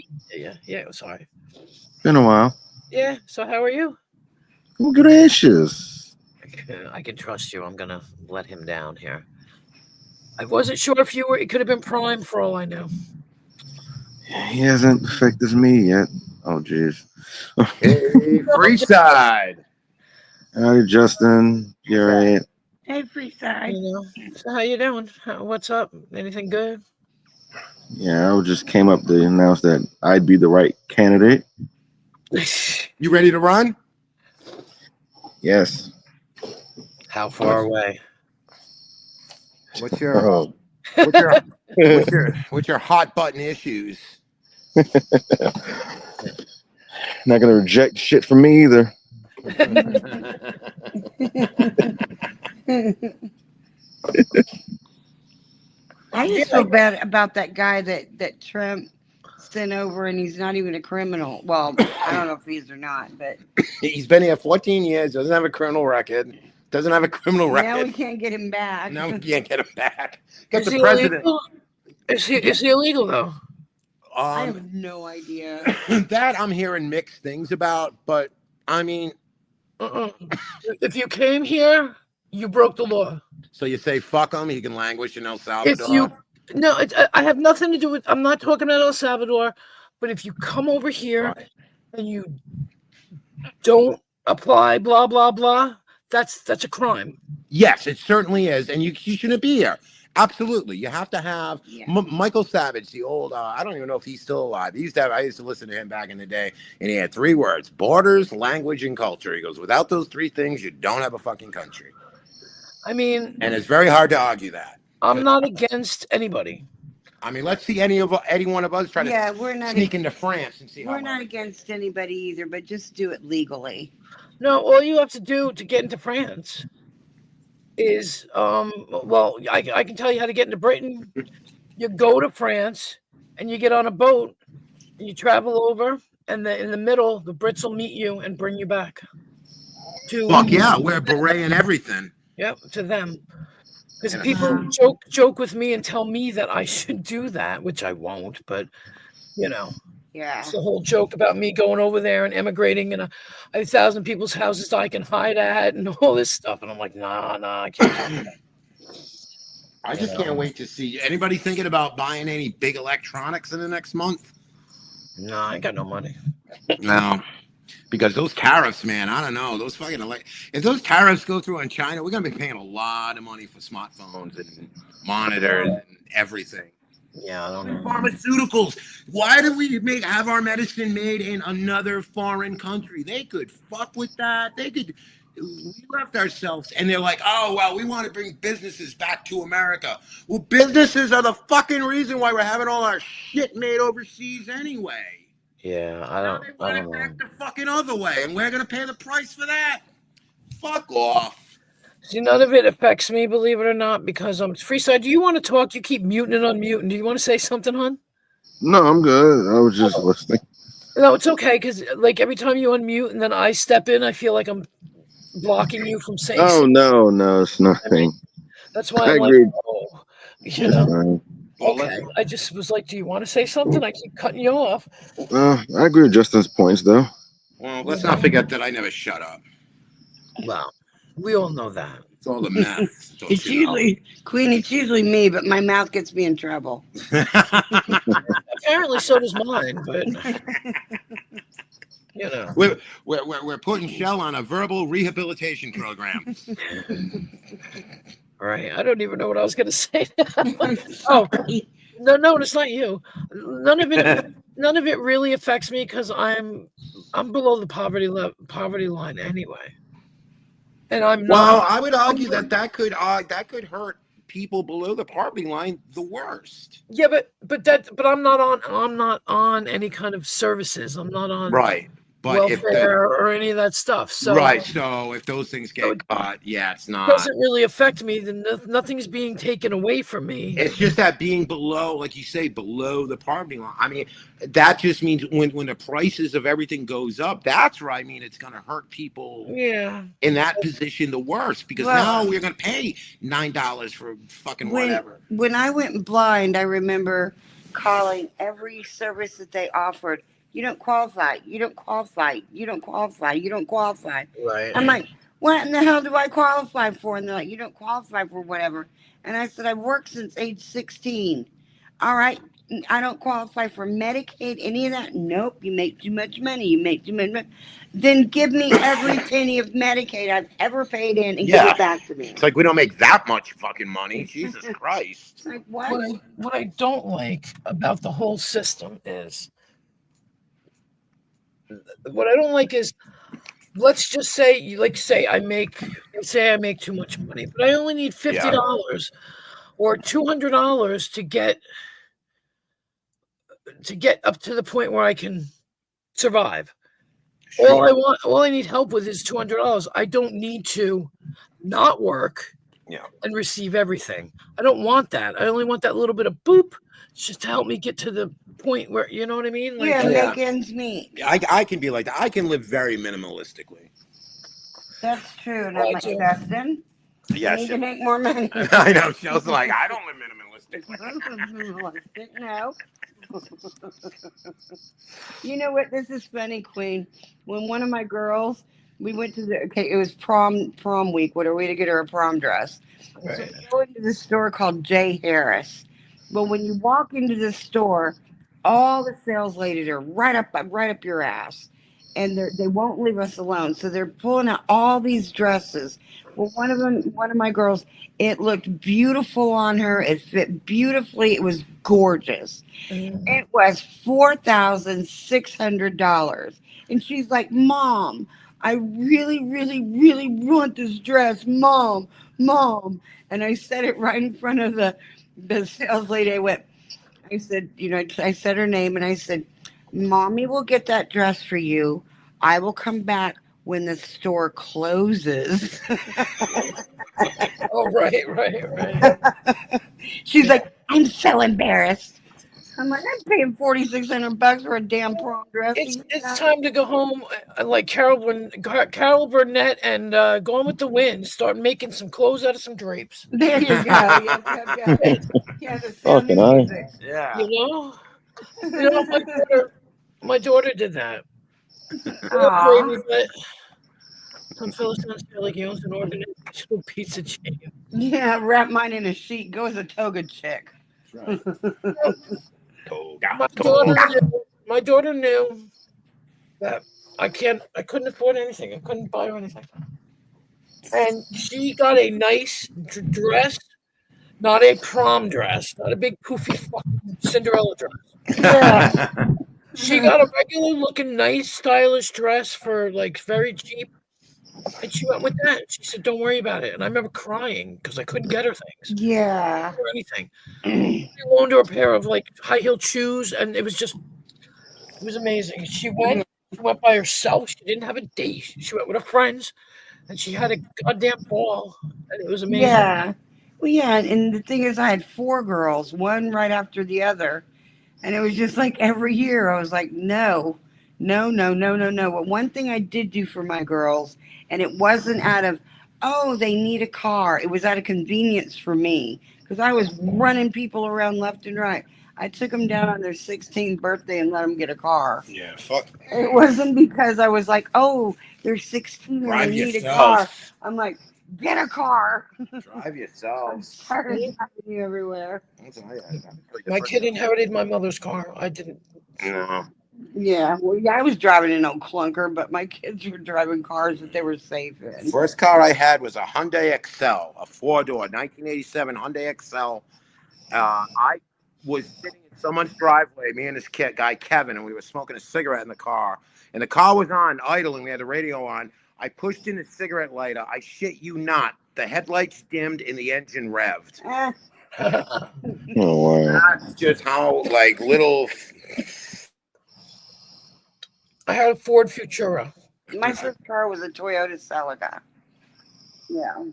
Yeah. Sorry. been a while. Yeah. So how are you? I'm gracious. I can trust you. I'm gonna let him down here. I wasn't sure if you were. It could have been Prime for all I know. He hasn't affected me yet. Oh, jeez. Hey, Freeside. Howdy, Justin. You all right? Hey, Freeside. You know. So how you doing? What's up? Anything good? Yeah, I just came up to announce that I'd be the right candidate. You ready to run? Yes. How far away? What's your Oh. what's your hot button issues? Not gonna reject shit from me either. I just feel bad about that guy that Trump sent over, and he's not even a criminal. Well, I don't know if he is or not, but He's been here 14 years, doesn't have a criminal record. Doesn't have a criminal now we record. can't get him back. Now we can't get him back. Got Is the he president. illegal? Is he illegal though? I have no idea. That I'm hearing mixed things about, but I mean, If you came here, you broke the law. so you say fuck him, he can languish in El Salvador. If you no, I have nothing to do with. I'm not talking about El Salvador, but if you come over here Right. and you don't apply, blah blah blah, that's a crime. Yes, it certainly is, and you shouldn't be here. Absolutely, you have to have Yeah. Michael Savage, the old. I don't even know if he's still alive. He used to have. I used to listen to him back in the day, and he had 3 words: borders, language, and culture. He goes, without those 3 things, you don't have a fucking country. I mean, And it's very hard to argue that. I'm not against anybody. I mean, let's see any one of us try to Yeah, we're not. sneak into France and see how. We're not against anybody either, but just do it legally. No, all you have to do to get into France is, well, I can tell you how to get into Britain. You go to France and you get on a boat and you travel over, and in the middle, the Brits will meet you and bring you back to. Fuck yeah, wear a beret and everything. Yep, to them. Because Yeah. people joke with me and tell me that I should do that, which I won't. But you know, Yeah. it's the whole joke about me going over there and emigrating in 1,000 people's houses I can hide at and all this stuff. And I'm like, nah, I can't do that. I just can't wait to see. Anybody thinking about buying any big electronics in the next month? No, I ain't got no money. No, because those tariffs, man. I don't know. Those fucking if those tariffs go through on China, we're gonna be paying a lot of money for smartphones and monitors and everything. Yeah, I don't know. Pharmaceuticals. Why do we have our medicine made in another foreign country? They could fuck with that. They could. We left ourselves, and they're like, "Oh well, we want to bring businesses back to America." Well, businesses are the fucking reason why we're having all our shit made overseas anyway. Yeah, I Now don't. they I want don't it know. back the fucking other way, and we're gonna pay the price for that. Fuck off. See, none of it affects me, believe it or not, because I'm Freeside. Do you want to talk? You keep muting and unmuting. Do you want to say something, hon? No, I'm good. I was just listening. No, it's okay, because like every time you unmute and then I step in, I feel like I'm blocking you from saying Oh something. no, it's nothing. That's why I I'm like, agree. oh, you It's know. fine. Well, Okay. I just was like, do you want to say something? I keep cutting you off. I agree with Justin's points though. let's not forget that I never shut up. Well, we all know that. It's all the meth. Don't It's you know? usually Queen. It's usually me, but my mouth gets me in trouble. Apparently, so does mine, but you know. we're putting Shell on a verbal rehabilitation program. Right. I don't even know what I was going to say. Oh, no, it's not you. None of it really affects me because I'm below the poverty line anyway. And I'm Well, not. I would argue that could hurt people below the poverty line the worst. Yeah, but I'm not on any kind of services. I'm not on Right. But if welfare or any of that stuff. So right, so if those things get caught, yeah, it's it not. doesn't really affect me. Then nothing's being taken away from me. It's just that being below, like you say, below the poverty line. I mean, that just means when the prices of everything goes up, that's where I mean it's going to hurt people Yeah. in that position the worst because Well, now we're going to pay $9 for fucking when- whatever. When I went blind, I remember calling every service that they offered. You don't qualify. You don't qualify. You don't qualify. You don't qualify. Right. I'm like, what in the hell do I qualify for? And they're like, you don't qualify for whatever. And I said, I've worked since age 16. All right. I don't qualify for Medicaid, any of that. Nope. You make too much money. You make too much money. Then give me every penny of Medicaid I've ever paid in and give Yeah. it back to me. It's like we don't make that much fucking money. Jesus Christ. It's like, what? What I don't like about the whole system is what I don't like is let's just say I make too much money, but I only need $50 or $200 to get up to the point where I can survive. All I need help with is $200. I don't need to not work and receive everything. I don't want that. I only want that little bit of boop just to help me get to the point where, you know what I mean? Like, Make ends meet. I can be like that. I can live very minimalistically. That's true. And I I'm like, do. Justin, you Yes. need to make more money. I know. She was like, I don't live minimalistically. No. You know what? This is funny, Queen. When one of my girls, we went to it was prom week. What are we to get her a prom dress? So right. we go into the store called J. Harris. But when you walk into the store, all the sales ladies are right up your ass, and they won't leave us alone. So they're pulling out all these dresses. Well, one of my girls, it looked beautiful on her. It fit beautifully. It was gorgeous. It was $4,600, and she's like, "Mom, I really, really, really want this dress, Mom." And I said it right in front of the sales lady. I said, I said her name, and I said, "Mommy will get that dress for you. I will come back when the store closes." Oh, right. She's like, "I'm so embarrassed." I'm like, I'm paying $4,600 for a damn prom dress. It's time to go home, like Carol Burnett and Gone with the Wind. Start making some clothes out of some drapes. There you go. Yeah, the sound Fucking of I. music. Yeah. My daughter did that. Aw. Some fellow sounds like he owns an organizational pizza chain. Yeah, wrap mine in a sheet. Go as a toga chick. My daughter knew that I couldn't afford anything. I couldn't buy her anything. And she got a nice dress, not a prom dress, not a big poofy fucking Cinderella dress. Yeah. She got a regular looking, nice, stylish dress for like very cheap. And she went with that. She said, "Don't worry about it." And I remember crying because I couldn't get her things Yeah. or anything. I loaned her a pair of like high heel shoes, and it was amazing. She went by herself. She didn't have a date. She went with her friends, and she had a goddamn ball, and it was amazing. Yeah. Well, yeah. And the thing is, I had 4 girls, one right after the other. And it was just like every year I was like, no. But one thing I did do for my girls, and it wasn't out of, they need a car. It was out of convenience for me because I was running people around left and right. I took them down on their 16th birthday and let them get a car. Yeah, fuck. It wasn't because I was like, they're 16 and Drive they need a yourself. car. I'm like, get a car. Drive I'm yourselves. tired of driving you everywhere. My kid inherited my mother's car. I didn't. No. Yeah, well, I was driving an old clunker, but my kids were driving cars that they were safe in. First car I had was a Hyundai Excel, a 4-door, 1987 Hyundai Excel. I was sitting in someone's driveway, me and this guy Kevin, and we were smoking a cigarette in the car. And the car was on, idling. We had the radio on. I pushed in the cigarette lighter. I shit you not. The headlights dimmed and the engine revved. Oh wow. That's just how little. I had a Ford Futura. My first car was a Toyota Celica. Yeah.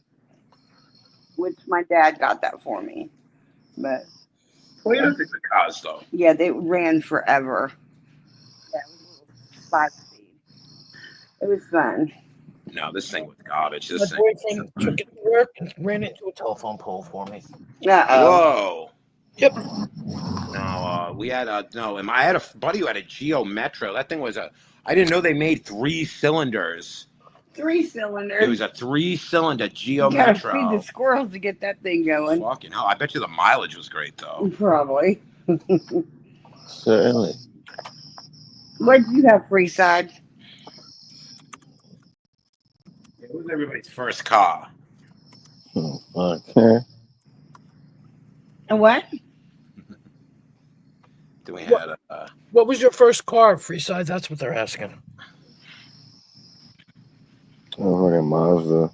Which my dad got that for me. But Toyotas are good cars, though. yeah, they ran forever. Yeah, it was a 5-speed. It was fun. No, this thing was garbage. My This thing. boyfriend took it to work and ran into a telephone pole for me. Uh-oh. Whoa. Yep. No, we had a no. And I had a buddy who had a Geo Metro. That thing was a. I didn't know they made 3 cylinders. 3 cylinders. It was a 3-cylinder Geo You gotta Metro. feed the squirrels to get that thing going. Fucking hell! I bet you the mileage was great though. Probably. Certainly. What did you have, Freeside? It was everybody's first car. Okay. A what? Then we had a. What was your first car, Freeside? That's what they're asking. Over in Mazda a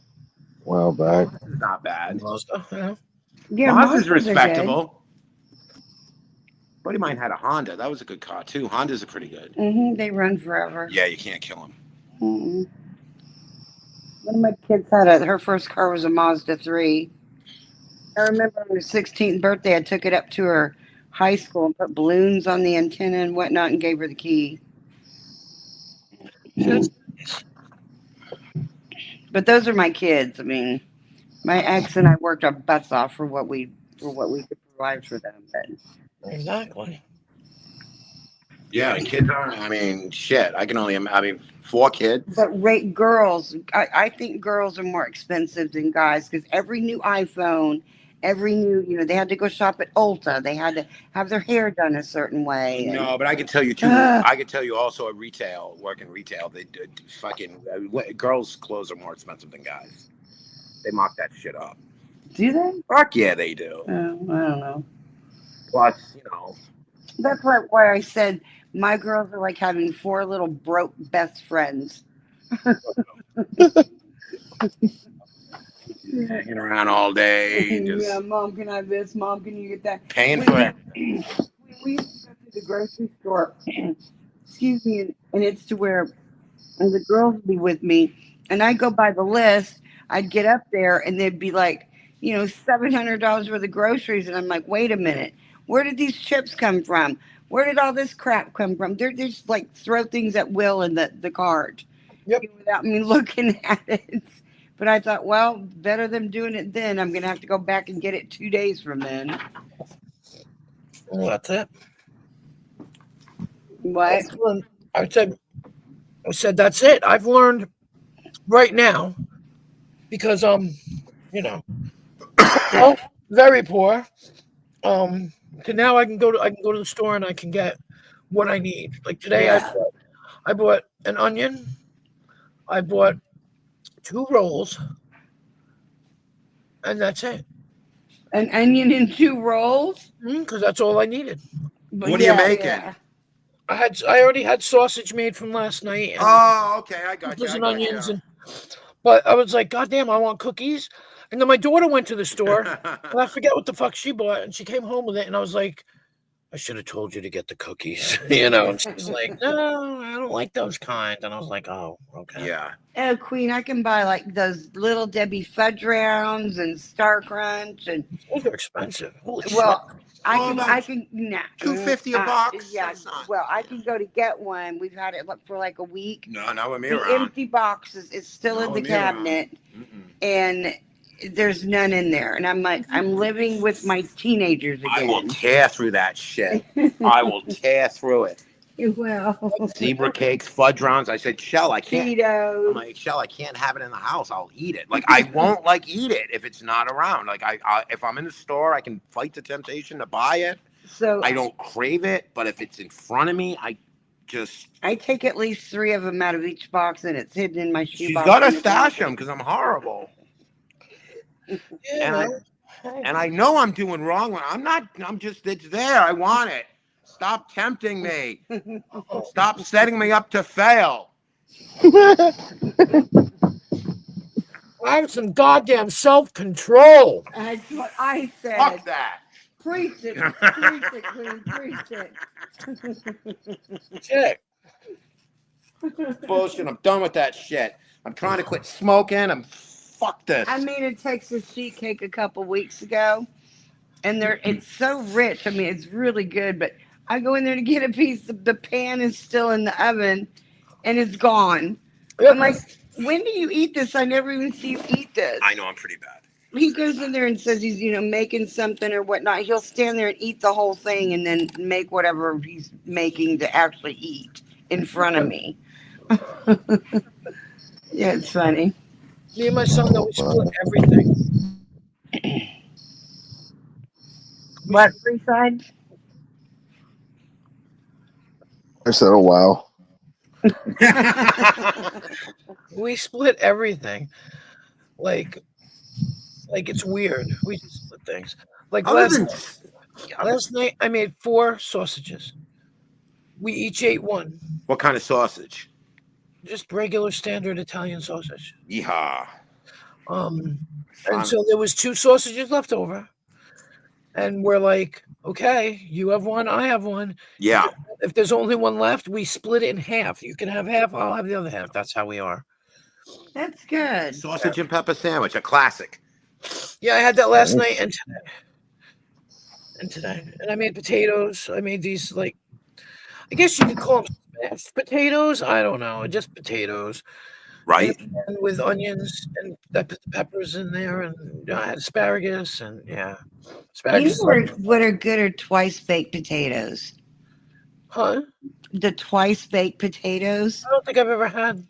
while back. This is not bad. Mazda, yeah. Yeah, Mazda's Mazdas are good. respectable. Buddy of mine had a Honda. That was a good car too. Hondas are pretty good. They run forever. Yeah, you can't kill them. One of my kids had her first car was a Mazda 3. I remember on her 16th birthday, I took it up to her high school and put balloons on the antenna and whatnot and gave her the key. But those are my kids. I mean, my ex and I worked our butts off for what we could provide for them. But Exactly. Yeah, kids are. I mean, shit. I can only. I mean, 4 kids. But girls, I think girls are more expensive than guys because every new iPhone, every new, they had to go shop at Ulta. They had to have their hair done a certain way. No, but I can tell you too. I can tell you also at retail, work in retail, they fucking girls' clothes are more expensive than guys. They mock that shit up. Do they? Fuck yeah, they do. I don't know. Plus, That's why I said my girls are like having 4 little broke best friends. hanging around all day, just Yeah, Mom, can I have this? Mom, can you get that? paying for it. We used to go to the grocery store, excuse me, and it's to where the girls would be with me, and I'd go by the list. I'd get up there, and they'd be like, $700 worth of groceries, and I'm like, wait a minute, where did these chips come from? Where did all this crap come from? They're just like throw things at will in the cart, Yep. without me looking at it. But I thought, well, better than doing it then. I'm gonna have to go back and get it 2 days from then. Well, that's it. What? I said that's it. I've learned right now because very poor. To now I can go to the store and I can get what I need. Like today, Yeah. I bought an onion. I bought 2 rolls, and that's it. An onion in 2 rolls? Because that's all I needed. But What are you making? I already had sausage made from last night. And Oh, okay, I got you. and onions, but I was like, God damn, I want cookies. And then my daughter went to the store, and I forget what the fuck she bought, and she came home with it, and I was like, I should have told you to get the cookies, And she was like, no, I don't like those kind. And I was like, oh, okay. Yeah. Oh, Queen, I can buy like those little Debbie fudge rounds and Star Crunch and Those are expensive. Holy well, I about can nah. $2.50 a box? Yeah, That's not- well, I can go to get one. We've had it for like a week. No, not with me The around. empty box is still Not in the with me around. cabinet, Mm-mm. and there's none in there. And I'm like, I'm living with my teenagers I will again. tear through that shit. I will tear through it. Well, Zebra cakes, fudge rounds. I said, Shell, I can't. I'm Cheetos. like, Shell, I can't have it in the house. I'll eat it. Like, I won't eat it if it's not around. Like, I if I'm in the store, I can fight the temptation to buy it. So I don't crave it, but if it's in front of me, I take at least 3 of them out of each box, and it's hidden in my shoebox. she's got to in the stash closet. them because I'm horrible. Yeah, And I know I'm doing wrong. I'm not. I'm just. It's there. I want it. Stop tempting me. Stop setting me up to fail. have some goddamn self-control. That's what I said. Fuck that. Preach it, Queen, preach it. Shit. Bullshit. I'm done with that shit. I'm trying to quit smoking. Fuck this. I made a Texas sheet cake a couple weeks ago, and it's so rich. I mean, it's really good, but I go in there to get a piece. The pan is still in the oven, and it's gone. Yep. I'm like, when do you eat this? I never even see you eat this. I know I'm pretty bad. he goes in there and says he's, making something or whatnot. He'll stand there and eat the whole thing and then make whatever he's making to actually eat in front of me. Yeah, it's funny. Me and my son, though, we split everything. What, free side? I said, oh wow. We split everything. Like it's weird. We just split things. Like last night, I made 4 sausages. We each ate one. What kind of sausage? Just regular standard Italian sausage. Yeehaw. And so there was 2 sausages left over. And we're like, okay, you have one, I have one. Yeah. If there's only one left, we split it in half. You can have half, I'll have the other half. That's how we are. That's good. Sausage and pepper sandwich, a classic. Yeah, I had that last night and today. And I made potatoes. I made these, like, I guess you could call them smashed potatoes. I don't know. Just potatoes. Right. And with onions and peppers in there. And I had asparagus. And yeah. Asparagus. What are good are twice baked potatoes. Huh? The twice baked potatoes. I don't think I've ever had.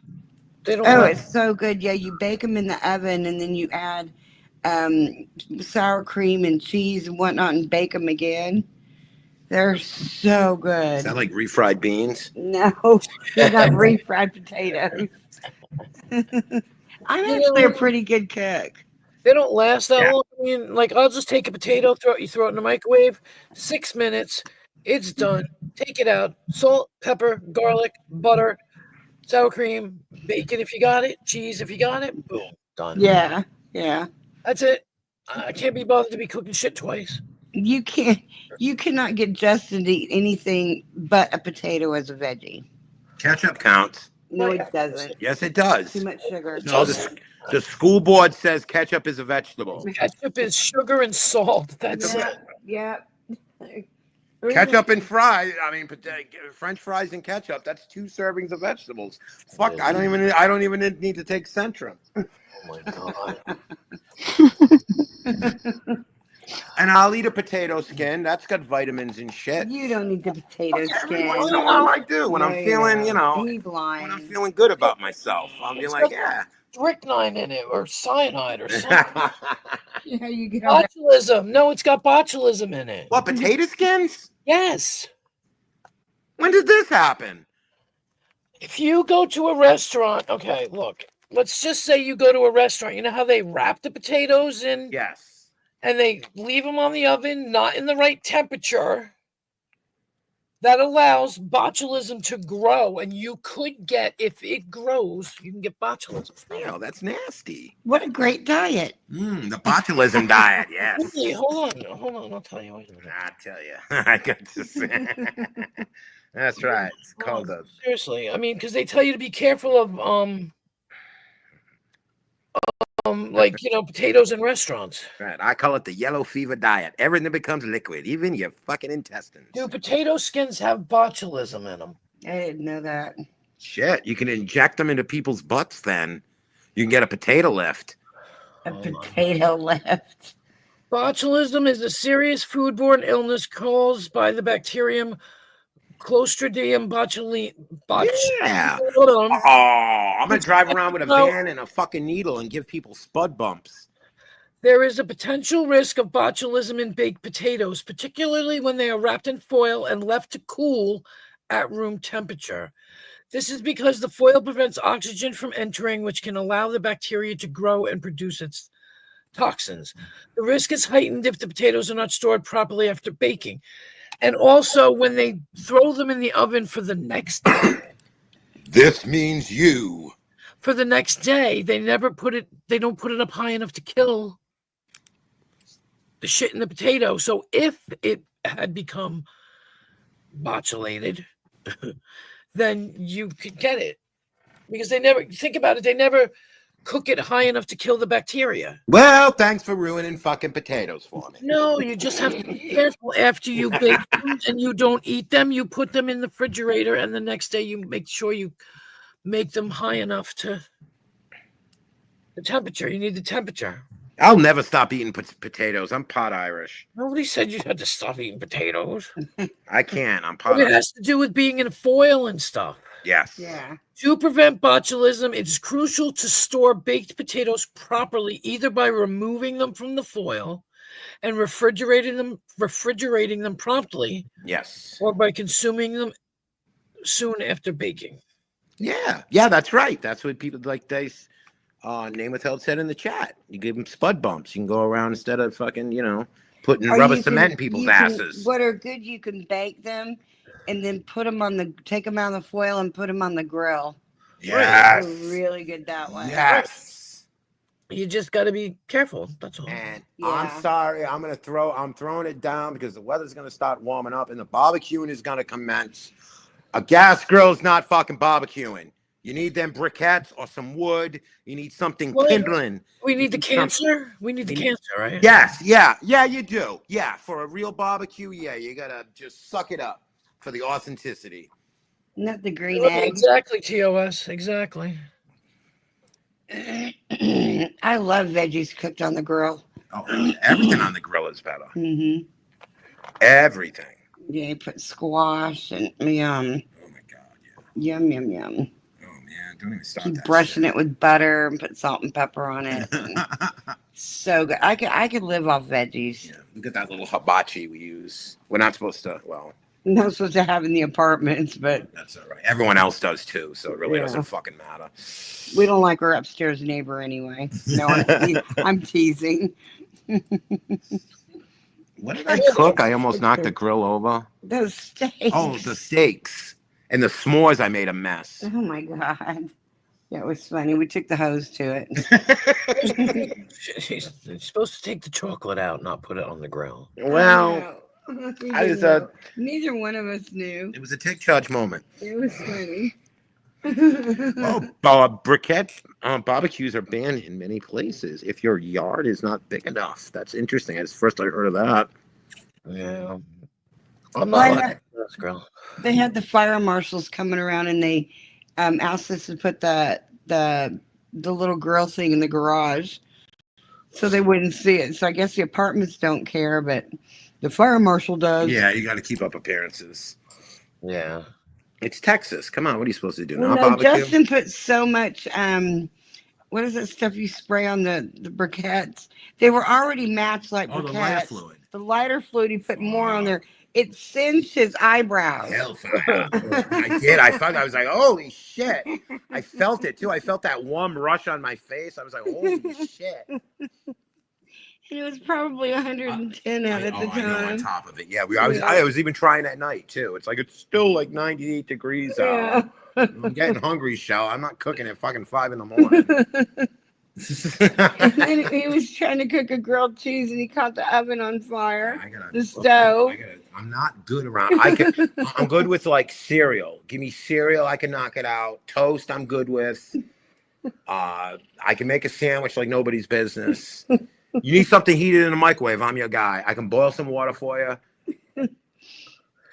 They don't. Oh, like, it's so good. Yeah, you bake them in the oven and then you add sour cream and cheese and whatnot and bake them again. They're so good. Is that like refried beans? No, they're not refried potatoes. I'm actually a pretty good cook. They don't last that long. I mean, like, I'll just take a potato, throw it in the microwave, 6 minutes, it's done. Take it out, salt, pepper, garlic, butter, sour cream, bacon if you got it, cheese if you got it, boom, done. Yeah. That's it. I can't be bothered to be cooking shit twice. You cannot get Justin to eat anything but a potato as a veggie. Ketchup counts. No, it doesn't. Yes, it does. Too much sugar. No, the school board says ketchup is a vegetable. Ketchup is sugar and salt. That's it. Yeah. Ketchup and fries. I mean, French fries and ketchup. That's 2 servings of vegetables. Fuck, I don't even need to take Centrum. Oh my god. And I'll eat a potato skin. That's got vitamins and shit. You don't need the potato skin. Once in a while I do when I'm feeling, Be blind. when I'm feeling good about myself. I'll be like, yeah. Strychnine in it or cyanide or something. Yeah, you get Botulism. No, it's got botulism in it. What, potato skins? Yes. When did this happen? If you go to a restaurant, okay, look, let's just say you go to a restaurant. You know how they wrap the potatoes in? Yes. And they leave them on the oven, not in the right temperature. That allows botulism to grow. And you could get, if it grows, you can get botulism. Ew, that's nasty. What a great diet. The botulism diet, yes. Hey, hold on, I'll tell you. Wait a minute. I tell you, I got to say. That's right. It's called a. Seriously, I mean, because they tell you to be careful of potatoes in restaurants. Right. I call it the yellow fever diet. Everything becomes liquid, even your fucking intestines. Do potato skins have botulism in them? I didn't know that. Shit, you can inject them into people's butts. Then you can get a potato lift. A potato left. Botulism is a serious foodborne illness caused by the bacterium Clostridium botulinum. Yeah. Hold on. Oh, I'm gonna drive around with a van and a fucking needle and give people spud bumps. There is a potential risk of botulism in baked potatoes, particularly when they are wrapped in foil and left to cool at room temperature. This is because the foil prevents oxygen from entering, which can allow the bacteria to grow and produce its toxins. The risk is heightened if the potatoes are not stored properly after baking. And also when they throw them in the oven for the next day. This means you. For the next day, they don't put it up high enough to kill the shit in the potato. So if it had become botulated, then you could get it. Because they never cook it high enough to kill the bacteria. Well, thanks for ruining fucking potatoes for me. No, you just have to be careful after you bake them and you don't eat them. You put them in the refrigerator and the next day you make sure you make them high enough to the temperature. You need the temperature. I'll never stop eating potatoes. I'm pot Irish. Nobody said you had to stop eating potatoes. I can't. I'm pot But it Irish. has to do with being in foil and stuff. Yes. Yeah. To prevent botulism, it is crucial to store baked potatoes properly, either by removing them from the foil and refrigerating them promptly, Yes. or by consuming them soon after baking. Yeah. Yeah, that's right. That's what people like Name Withheld said in the chat. You give them spud bumps. You can go around instead of fucking, putting Or rubber you cement can- in people's you can- asses. What are good, you can bake them and then take them out of the foil and put them on the grill. Yes. They're really good that way. Yes. You just got to be careful. That's all. And Yeah. I'm sorry, I'm throwing it down because the weather's gonna start warming up and the barbecuing is gonna commence. A gas grill is not fucking barbecuing. You need them briquettes or some wood. You need something Well, kindling. We need the cancer. We need the cancer, right? Yes, yeah, you do. Yeah, for a real barbecue, yeah, you gotta just suck it up for the authenticity. Not the green Well, eggs. exactly, TOS. Exactly. I love veggies cooked on the grill. Oh, everything on the grill is better. Mm-hmm. Everything. Yeah, you put squash and yum, Oh my god, yum, yum, yum. Oh man, don't even start Keep that brushing shit. it with butter and put salt and pepper on it. So good. I could live off veggies. Yeah, look at that little hibachi we use. We're not supposed to. Well, Not supposed to have in the apartments, but that's all right. Everyone else does too, so it really Yeah. doesn't fucking matter. we don't like our upstairs neighbor anyway. No, I'm teasing. What did I cook? I almost knocked the grill over. Those steaks. Oh, the steaks and the s'mores. I made a mess. Oh my god. That was funny. We took the hose to it. You're supposed to take the chocolate out, not put it on the grill. Well, We I was didn't know. Neither one of us knew. it was a take charge moment. It was funny. Oh, briquette barbecues are banned in many places if your yard is not big enough. That's interesting. That's the first I heard of that. Yeah. I'm Why not not? like this grill. They had the fire marshals coming around and they asked us to put the little grill thing in the garage so they wouldn't see it. So I guess the apartments don't care, but the fire marshal does. Yeah, you got to keep up appearances. Yeah. It's Texas. Come on, what are you supposed to do? Well, Not no, barbecue? Justin put so much what is that stuff you spray on the briquettes? They were already matched like Oh, briquettes. the lighter fluid. The lighter fluid, he put more on there. It singed his eyebrows. Hellfire. I did. I thought I was like, holy shit. I felt it too. I felt that warm rush on my face. I was like, holy shit. And it was probably 110 out at the I know, on time. top of it. Yeah, Yeah. I was even trying at night too. It's like it's still like 98 degrees out. Yeah. I'm getting hungry, Shell. I'm not cooking at fucking 5 a.m. And then he was trying to cook a grilled cheese and he caught the oven on fire. I gotta- The stove. I'm not good around. I'm good with like cereal. Give me cereal, I can knock it out. Toast, I'm good with. I can make a sandwich like nobody's business. You need something heated in the microwave, I'm your guy. I can boil some water for you.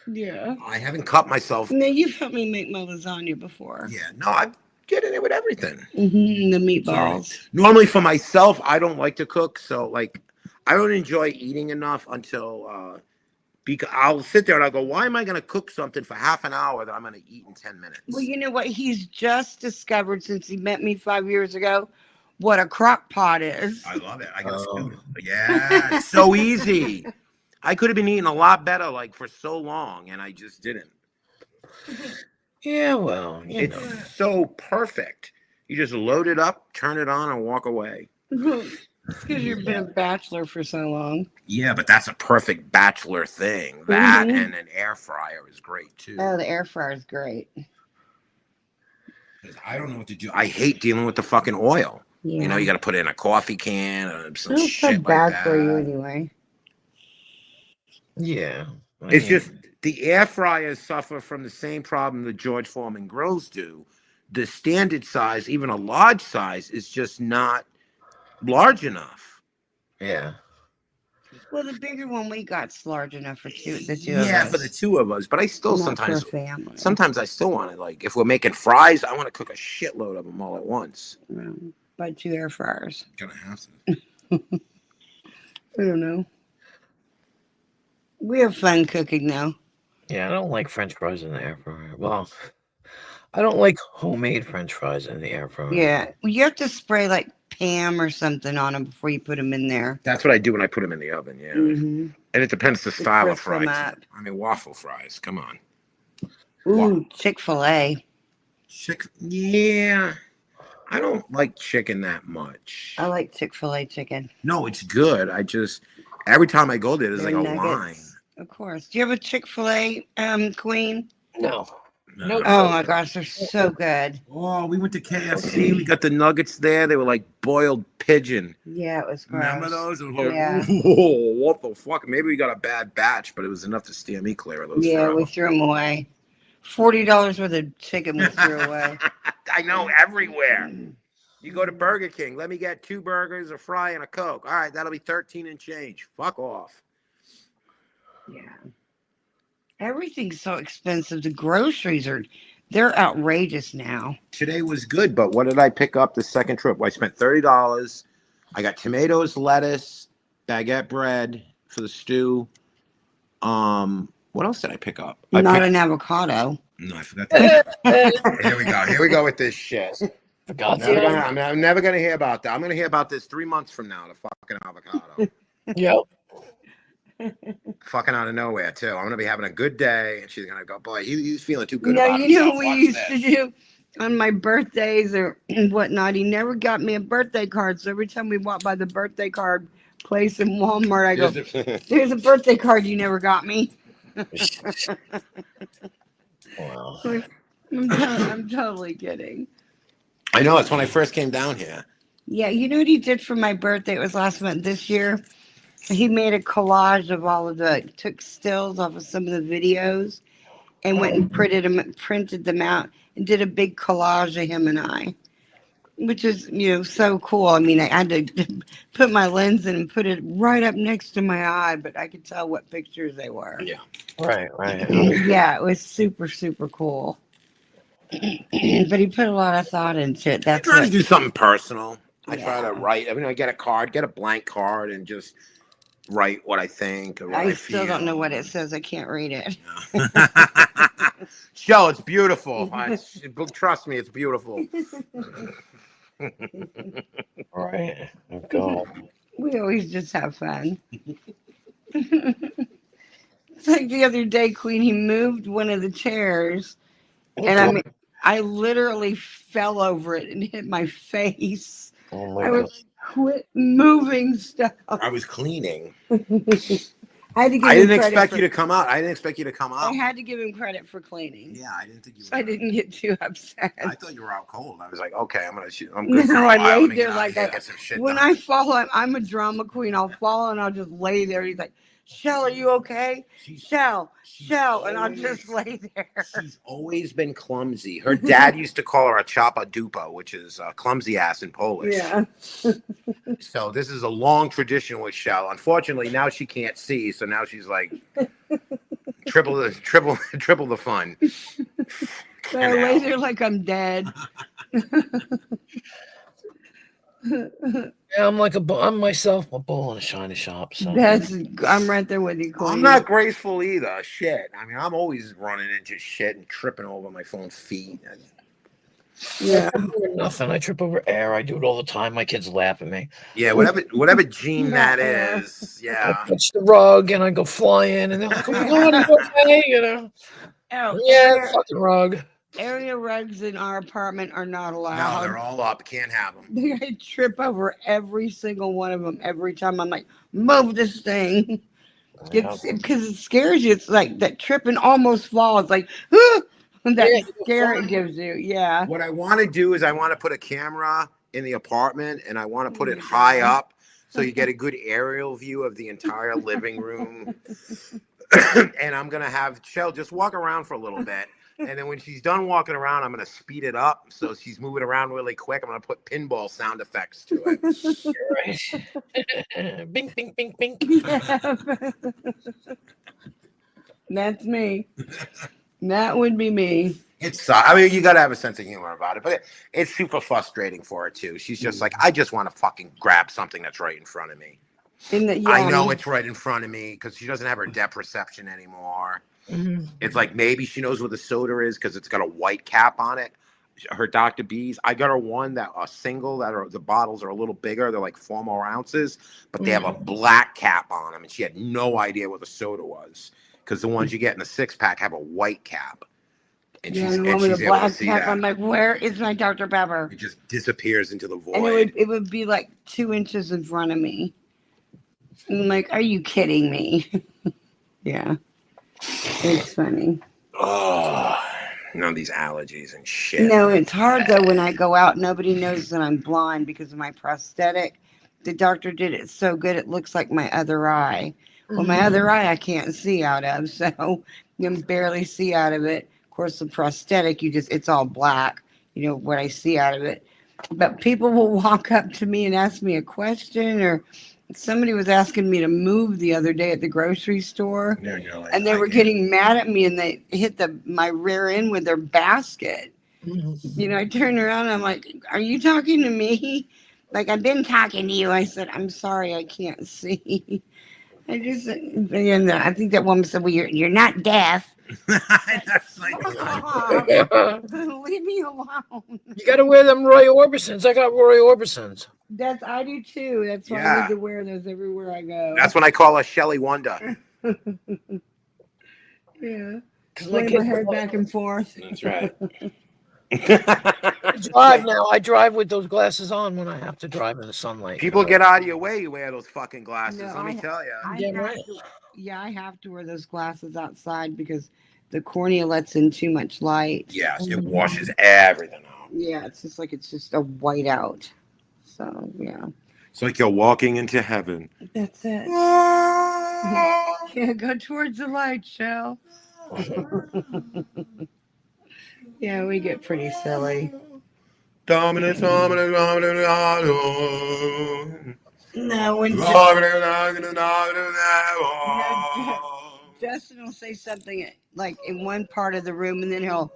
Yeah. I haven't cut myself. No, you've helped me make my lasagna before. Yeah, no, I get in it with everything. Mm-hmm, the meatballs. Normally for myself, I don't like to cook, so like I don't enjoy eating enough until because I'll sit there and I'll go, why am I going to cook something for half an hour that I'm going to eat in 10 minutes? Well, you know what? He's just discovered since he met me 5 years ago what a crock pot is. I love it. I got a scooter. Yeah, it's so easy. I could have been eating a lot better like for so long, and I just didn't. Yeah, well, you know. It's so perfect. You just load it up, turn it on, and walk away. It's because you've been a bachelor for so long. Yeah, but that's a perfect bachelor thing. That Mhm. and an air fryer is great too. Oh, the air fryer is great. 'Cause I don't know what to do. I hate dealing with the fucking oil. Yeah. You know, you got to put it in a coffee can or some It's so shit bad like for you that. anyway. Yeah. It's Yeah. just the air fryers suffer from the same problem the George Foreman grills do. The standard size, even a large size, is just not large enough. Yeah. Well, the bigger one we got's large enough for the two Yeah, of us. for the two of us. But I still Not sometimes for a family. I still want to, like, if we're making fries, I want to cook a shitload of them all at once. Buy 2 air fryers. Gonna have to. I don't know. We have fun cooking though. Yeah, I don't like French fries in the air fryer. Well, I don't like homemade French fries in the air fryer. Yeah, you have to spray like Pam or something on them before you put them in there. That's what I do when I put them in the oven. Yeah, Mm-hmm. and it depends the style of crisp them fries. up. I mean, waffle fries. Come on. Ooh, Chick-fil-A. Yeah, I don't like chicken that much. I like Chick-fil-A chicken. No, it's good. I just every time I go there, there's Their like a nuggets. line. Of course. Do you have a Chick-fil-A, Queen? No. No. Oh my gosh, they're so good. Oh, we went to KFC. We got the nuggets there. They were like boiled pigeon. Yeah, it was gross. Remember those? It was like, Yeah. whoa, what the fuck? Maybe we got a bad batch, but it was enough to steer me clear of those. Yeah, forever. we threw them away. $40 worth of chicken we threw away. I know, everywhere. You go to Burger King. Let me get 2 burgers, a fry, and a Coke. All right, that'll be 13 and change. Fuck off. Yeah. Everything's so expensive. The groceries they're outrageous now. Today was good, but what did I pick up the second trip? Well, I spent $30. I got tomatoes, lettuce, baguette bread for the stew. What else did I pick up? Not an avocado. No, I forgot that. Here we go. Here we go with this shit. Forgot I'm never gonna hear about that. I'm gonna hear about this 3 months from now. The fucking avocado. Yep. Fucking out of nowhere too. I'm gonna be having a good day, and she's gonna go, boy, he's feeling too good. No, about you know himself. what we Watch used this." to do on my birthdays or whatnot. He never got me a birthday card. So every time we walk by the birthday card place in Walmart, I go, "There's a birthday card you never got me." Wow. I'm totally kidding. I know. It's when I first came down here. Yeah, you know what he did for my birthday? It was last month. This year, he made a collage of took stills off of some of the videos, and went and printed them out, and did a big collage of him and I, which is so cool. I mean, I had to put my lens in and put it right up next to my eye, but I could tell what pictures they were. Yeah. Right. Yeah, it was super, super cool. But he put a lot of thought into it. I That's try to what, do something personal. I try Yeah. to write. I mean, I get a blank card, and just write what I think or what I I still feel. don't know what it says. I can't read it. Joe, it's beautiful. Trust me, it's beautiful. Right. Oh, God. We always just have fun. It's like the other day, Queen, he moved one of the chairs, and I mean, I literally fell over it and hit my face. Oh my I God. was quit moving stuff. I was cleaning. I had to give I him didn't credit expect for- you to come out. I didn't expect you to come I out. had to give him credit for cleaning. Yeah, I didn't think you. So I didn't get too upset. I thought you were out cold. I was like, okay, I'm gonna shoot. I'm good for No, a I while. laid Let me there get out like of here, that. get some shit When done. I fall, I'm a drama queen. I'll fall and I'll just lay there. He's like, "Shell, are you okay? Shell, and I'll just lay there." She's always been clumsy. Her dad used to call her a chapa dupa, which is clumsy ass in Polish. Yeah. So this is a long tradition with Shell. Unfortunately, now she can't see, so now she's like triple the fun. So I lay there like I'm dead. Yeah, I'm myself a bull in a shiny shop. So I'm right there with you, Queen. I'm not graceful either. Shit. I mean, I'm always running into shit and tripping over my phone feet. Yeah. nothing. I trip over air. I do it all the time. My kids laugh at me. Yeah, whatever gene that Yeah. is. I Yeah. touch the rug and I go flying, and they're like, "Oh my God, are you okay?" You know? Oh, Yeah, fucking rug. area rugs in our apartment are not No, allowed. they're all up. Can't have them. I trip over every single one of them every time. I'm like, move this thing. It's because it scares you. It's like that tripping almost fall. It's like, that Yeah, scare it gives you. Yeah. What I want to do is I want to put a camera in the apartment, and I want to put Oh it my high God. up so you get a good aerial view of the entire living room. And I'm gonna have Shell just walk around for a little bit, and then when she's done walking around, I'm gonna speed it up so she's moving around really quick. I'm gonna put pinball sound effects to it. Right. Bing, bing, bing, bing. Yeah. That's me. That would be me. It's I mean, you gotta have a sense of humor about it, but it's super frustrating for her too. She's just like, I just want to fucking grab something that's right in front of me. I know it's right in front of me because she doesn't have her depth perception anymore. It's like maybe she knows what the soda is because it's got a white cap on it. Her Dr. B's, I got her one that a single that are the bottles are a little bigger. They're like 4 more ounces, but they have a black cap on them, and she had no idea what the soda was because the ones you get in the 6-pack have a white cap. And Yeah, she's, the and one with she's the able to black see cap. that. I'm like, where is my Dr. Pepper? It just disappears into the void. And it would be like 2 inches in front of me. And I'm like, are you kidding me? Yeah. It's funny. Oh, no, these allergies and shit. No, it's hard though when I go out. Nobody knows that I'm blind because of my prosthetic. The doctor did it so good it looks like my other eye. Well, my other eye I can't see out of, so you can barely see out of it. Of course, the prosthetic, it's all black, what I see out of it. But people will walk up to me and ask me a question, or somebody was asking me to move the other day at the grocery store, and they were getting mad at me, and they hit my rear end with their basket. I turned around and I'm like, are you talking to me? Like, I've been talking to you. I said, I'm sorry, I can't see. I think that woman said, well, you're not deaf. That's like, Leave me alone. You got to wear them Roy Orbisons. I got Roy Orbisons. I do too. That's why I need to wear those everywhere I go. that's when I call her Shelly Wonder. Yeah. Sway my hair back and forth. That's right. I drive with those glasses on when I have to drive in the sunlight. People get out of your way. You wear those fucking glasses. No, let me tell you. I have to wear those glasses outside because the cornea lets in too much light. Yes, it washes everything out. Yeah, it's just a whiteout. So yeah. It's like you're walking into heaven. That's it. Yeah, go towards the light, Shell. Yeah, we get pretty silly. No, when Justin will say something like in one part of the room, and then he'll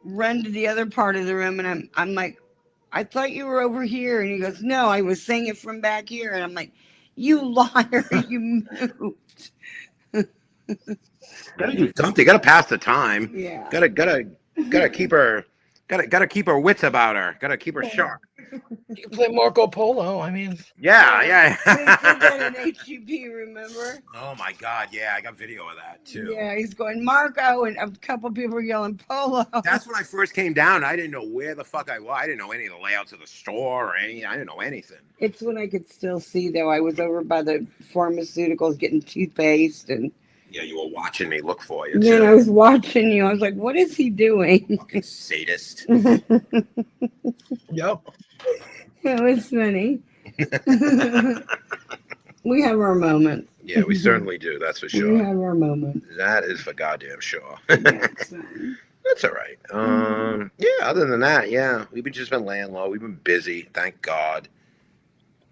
run to the other part of the room, and I'm like, I thought you were over here, and he goes, no, I was saying it from back here, and I'm like, you liar, you moved. Gotta do something. Gotta pass the time. Yeah. Gotta keep her. Gotta keep her wits about her. Gotta keep her sharp. You can play Marco Polo. I mean, Yeah. We did that in HEB, remember? Oh my God, yeah, I got video of that too. Yeah, he's going Marco, and a couple people were yelling Polo. That's when I first came down. I didn't know where the fuck I was. I didn't know any of the layouts of the store or any. I didn't know anything. It's when I could still see, though. I was over by the pharmaceuticals getting toothpaste, and Yeah, you were watching me look for you. then Too. I was watching you. I was like, what is he doing? Fucking sadist. yep. It was funny. We have our moments. Yeah, we certainly do. That's for We sure. have our moments. That is for goddamn sure. That's fine. That's all right. Yeah. Other than that, yeah, we've just been laying low. We've been busy. Thank God.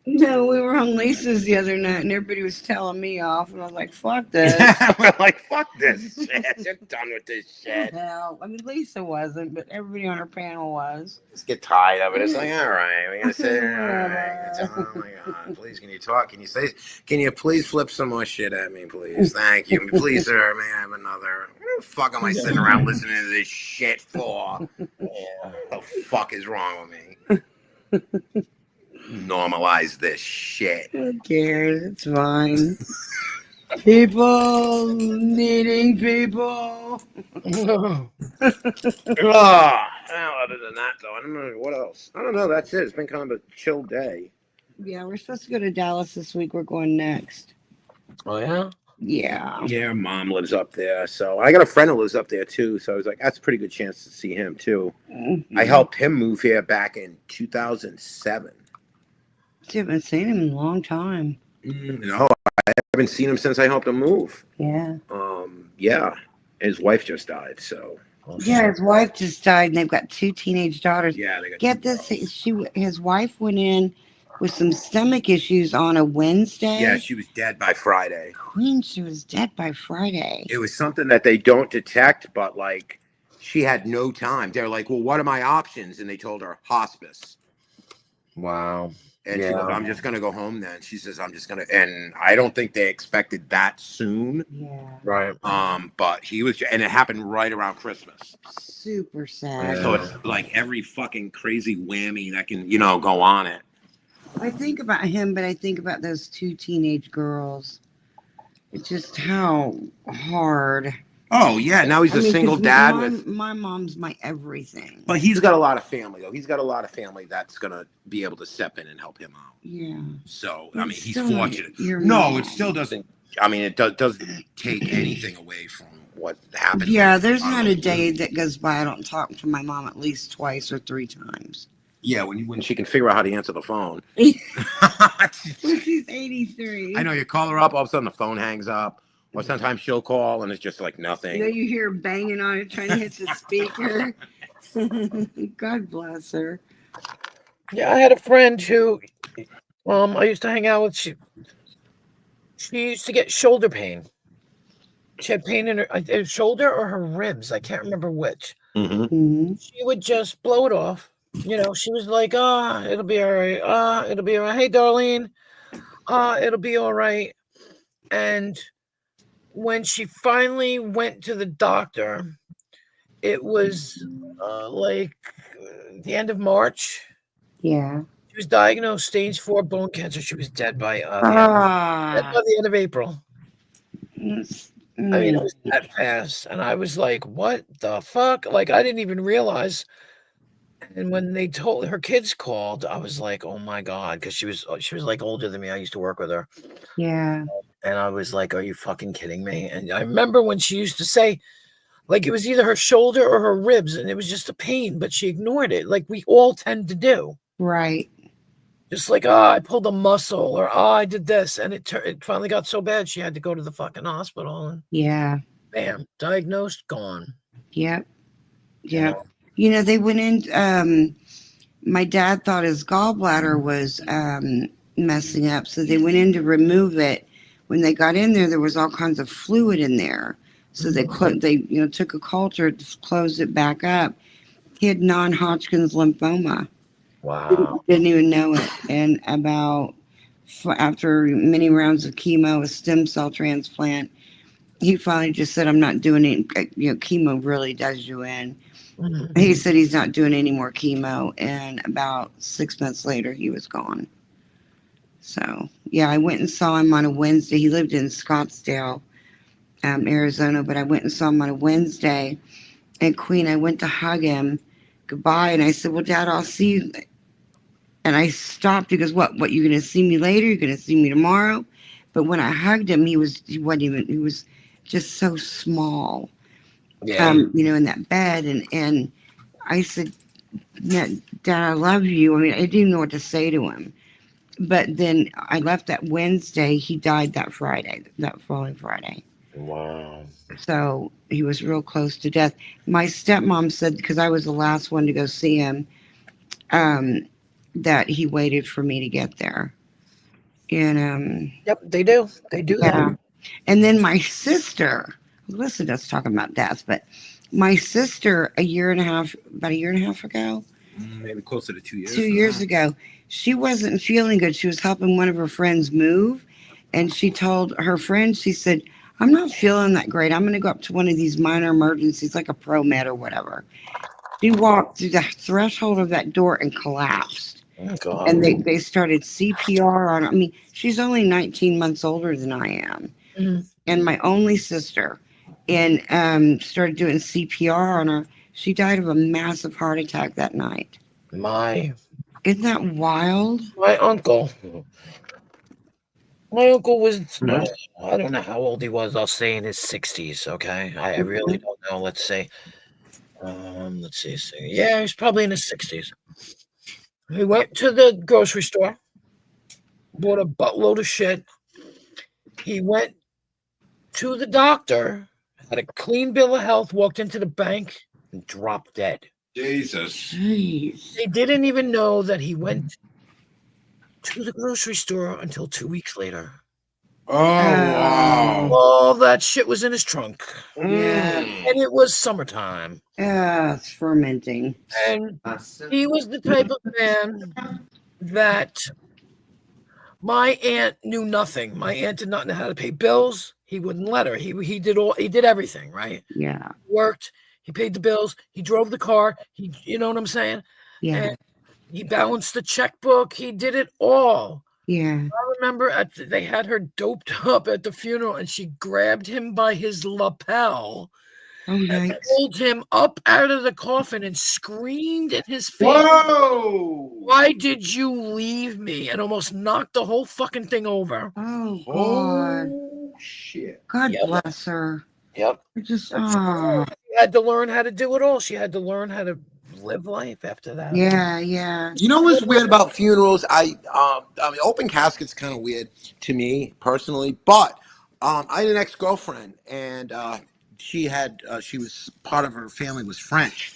No, we were on Lisa's the other night, and everybody was telling me off, and I was like, fuck this. We're like, fuck this shit. You're done with this shit. Hell, I mean, Lisa wasn't, but everybody on her panel was. Just get tired of it. It's like, all right, we're gonna sit here. All right. Oh my God, please, can you talk? Can you please flip some more shit at me, please? Thank you. Please, sir, may I have another? What the fuck am I sitting around listening to this shit for? What the fuck is wrong with me? Normalize this shit. Who cares? It's fine. People needing people. Well, other than that, though, I don't know what else. I don't know. That's it. It's been kind of a chill day. Yeah, we're supposed to go to Dallas this week. We're going next. Oh yeah. Yeah. Yeah, mom lives up there, so I got a friend who lives up there too. So I was like, that's a pretty good chance to see him too. Mm-hmm. I helped him move here back in 2007. I haven't seen him in a long time. No, I haven't seen him since I helped him move. Yeah. Yeah, his wife just died, so Yeah, his wife just died, and they've got 2 teenage daughters. yeah, they got Get this, his wife went in with some stomach issues on a Wednesday. Yeah, she was dead by Friday. Queen, she was dead by Friday. It was something that they don't detect, but like she had no time. They're like, well, what are my options? And they told her hospice. Wow. And she goes, I'm just going to go home then. She says, I'm just going to, and I don't think they expected that soon. Yeah. Right. But he was, and it happened right around Christmas. Super sad. So it's like every fucking crazy whammy that can, you know, go on it. I think about him, but I think about those 2 teenage girls. It's just how hard. Oh yeah, now he's a single 'cause dad with. my mom's my everything. But he's got a lot of family though. He's got a lot of family that's gonna be able to step in and help him out. Yeah. So I But mean, he's still not fortunate. your No, mom. it still doesn't. I mean, it doesn't take anything away from what happened. Yeah, there's not a day that goes by I don't talk to my mom at least 2 or 3 times. Yeah, when she can figure out how to answer the phone. She's 83. I know, you call her up, all of a sudden the phone hangs up, or sometimes she'll call and it's just like nothing. You know, you hear her banging on it, trying to hit the speaker. God bless her. Yeah, I had a friend who I used to hang out with. She used to get shoulder pain. She had pain in her shoulder or her ribs. I can't remember which. Mm-hmm. Mhm. She would just blow it off. You know, she was like, it'll be all right. It'll be all right. Hey, Darlene. It'll be all right. And when she finally went to the doctor, it was the end of March. Yeah. She was diagnosed stage 4 bone cancer. She was dead by the end of April. I mean, it was that fast. And I was like, what the fuck? Like, I didn't even realize. And when they told her kids called, I was like, oh my God, because she was like older than me. I used to work with her. Yeah. And I was like, are you fucking kidding me? And I remember when she used to say, like, it was either her shoulder or her ribs, and it was just a pain, but she ignored it, like we all tend to do. Right. Just like, I pulled a muscle, or I did this, and it finally got so bad she had to go to the fucking hospital, and Yeah. bam, diagnosed, gone. Yep. Yep. You know, they went in. My dad thought his gallbladder was messing up, so they went in to remove it. When they got in there was all kinds of fluid in there. So they took a culture, closed it back up. He had non-Hodgkin's lymphoma. Wow. Didn't even know it. And after many rounds of chemo, a stem cell transplant, he finally just said, I'm not doing it. You know, chemo really does you in. Mhm. He said he's not doing any more chemo. And about 6 months later, he was gone. So, yeah, I went and saw him on a Wednesday. He lived in Scottsdale, Arizona, but I went and saw him on a Wednesday. And Queen, I went to hug him goodbye. And I said, well, Dad, I'll see you. And I stopped. He goes, what, you going to see me later? You're going to see me tomorrow? But when I hugged him, he was just so small, Yeah. you know, in that bed. And I said, yeah, Dad, I love you. I mean, I didn't know what to say to him. But then I left that Wednesday. He died that Friday, that following Friday. Wow. So he was real close to death. My stepmom said, because I was the last one to go see him, that he waited for me to get there. And Yep, they do. They do yeah. that. And then my sister, listen to us talking about death, but my sister about a year and a half ago, Maybe closer to 2 years. 2 years ago, she wasn't feeling good. She was helping one of her friends move. And she told her friend, she said, I'm not feeling that great. I'm going to go up to one of these minor emergencies, like a ProMed or whatever. She walked through the threshold of that door and collapsed. Oh, God. And they started CPR on her. I mean, she's only 19 months older than I am. Mhm. And my only sister. And started doing CPR on her. She died of a massive heart attack that night. My Isn't that wild? uncle. My uncle was, Mhm. I don't know how old he was. I'll say in his 60s, okay? I really don't know. Let's see. Yeah, he was probably in his 60s. He went to the grocery store, bought a buttload of shit. He went to the doctor, had a clean bill of health, walked into the bank, and dropped dead. Jesus. Jeez. They didn't even know that he went to the grocery store until 2 weeks later. Oh, wow. All that shit was in his trunk. Yeah. And it was summertime. It's fermenting. And he was the type of man that my aunt knew nothing. My aunt did not know how to pay bills. He wouldn't let her. He did everything, right? Yeah. Worked, he paid the bills, he drove the car, you know what I'm saying? Yeah. And he balanced the checkbook, he did it all. Yeah. I remember they had her doped up at the funeral and she grabbed him by his lapel Oh, and yikes. pulled him up out of the coffin and screamed in his face, Whoa! "Why did you leave me?" and almost knocked the whole fucking thing over. Oh, God. Oh, shit. God Yep. bless her. Yep. I just, She had to learn how to do it all. She had to learn how to live life after that. yeah, yeah. You know what's weird about funerals? I mean, open casket's kind of weird to me personally, but I had an ex-girlfriend, and she was part of her family was French,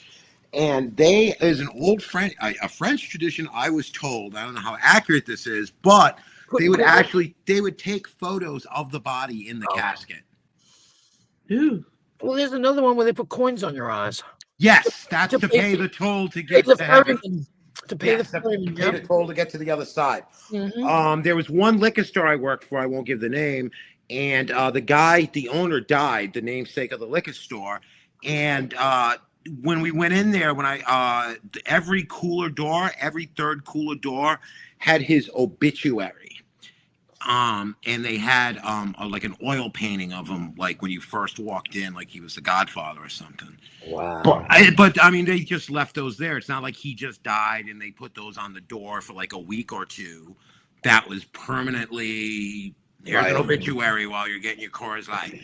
and they is an old French a French tradition. I was told, I don't know how accurate this is, but they would take photos of the body in the casket. Well, there's another one where they put coins on your eyes. Yes, that's To to pay- pay the toll to Pay get the to heaven. ferryman. To pay Yes, the ferryman. pay the toll to get to the other side. Mhm. There was one liquor store I worked for. I won't give the name. And the owner died, the namesake of the liquor store. And when we went in there, every third cooler door had his obituary. And they had like an oil painting of him, like when you first walked in, like he was the Godfather or something. Wow. But I mean, they just left those there. It's not like he just died and they put those on the door for like a week or two. That was permanently. Here's an obituary while you're getting your Coors Light.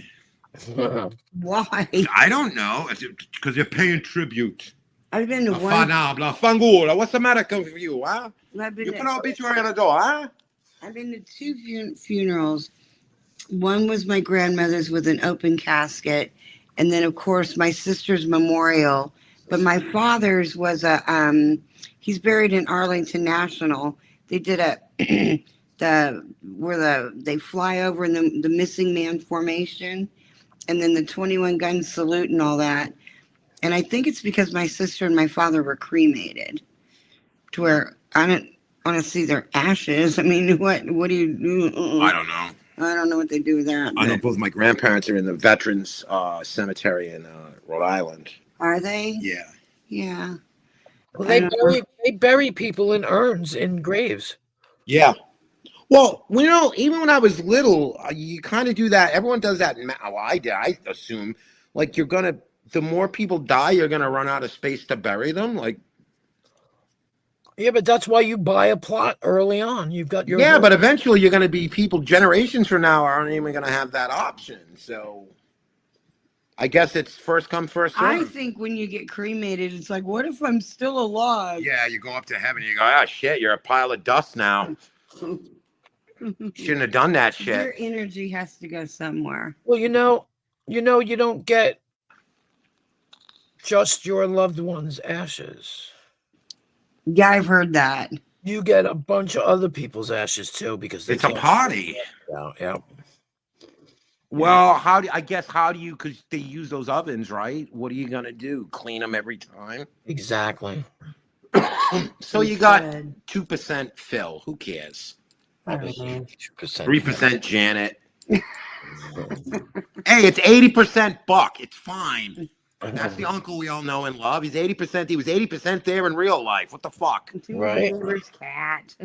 Why? I don't know, because they're paying tribute. I've been to La one. fanabla, fangula. What's the matter with you, huh? I've been You to- put an obituary on the door, huh? I've been to two funerals. One was my grandmother's with an open casket, and then of course my sister's memorial. But my father's was he's buried in Arlington National. They did they fly over in the missing man formation, and then the 21 gun salute and all that. And I think it's because my sister and my father were cremated, to where I don't want to see their ashes. I mean, what do you do? I don't know. I don't know what they do with that. I know but- both my grandparents are in the Veterans Cemetery in Rhode Island. Are they? Yeah. Yeah. Well, I don't know. they bury people in urns in graves. Yeah. Well, even when I was little, you kind of do that. Everyone does that. Well, I did. I assume, like, the more people die, you're gonna run out of space to bury them. Like, Yeah, but that's why you buy a plot early on. You've got your yeah, but eventually you're gonna be people generations from now aren't even gonna have that option. So, I guess it's first come, first I served. think when you get cremated, it's like, what if I'm still alive? Yeah, you go up to heaven. You go, oh shit, you're a pile of dust now. Shouldn't have done that Your shit. energy has to go somewhere. Well, you don't get just your loved one's ashes. Yeah, I've heard that. You get a bunch of other people's ashes too, because they It's a can't- party. Yeah. Well, because they use those ovens, right? What are you going to do? Clean them every time? Exactly. So you got Good. 2% Phil. Who cares? 2%. 3% Janet. Hey, it's 80% Buck. It's fine. That's the uncle we all know and love. He's 80%. He was 80% there in real life. What the fuck? Right. Neighbor's cat.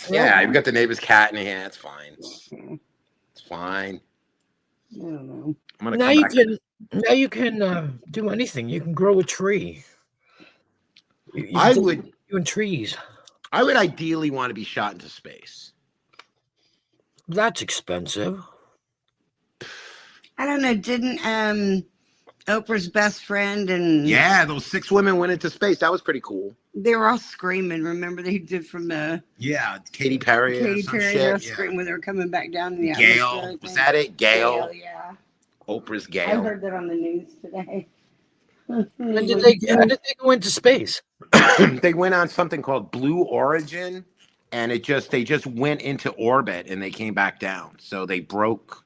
Yeah, you've got the neighbor's cat in here. It's fine. It's fine. I don't know. I'm gonna Now come you back. can do anything. You can grow a tree. You I can would doing trees. ideally want to be shot into space. That's expensive. I don't know. Didn't Oprah's best friend and Yeah, those 6 women went into space. That was pretty cool. they were all screaming. Remember they did from the Yeah, Katy Perry or Katy some Perry. They were shit. screaming when they were coming back down in the Gail, atmosphere, I was think. that it? Gail, Yeah. Oprah's I Gail. heard that on the news today. How did they go into space? They went on something called Blue Origin, and they just went into orbit and they came back down. So they broke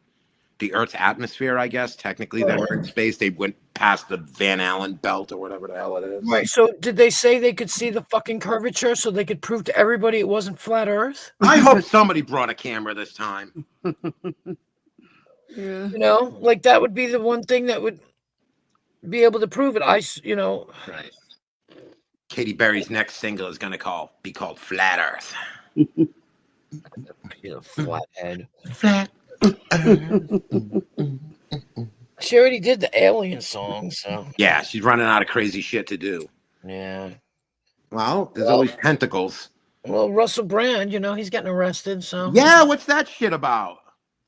the Earth's atmosphere, I guess. Technically, they were in space. They went past the Van Allen belt or whatever the hell it is. Right. So did they say they could see the fucking curvature so they could prove to everybody it wasn't flat Earth? I hope somebody brought a camera this time. Yeah. You know, like that would be the one thing that would be able to prove it. Right. Katy Perry's next single is gonna be called Flat Earth. Flathead. Flat. She already did the Alien song, so Yeah, she's running out of crazy shit to do. yeah. Well, there's always tentacles. Well, Russell Brand, he's getting arrested, so Yeah, what's that shit about?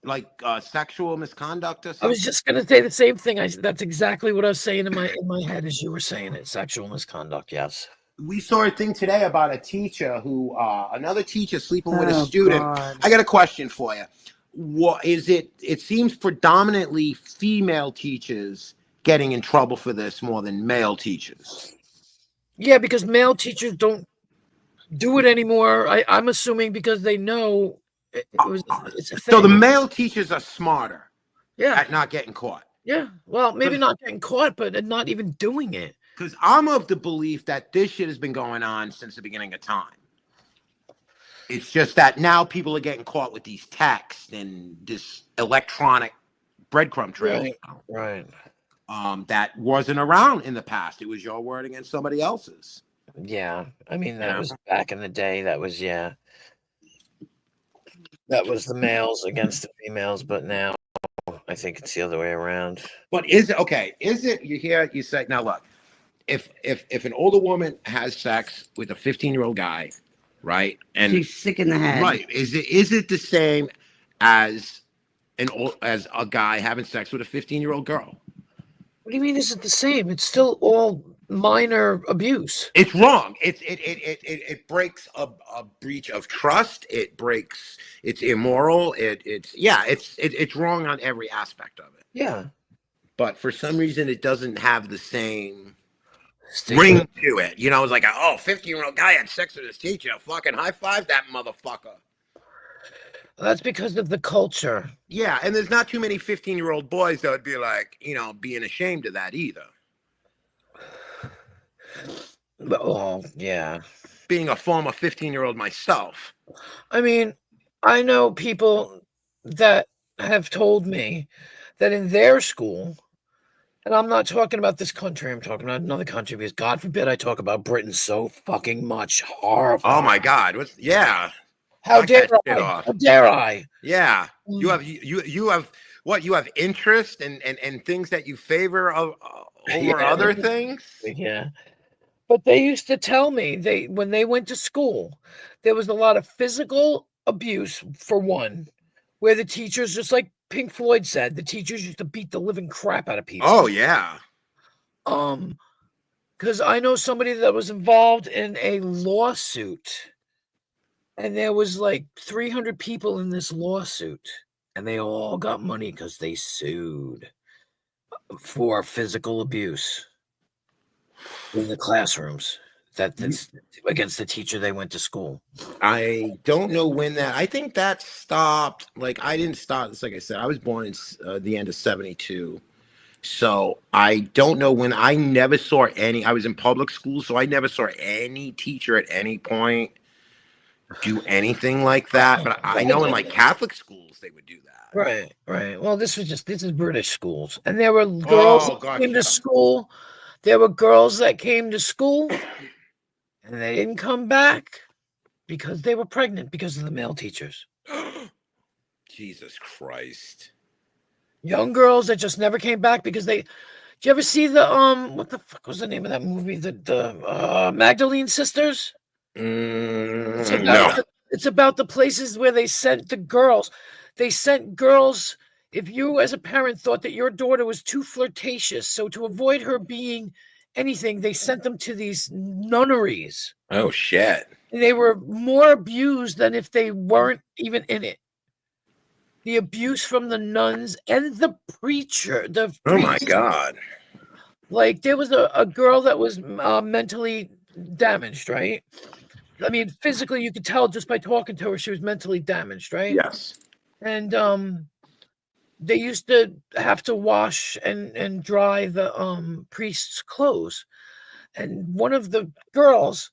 Like sexual misconduct or something? I was just gonna say the same thing. That's exactly what I was saying in my head as you were saying it. Sexual misconduct, yes. We saw a thing today about a teacher who another teacher sleeping with a Oh, student. God. I got a question for you. What is it? It seems predominantly female teachers getting in trouble for this more than male teachers. Yeah, because male teachers don't do it anymore. I'm assuming because they know it's a thing. So the male teachers are smarter yeah, at not getting caught. yeah. Well, maybe not getting caught, but not even doing it. Because I'm of the belief that this shit has been going on since the beginning of time. It's just that now people are getting caught with these texts and this electronic breadcrumb trail. Right. That wasn't around in the past. It was your word against somebody else's. Yeah. I mean, that was back in the day. That was That was the males against the females, but now I think it's the other way around. But is it okay? Is it you say now look, if an older woman has sex with a 15-year-old guy, right? And She's sick in the head. right, is it the same as as a guy having sex with a 15-year-old girl? What do you mean? Is it the same? It's still all minor abuse. It's wrong. It breaks a breach of trust. It's immoral. It's wrong on every aspect of it. Yeah. But for some reason, it doesn't have the same ring to it. It's like, 15-year-old guy had sex with his teacher. Fucking high five that motherfucker. That's because of the culture. Yeah, and there's not too many 15-year-old boys that would be like, being ashamed of that either. Oh, yeah. Being a former 15-year-old myself. I mean, I know people that have told me that in their school, and I'm not talking about this country, I'm talking about another country because God forbid I talk about Britain so fucking much. Horrible. Oh my God. How Knock dare that shit I? off. How dare I? Yeah. You have what? You have interest and things that you favor over other things? Yeah. But they used to tell me when they went to school, there was a lot of physical abuse for one, where the teachers, just like Pink Floyd said, the teachers used to beat the living crap out of people. Oh yeah. Because I know somebody that was involved in a lawsuit, and there was like 300 people in this lawsuit, and they all got money because they sued for physical abuse in the classrooms. That's against the teacher they went to school. I don't know when I think that stopped. Like I didn't start. It's like I said, I was born in the end of 72. So I don't know when. I never saw I was in public school, so I never saw any teacher at any point do anything like that. But I know in like Catholic schools, they would do that. Right. Well, this is British schools. And there were girls that came to school. There were girls that came to school and they didn't come back because they were pregnant because of the male teachers. Jesus Christ. Young girls that just never came back because did you ever see the what the fuck was the name of that movie? The Magdalene Sisters? No. It's about the places where they sent the girls. They sent girls. If you as a parent thought that your daughter was too flirtatious, so to avoid her being anything, they sent them to these nunneries. Oh shit. And they were more abused than if they weren't even in it. The abuse from the nuns and the preacher. Oh my God. Like there was a girl that was mentally damaged, right? I mean, physically, you could tell just by talking to her, she was mentally damaged, right? Yes. And they used to have to wash and dry the priest's clothes. And one of the girls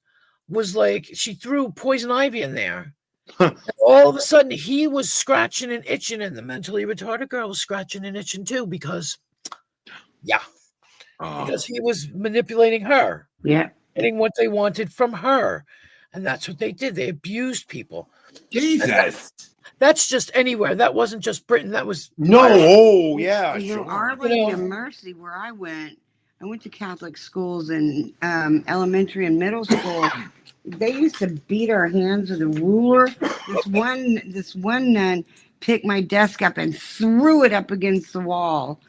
was like, she threw poison ivy in there. And all of a sudden, he was scratching and itching, and the mentally retarded girl was scratching and itching too because he was manipulating her, Yeah. getting what they wanted from her. And that's what they did. They abused people. Jesus. That's just anywhere. That wasn't just Britain. That was No. Oh, yeah. You know, Sure. Our Lady of Mercy, where I went to Catholic schools in elementary and middle school. They used to beat our hands with a ruler. This one nun picked my desk up and threw it up against the wall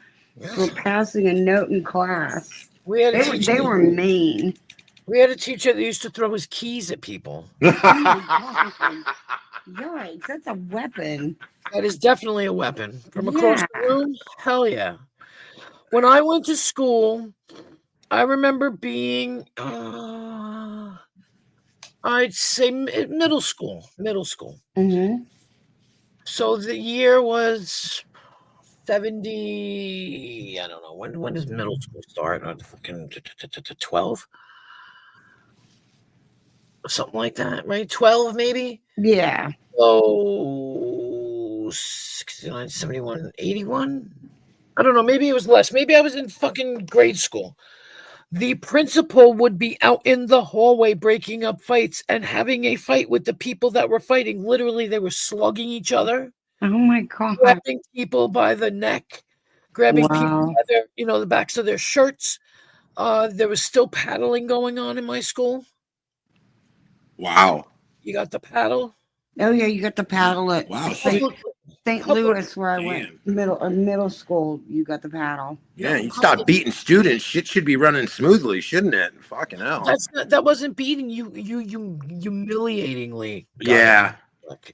for passing a note in class. They were mean. We had a teacher that used to throw his keys at people. Oh my God. Yikes, that's a weapon. That is definitely a weapon. From across the room? Hell yeah. When I went to school, I remember being, I'd say middle school. Mm-hmm. So the year was 70, I don't know. When does middle school start? 12? Something like that, right? 12 maybe? Yeah. Oh, 69, 71, 81? I don't know. Maybe it was less. Maybe I was in fucking grade school. The principal would be out in the hallway breaking up fights and having a fight with the people that were fighting. Literally, they were slugging each other. Oh my God. Grabbing people by the neck, grabbing people by their, the backs of their shirts. There was still paddling going on in my school. Wow. You got the paddle? Oh yeah, you got the paddle at St. Louis, where I went middle school. You got the paddle. Yeah, you stop beating students. Shit should be running smoothly, shouldn't it? Fucking hell. That wasn't beating you humiliatingly. Yeah.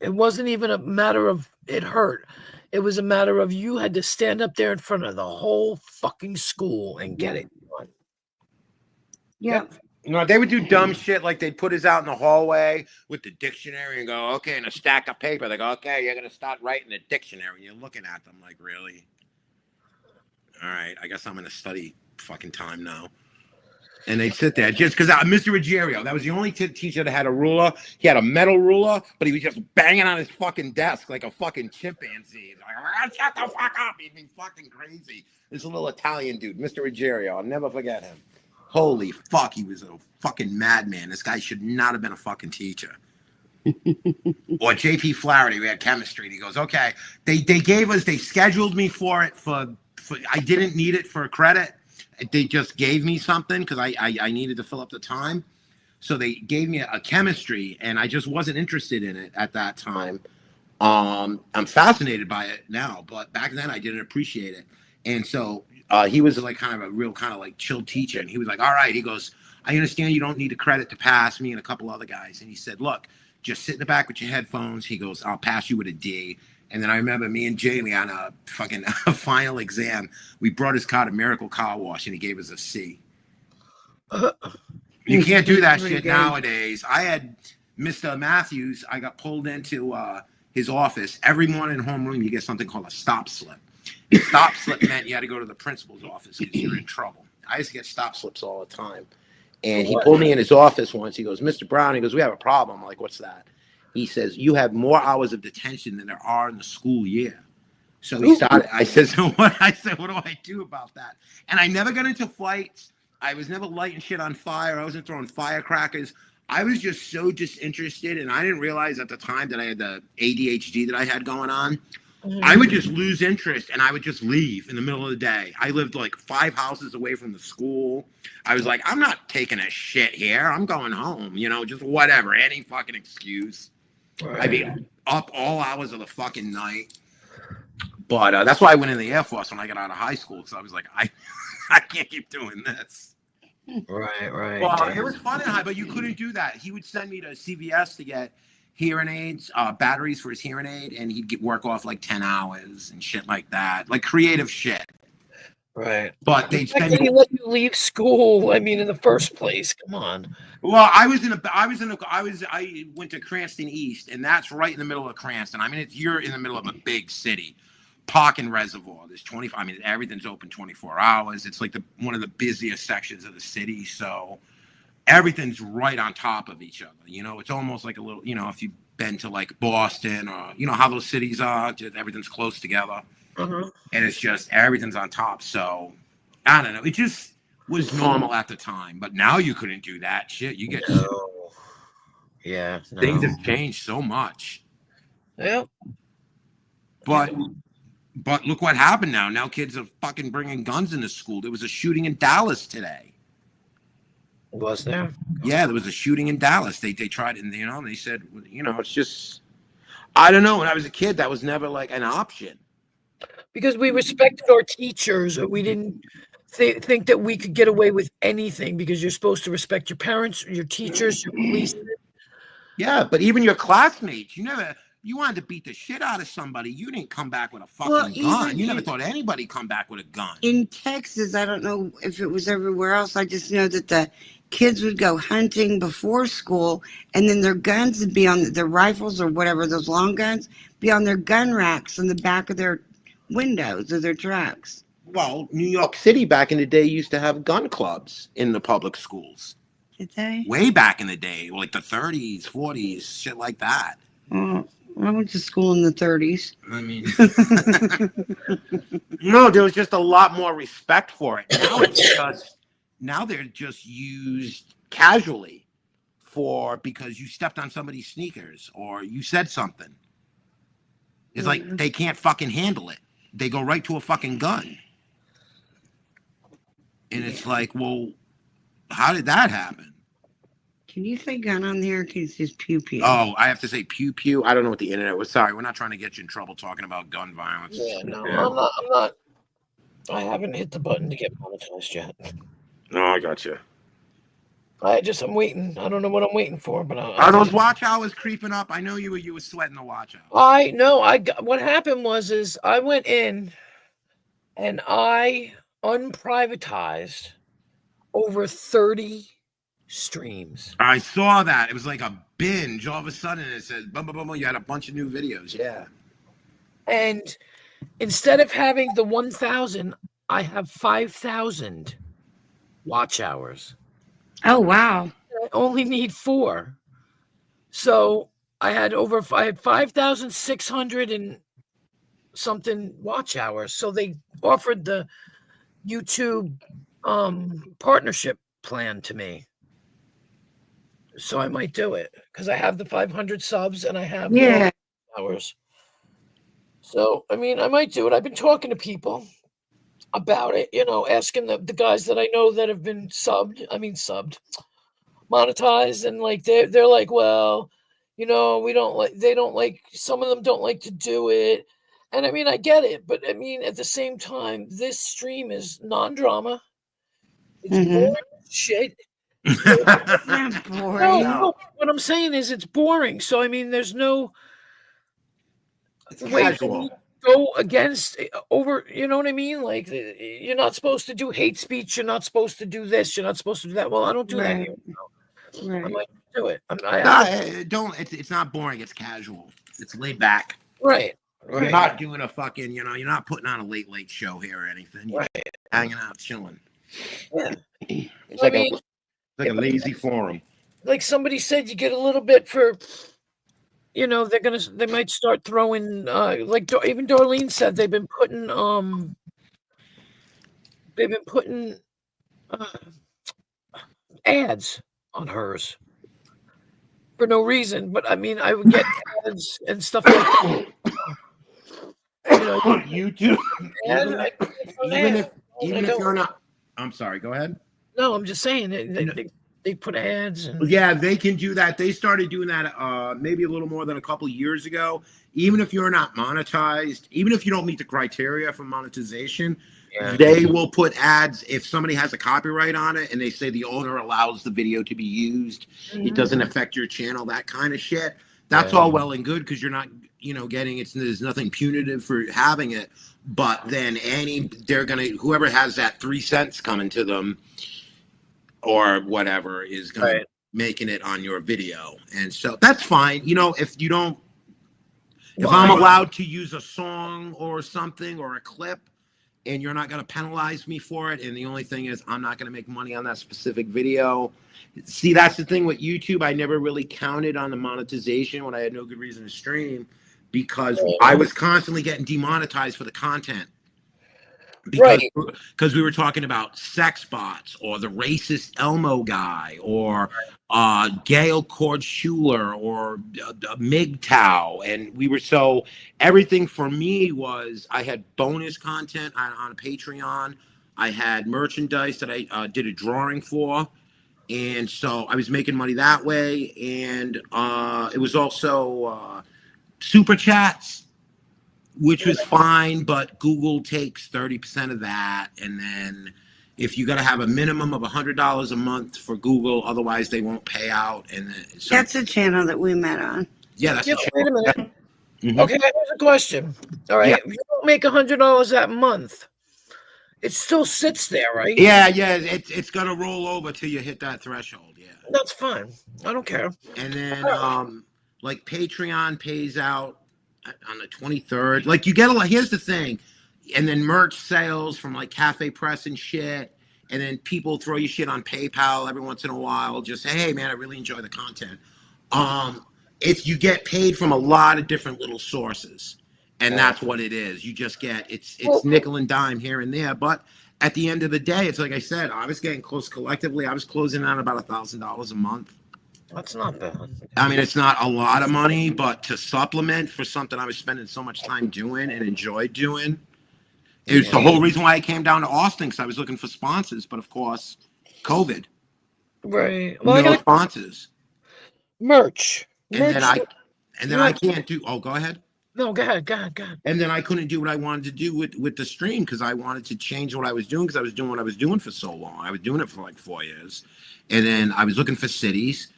It wasn't even a matter of it hurt. It was a matter of you had to stand up there in front of the whole fucking school and get it done. Yeah. No, they would do dumb shit like they'd put us out in the hallway with the dictionary and go, okay, and a stack of paper. They go, okay, you're going to start writing the dictionary. And you're looking at them like, really? All right, I guess I'm going to study fucking time now. And they'd sit there just because Mr. Ruggiero, that was the only teacher that had a ruler. He had a metal ruler, but he was just banging on his fucking desk like a fucking chimpanzee. Like, shut the fuck up. He'd be fucking crazy. This little Italian dude, Mr. Ruggiero. I'll never forget him. Holy fuck, he was a fucking madman. This guy should not have been a fucking teacher. Or J.P. Flaherty, we had chemistry. And he goes, okay, they scheduled me for it for I didn't need it for credit. They just gave me something because I needed to fill up the time. So they gave me a chemistry, and I just wasn't interested in it at that time. I'm fascinated by it now, but back then I didn't appreciate it. And so he was like kind of a real kind of like chill teacher. And he was like, all right, he goes, I understand you don't need the credit to pass, me and a couple other guys. And he said, look, just sit in the back with your headphones. He goes, I'll pass you with a D. And then I remember me and Jamie on a fucking final exam, we brought his car to Miracle Car Wash and he gave us a C. You can't do that shit nowadays. I had Mr. Matthews, I got pulled into his office. Every morning in homeroom, you get something called a stop slip. A stop slip meant you had to go to the principal's office because you're in trouble. I used to get stop slips all the time. And he pulled me in his office once. He goes, Mr. Brown, he goes, we have a problem. I'm like, what's that? He says, you have more hours of detention than there are in the school year. So he started, I said, what do I do about that? And I never got into fights. I was never lighting shit on fire. I wasn't throwing firecrackers. I was just so disinterested. And I didn't realize at the time that I had the ADHD that I had going on. I would just lose interest and I would just leave in the middle of the day. I lived like 5 houses away from the school. I was like, I'm not taking a shit here. I'm going home, just whatever, any fucking excuse. Right. I'd be up all hours of the fucking night. But that's why I went in the Air Force when I got out of high school. So I was like, I can't keep doing this. Right. Well, it was fun in high, but you couldn't do that. He would send me to CVS to get hearing aids, batteries for his hearing aid, and he'd work off like 10 hours and shit like that, like creative shit. Right. But The they'd fact send that he you. let you leave school, I mean, in the first place, come on. Well, I went to Cranston East, and that's right in the middle of Cranston. I mean, you're in the middle of a big city. Park and Reservoir. There's 25. I mean, everything's open 24 hours. It's like one of the busiest sections of the city. So everything's right on top of each other. You know, it's almost like a little, you know, if you've been to like Boston or, you know, how those cities are, just everything's close together. Uh-huh. And it's just everything's on top. So I don't know. It just was normal at the time. But now you couldn't do that shit. You get No. Yeah. things No. have changed so much. Yeah. But look what happened now. Now kids are fucking bringing guns into school. There was a shooting in Dallas today. Was there? Yeah, there was a shooting in Dallas. They tried it, and you know, and they said, you know, it's just, I don't know. When I was a kid, that was never like an option. Because we respected our teachers, or we didn't think that we could get away with anything because you're supposed to respect your parents, your teachers, your police. Yeah, but even your classmates, you wanted to beat the shit out of somebody. You didn't come back with a fucking gun. You never thought anybody come back with a gun. In Texas, I don't know if it was everywhere else. I just know that the kids would go hunting before school, and then their guns would be on their rifles or whatever, those long guns, be on their gun racks in the back of their windows of their trucks. Well, New York City back in the day used to have gun clubs in the public schools. Did they? Way back in the day, like the 30s, 40s, shit like that. Oh, I went to school in the 30s. I mean, no, there was just a lot more respect for it. Now they're just used casually because you stepped on somebody's sneakers or you said something. It's like they can't fucking handle it. They go right to a fucking gun. And it's like, well, how did that happen? Can you say gun on there? Can you just pew pew? Oh, I have to say pew pew. I don't know what the internet was. Sorry, we're not trying to get you in trouble talking about gun violence. Yeah, no, I'm not. I haven't hit the button to get monetized yet. No, I got you. I'm waiting. I don't know what I'm waiting for, but Are those watch hours creeping up? I know you were sweating the watch hours. What happened was I went in and I unprivatized over 30 streams. I saw that. It was like a binge. All of a sudden it said, bum, bum, bum, you had a bunch of new videos. Yeah. And instead of having the 1,000, I have 5,000 watch hours. Oh, wow. I only need 4. So I had 5,600 and something watch hours. So they offered the YouTube partnership plan to me. So I might do it because I have the 500 subs and I have hours. So, I mean, I might do it. I've been talking to people about it, asking the guys that I know that have been monetized, and like they're like, well, they don't like, some of them don't like to do it. And I mean, I get it, but I mean, at the same time, this stream is non-drama. It's boring shit. It's not boring. No, what I'm saying is it's boring. So I mean, there's no way to go against over. You know what I mean? Like, you're not supposed to do hate speech. You're not supposed to do this. You're not supposed to do that. Well, I don't do that anymore. Right. I might do it. It's not boring. It's casual. It's laid back. Right. You're not doing a fucking, you're not putting on a late show here or anything. You're hanging out, chilling. Yeah. It's like a lazy forum. Like somebody said, you get a little bit for, they might start throwing, like even Darlene said, they've been putting ads on hers for no reason. But I mean, I would get ads and stuff like that. YouTube. Even if you're not, I'm sorry, go ahead. No, I'm just saying they put ads. Yeah, they can do that. They started doing that maybe a little more than a couple years ago. Even if you're not monetized, even if you don't meet the criteria for monetization, they will put ads if somebody has a copyright on it and they say the owner allows the video to be used. It doesn't affect your channel, that kind of shit. That's all well and good because you're not getting it. There's nothing punitive for having it, but then they're gonna, whoever has that 3 cents coming to them or whatever is gonna Right. making it on your video, and so that's fine. If you don't, if Well, I'm I- allowed to use a song or something or a clip, and you're not going to penalize me for it, and the only thing is I'm not going to make money on that specific video. See, that's the thing with YouTube. I never really counted on the monetization when I had no good reason to stream, because I was constantly getting demonetized for the content. Because we were talking about sex bots or the racist Elmo guy or Gail Cord Schuler or MGTOW. And everything for me was, I had bonus content on Patreon. I had merchandise that I did a drawing for. And so I was making money that way. And it was also super chats, which was fine, but Google takes 30% of that. And then if you got to have a minimum of $100 a month for Google, otherwise they won't pay out. And then, so, That's a channel that we met on. yeah, that's Yeah, a wait a minute. Mhm. Okay, here's a question. All right, Yeah. if you don't make $100 that month, it still sits there, right? Yeah, it's gonna roll over till you hit that threshold. Yeah, That's fine. I don't care. and then like Patreon pays out on the 23rd. Like you get a lot. Here's the thing, and then merch sales from like Cafe Press and shit. And then people throw you shit on PayPal every once in a while. Just say, hey man, I really enjoy the content. You get paid from a lot of different little sources, and that's what it is. You just get it's nickel and dime here and there. But at the end of the day, it's like I said, I was getting close collectively. I was closing on about $1,000 a month. That's not bad. I mean, it's not a lot of money, but to supplement for something I was spending so much time doing and enjoyed doing. It was the whole reason why I came down to Austin, because I was looking for sponsors, but of course, COVID. Right. Well, I No got sponsors. merch. And then I Merch. can't do. Oh, go ahead. No, go ahead. And then I couldn't do what I wanted to do with the stream, because I wanted to change what I was doing, because I was doing what I was doing for so long. I was doing it for like 4 years, and then I was looking for cities.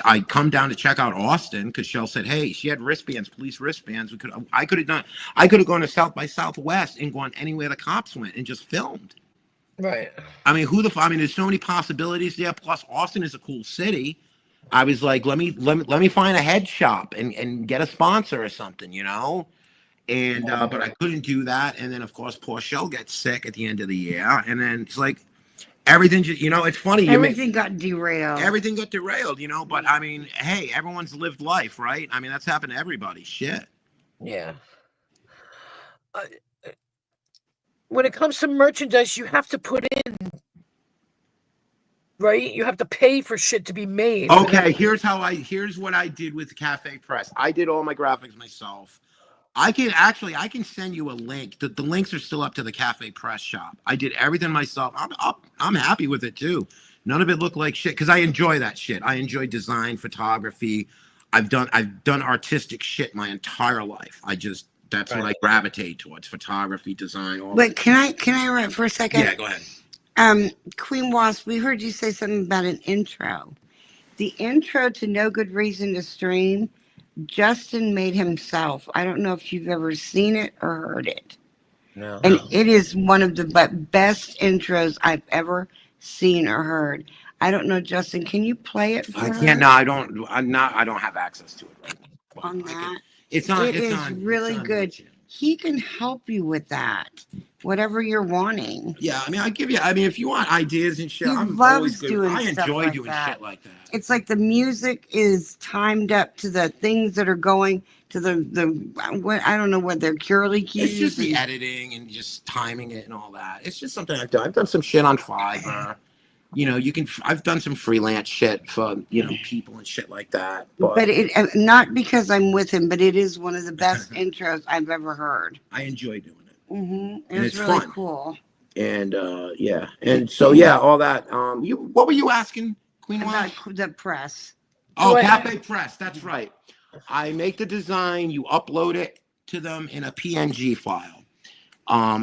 I come down to check out Austin because Shell said, "Hey, she had wristbands, police wristbands. I could have gone to South by Southwest and gone anywhere the cops went and just filmed." Right. I mean, there's so many possibilities there. Plus, Austin is a cool city. I was like, let me find a head shop and get a sponsor or something, And but I couldn't do that. And then of course, poor Shell gets sick at the end of the year, and then it's like everything. It's funny. Everything got derailed. Everything got derailed, But I mean, hey, everyone's lived life, right? I mean, that's happened to everybody. Shit. Yeah. When it comes to merchandise, you have to put in, right? You have to pay for shit to be made. Okay, here's what I did with Cafe Press. I did all my graphics myself. I can send you a link. The links are still up to the Cafe Press shop. I did everything myself. I'm happy with it too. None of it looked like shit, because I enjoy that shit. I enjoy design, photography. I've done artistic shit my entire life. That's what I gravitate towards: photography, design. All But can I write for a second? Yeah, go ahead. Queen Wasp, we heard you say something about an intro. The intro to No Good Reason to Stream, Justin made himself. I don't know if you've ever seen it or heard it. No. And it is one of the best intros I've ever seen or heard. I don't know, Justin, can you play it for I us can't. No, I don't. I don't have access to it right now. on I can- that? It's on. It it's is on, really it's on good. YouTube. He can help you with that, whatever you're wanting. Yeah, I mean, if you want ideas and shit, He I'm loves always good. doing I stuff enjoy like doing that. shit like that. It's like the music is timed up to the things that are going to what I don't know what they're curly cues. It's just the and- editing and just timing it and all that. It's just something I've done. I've done some shit on Fiverr. I've done some freelance shit for people and shit like that. But it not because I'm with him, but it is one of the best intros I've ever heard. I enjoy doing it. It And was it's really fun. cool. And yeah, and so yeah, all that. What were you asking, Queen About Wife? the press. Oh, Right. Cafe Press. That's right. I make the design. You upload it to them in a PNG file.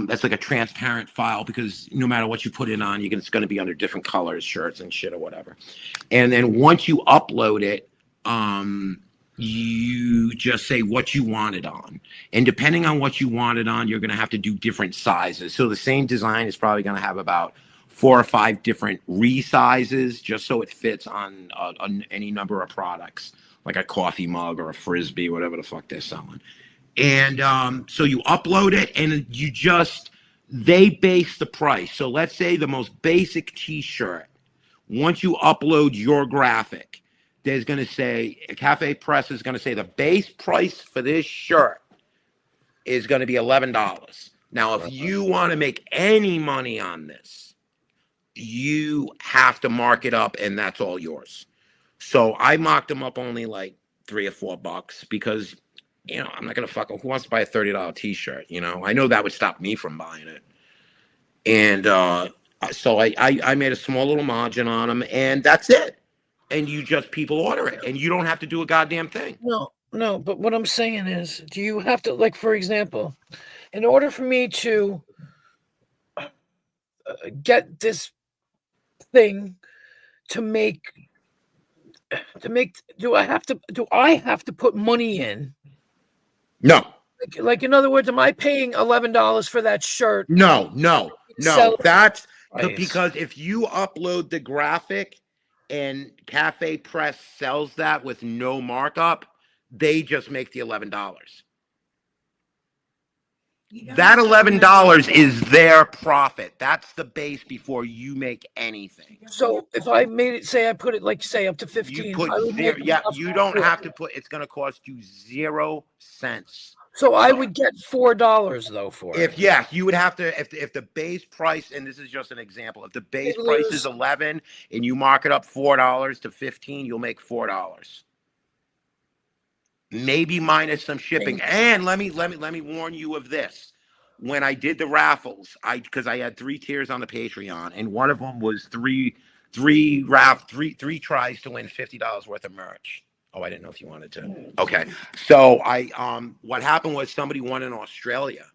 That's like a transparent file, because no matter what you put it on, it's going to be under different colors, shirts and shit or whatever. And then once you upload it, you just say what you want it on. And depending on what you want it on, you're going to have to do different sizes. So the same design is probably going to have about 4 or 5 different resizes just so it fits on any number of products, like a coffee mug or a Frisbee, whatever the fuck they're selling. And so you upload it and they base the price. So let's say the most basic t-shirt, once you upload your graphic, there's going to say, Cafe Press is going to say the base price for this shirt is going to be $11. Now, if you want to make any money on this, you have to mark it up and that's all yours. So I marked them up only like $3 or $4 because, you know, I'm not going to fuck, who wants to buy a $30 t-shirt? You know, I know that would stop me from buying it. And so I made a small little margin on them and that's it. And people order it and you don't have to do a goddamn thing. No, but what I'm saying is, do you have to, like, for example, in order for me to get this thing do I have to put money in? No. Like in other words, am I paying $11 for that shirt? No. That's Price. because if you upload the graphic and Cafe Press sells that with no markup, they just make the $11. That $11 is their profit. That's the base before you make anything. So if I made it, say I put it like say up to 15, You put I would zero, make yeah, enough you don't for have it. to put, it's going to cost you 0 cents. So I would get $4 though for it. You would have to, if the base price, and this is just an example, if the base You'd price lose- is 11 and you mark it up $4 to 15, you'll make $4. Maybe minus some shipping. And let me warn you of this. When I did the raffles, because I had 3 tiers on the Patreon, and one of them was three tries to win $50 worth of merch. Oh, I didn't know if you wanted to. Okay. So what happened was somebody won in Australia.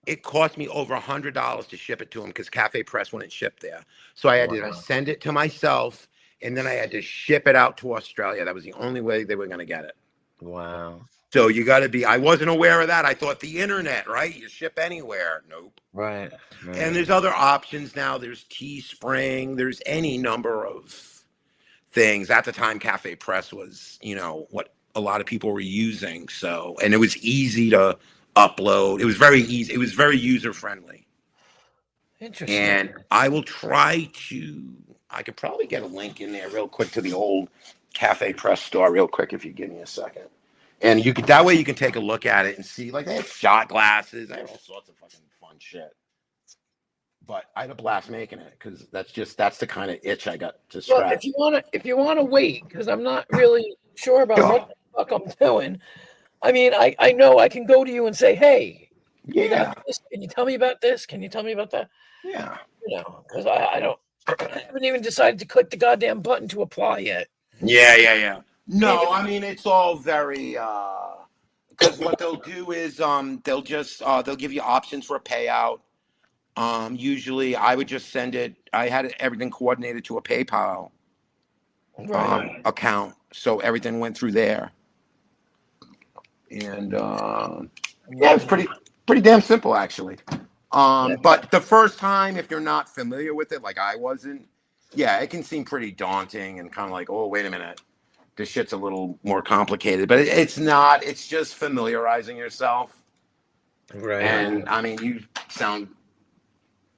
It cost me over $100 to ship it to them because Cafe Press wouldn't ship there. So I had to send it to myself, and then I had to ship it out to Australia. That was the only way they were going to get it. Wow. So you got to be, I wasn't aware of that. I thought the internet, right? You ship anywhere. Nope. Right. And there's other options now. There's Teespring. There's any number of things. At the time, Cafe Press was, you know, what a lot of people were using. So, and it was easy to upload. It was very easy. It was very user friendly. Interesting. And I will try to, I could probably get a link in there real quick to the old Cafe Press store real quick if you give me a second. And you could, that way you can take a look at it and see, like, they have shot glasses, they have all sorts of fucking fun shit. But I had a blast making it because that's the kind of itch I got to scratch. Well, if you wanna wait, because I'm not really sure about what the fuck I'm doing. I mean, I know I can go to you and say, hey, you got this? Can you tell me about this? Can you tell me about that? Yeah. You know, because I haven't even decided to click the goddamn button to apply yet. Yeah. No, I mean, it's all very, because what they'll do is they'll just, they'll give you options for a payout. Usually I would just send it, I had everything coordinated to a PayPal account. So everything went through there. And yeah, it's pretty damn simple actually. But the first time, if you're not familiar with it, like I wasn't, yeah, it can seem pretty daunting and kind of like, oh, wait a minute. This shit's a little more complicated, but it's not. It's just familiarizing yourself. Right. And I mean, you sound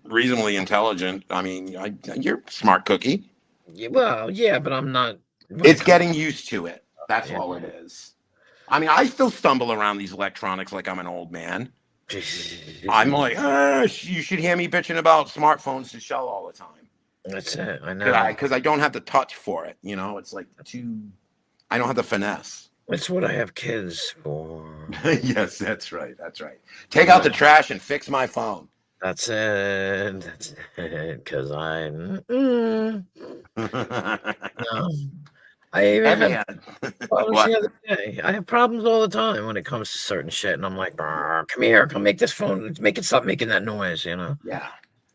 reasonably intelligent. I mean, you're a smart cookie. Yeah, well, yeah, but I'm not. It's getting used to it. That's all it is. I mean, I still stumble around these electronics like I'm an old man. I'm like, you should hear me bitching about smartphones to Shell all the time. That's it. I know. Because I don't have the touch for it. You know, it's like I don't have the finesse. That's what I have kids for. Yes, that's right. That's right. Take out the trash and fix my phone. That's it. That's it. Because no. I even had problems the other day. I have problems all the time when it comes to certain shit, and I'm like, come here, come make this phone, make it stop making that noise, you know?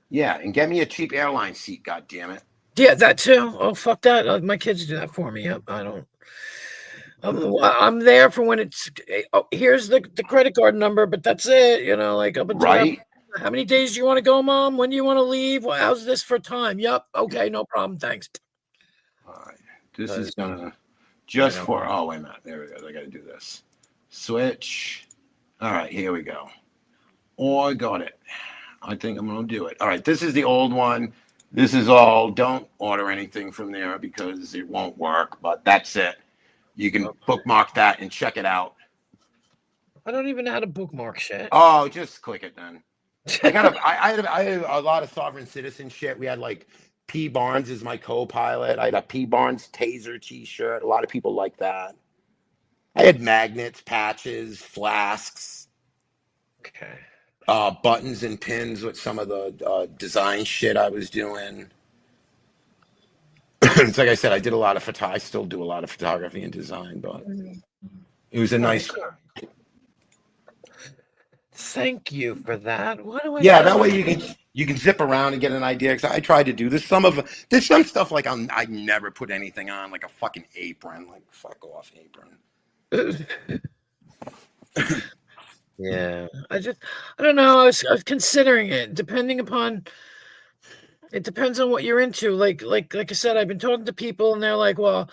Yeah, and get me a cheap airline seat, god damn it. Yeah, that too. Oh, fuck that. My kids do that for me. Yep, I don't. I'm there for when it's. Oh, here's the credit card number, but that's it. You know, like up until Right? how many days do you want to go, Mom? When do you want to leave? Well, how's this for time? Yep. Okay, no problem. Thanks. All right. This That is is- gonna just I know. for. Oh wait a minute. There we go. I got to do this. Switch. All right. Here we go. Oh, I got it. I think I'm gonna do it. All right. This is the old one. This is all. Don't order anything from there because it won't work. But that's it. You can bookmark that and check it out. I don't even know how to bookmark shit. Oh, just click it then. I had a lot of sovereign citizen shit. We had like P. Barnes is my co-pilot. I had a P. Barnes taser T-shirt. A lot of people like that. I had magnets, patches, flasks, Okay. buttons and pins with some of the design shit I was doing. It's like I said, I did a lot of I still do a lot of photography and design, but it was a nice. Thank you for that. Why do I? Yeah, that way you can zip around and get an idea. Because I tried to do this. There's some stuff like I never put anything on, like a fucking apron. Like fuck off apron. Yeah, I don't know. I was considering it. It depends on what you're into. Like I said, I've been talking to people, and they're like, "Well,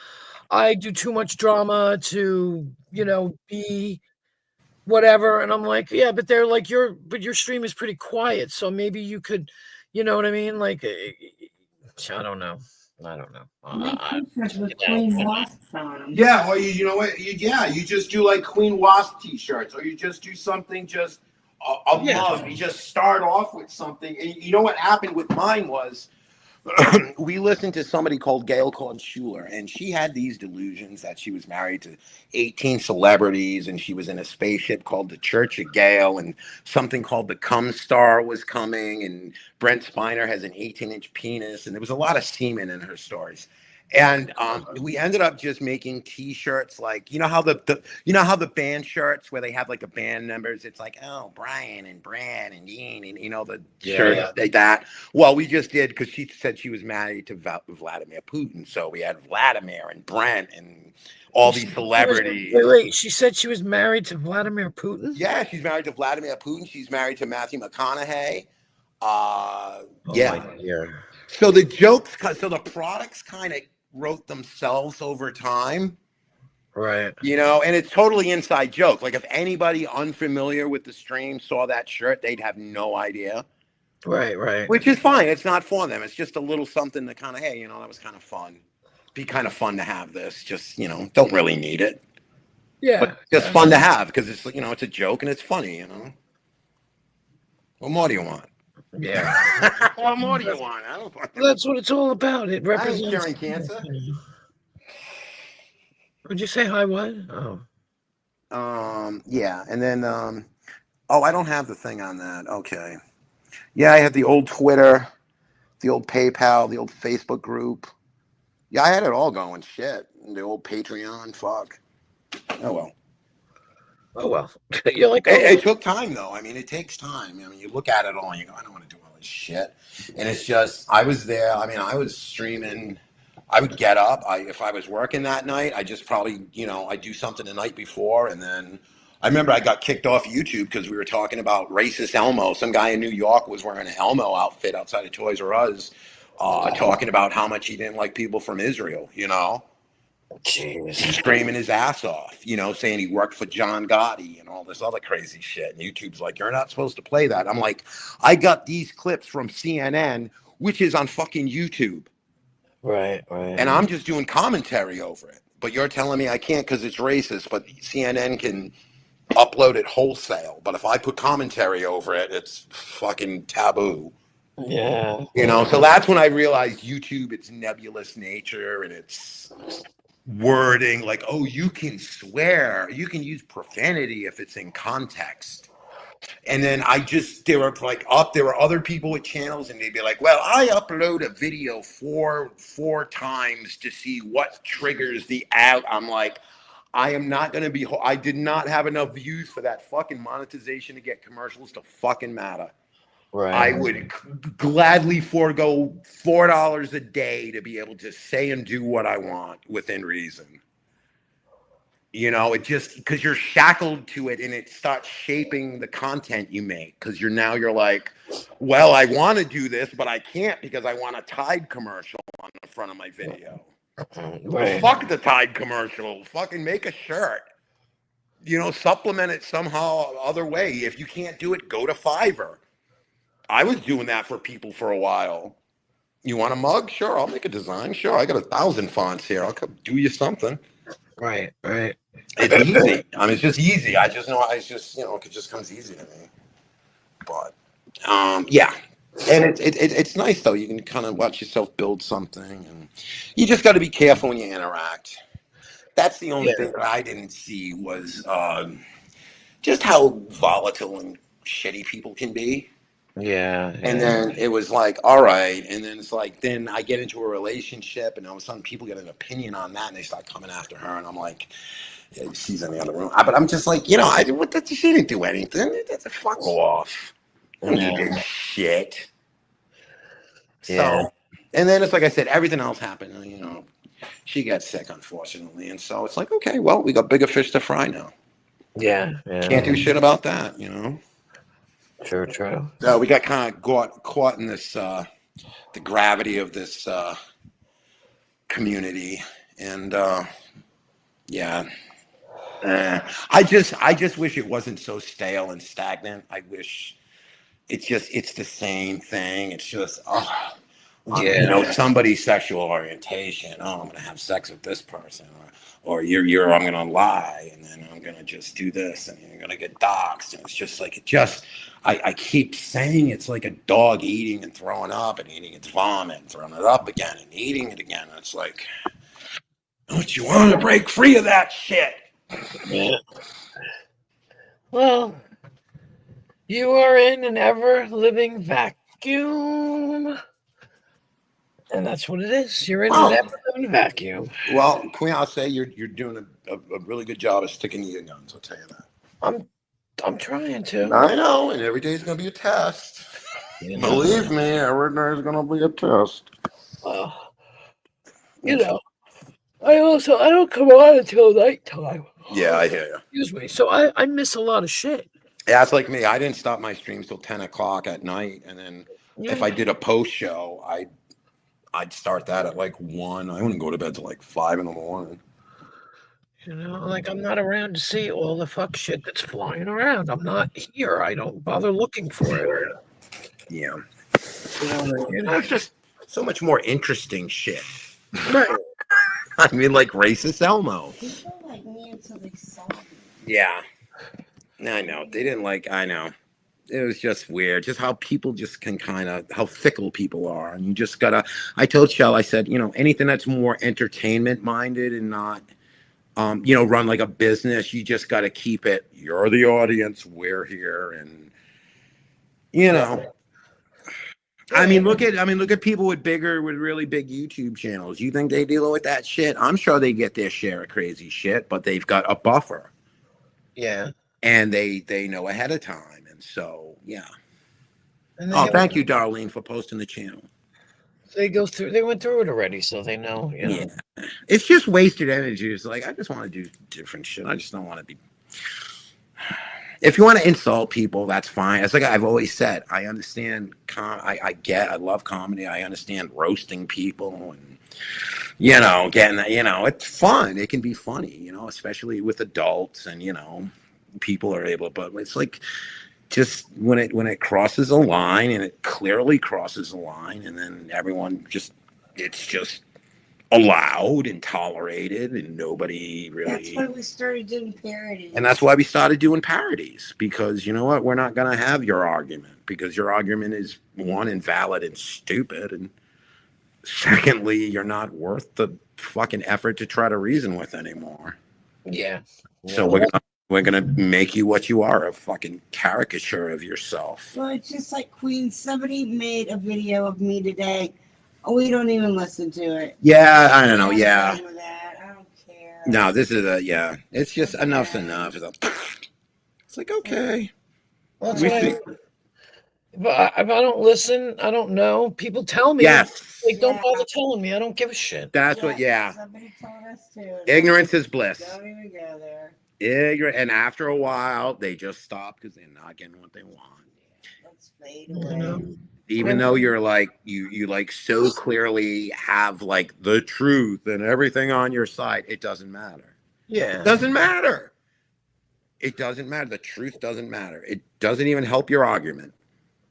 I do too much drama to, be whatever." And I'm like, "Yeah, but they're like your stream is pretty quiet, so maybe you could, you know what I mean? Like, I don't know. Make t-shirts with Queen Wasps on them. Yeah, well, you know what? You just do like Queen Wasp T-shirts, or you just do something just a love. You just start off with something, and you know what happened with mine was. We listened to somebody called Gail Schuler, and she had these delusions that she was married to 18 celebrities, and she was in a spaceship called the Church of Gail, and something called the Cum Star was coming, and Brent Spiner has an 18-inch penis, and there was a lot of semen in her stories. And we ended up just making T-shirts, like how the band shirts where they have like a band numbers. It's like, oh, Brian and Brad and Dean, and the shirts like that. Well, we just did because she said she was married to Vladimir Putin, so we had Vladimir and Brent and all these celebrities. Wait, she said she was married to Vladimir Putin? Yeah, she's married to Vladimir Putin. She's married to Matthew McConaughey. So the jokes, so the products kind of wrote themselves over time, right? And it's totally inside joke. Like if anybody unfamiliar with the stream saw that shirt, they'd have no idea, right, which is fine. It's not for them. It's just a little something to kind of, hey, that was kind of fun. Be kind of fun to have this. Just don't really need it, but just fun to have because it's it's a joke and it's funny. What more do you want? Yeah. What more do you want? That's what it's all about. It represents curing cancer. Would you say hi? What? Yeah, and then I don't have the thing on that. Okay. Yeah, I have the old Twitter, the old PayPal, the old Facebook group. Yeah, I had it all going. Shit, the old Patreon. Fuck. Oh well. You're like, it took time though. I mean, it takes time. I mean, you look at it all and you go, I don't want to do all this shit. And it's just, I was there. I mean, I was streaming. I would get up. If I was working that night, I just probably, I do something the night before. And then I remember I got kicked off YouTube because we were talking about racist Elmo. Some guy in New York was wearing an Elmo outfit outside of Toys R Us, talking about how much he didn't like people from Israel, Jeez. Screaming his ass off, saying he worked for John Gotti and all this other crazy shit. And YouTube's like, you're not supposed to play that. I'm like, I got these clips from CNN, which is on fucking YouTube. Right. And I'm just doing commentary over it. But you're telling me I can't because it's racist, but CNN can upload it wholesale. But if I put commentary over it, it's fucking taboo. Yeah. So that's when I realized YouTube, its nebulous nature and its wording, like, oh, you can swear, you can use profanity if it's in context. And then there were other people with channels and they'd be like, well, I upload a video four times to see what triggers the ad. I'm like, I am not going to be, I did not have enough views for that fucking monetization to get commercials to fucking matter. Right. I would gladly forego $4 a day to be able to say and do what I want within reason. You know, it just because you're shackled to it and it starts shaping the content you make because you're like, well, I want to do this, but I can't because I want a Tide commercial on the front of my video. Well, Right. fuck the Tide commercial. Fucking make a shirt. You know, supplement it somehow other way. If you can't do it, go to Fiverr. I was doing that for people for a while. You want a mug? Sure, I'll make a design. Sure, I got 1,000 fonts here. I'll come do you something. Right. Right. It's easy. I mean, it's just easy. I just know. It's just it just comes easy to me. But yeah, and it's nice though. You can kind of watch yourself build something, and you just got to be careful when you interact. That's the only thing that I didn't see was just how volatile and shitty people can be. Yeah. And then it was like, all right. And then it's like, then I get into a relationship and all of a sudden people get an opinion on that and they start coming after her. And I'm like, yeah, she's in the other room. But I'm just like, she didn't do anything. That's a fuck off. I don't need this shit. Yeah. So, and then it's like I said, everything else happened. She got sick, unfortunately. And so it's like, okay, well, we got bigger fish to fry now. Yeah. Can't do shit about that, True. We got kind of caught in this, the gravity of this community, and I just wish it wasn't so stale and stagnant. I wish it's the same thing. It's just somebody's sexual orientation. Oh, I'm gonna have sex with this person, or I'm gonna lie, and then I'm gonna just do this, and you're gonna get doxxed. And it's just like I keep saying it's like a dog eating and throwing up and eating its vomit and throwing it up again and eating it again. And it's like, don't you want to break free of that shit? Yeah. Well, you are in an ever-living vacuum. And that's what it is. You're in an ever-living vacuum. Well, Queen, I'll say you're doing a really good job of sticking to your guns. I'll tell you that. I'm trying to. I know, and every day's gonna be a test. Believe me, every day's gonna be a test. I don't come on until nighttime. Yeah, I hear you. Excuse me. So I miss a lot of shit. Yeah, it's like me. I didn't stop my streams till 10 o'clock at night, and then if I did a post show, I'd start that at like 1. I wouldn't go to bed till like 5 in the morning. I'm not around to see all the fuck shit that's flying around. I'm not here. I don't bother looking for it. Yeah. It's just so much more interesting shit. Right. I mean, like racist Elmo. People like me until they saw me. Yeah. I know. They didn't I know. It was just weird. Just how people just can how fickle people are. And you just gotta, I told Shell, I said, anything that's more entertainment minded and not, run like a business, you just got to keep it. You're the audience. We're here. And, look at people with really big YouTube channels. You think they deal with that shit? I'm sure they get their share of crazy shit, but they've got a buffer. Yeah. And they know ahead of time. And so, yeah. And Thank you, Darlene, for posting the channel. They went through it already, so they know. Yeah. It's just wasted energy. It's like, I just want to do different shit. I just don't want to be. If you want to insult people, that's fine. It's like I've always said, I understand. I love comedy. I understand roasting people and, getting that, it's fun. It can be funny, especially with adults and, people are able, but it's like, just when it crosses a line, and it clearly crosses a line, and then everyone it's just allowed and tolerated, and nobody really. That's why we started doing parodies. And that's why we started doing parodies, because you know what? We're not going to have your argument, because your argument is, one, invalid and stupid, and secondly, you're not worth the fucking effort to try to reason with anymore. Yeah. So we're gonna make you what you are, a fucking caricature of yourself. Well, it's just like Queen. Somebody made a video of me today. Oh, we don't even listen to it. Yeah, I don't know. Yeah. I'm done with that. I don't care. No, this is it's just enough's enough. It's like, okay. Well, If I don't listen, I don't know. People tell me. Yes. Like, don't Yeah. bother telling me. I don't give a shit. That's what, yeah. Somebody told us too. Ignorance is bliss. Don't even go there. Ignorant. And after a while, they just stop because they're not getting what they want. Let's fade You away. know? Even though you're like, you like so clearly have like the truth and everything on your side, it doesn't matter. Yeah. It doesn't matter. It doesn't matter. The truth doesn't matter. It doesn't even help your argument.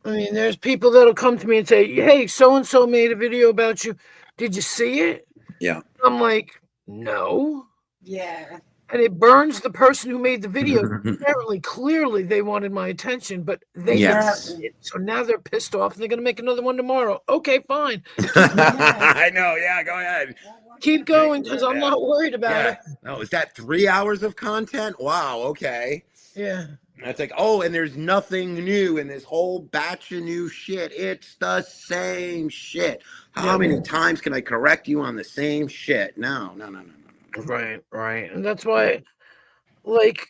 I mean, there's people that'll come to me and say, "Hey, so and so made a video about you. Did you see it?" Yeah. I'm like, "No." Yeah. And it burns the person who made the video. Apparently, clearly, they wanted my attention, but they Yes. didn't. So now they're pissed off, and they're gonna make another one tomorrow. Okay, fine. I know. Yeah, go ahead. Keep going, because I'm not worried about Yeah. it. No, is that 3 hours of content? Wow. Okay. Yeah. And it's like, oh, and there's nothing new in this whole batch of new shit. It's the same shit. How many times can I correct you on the same shit? No. Right. And that's why, like,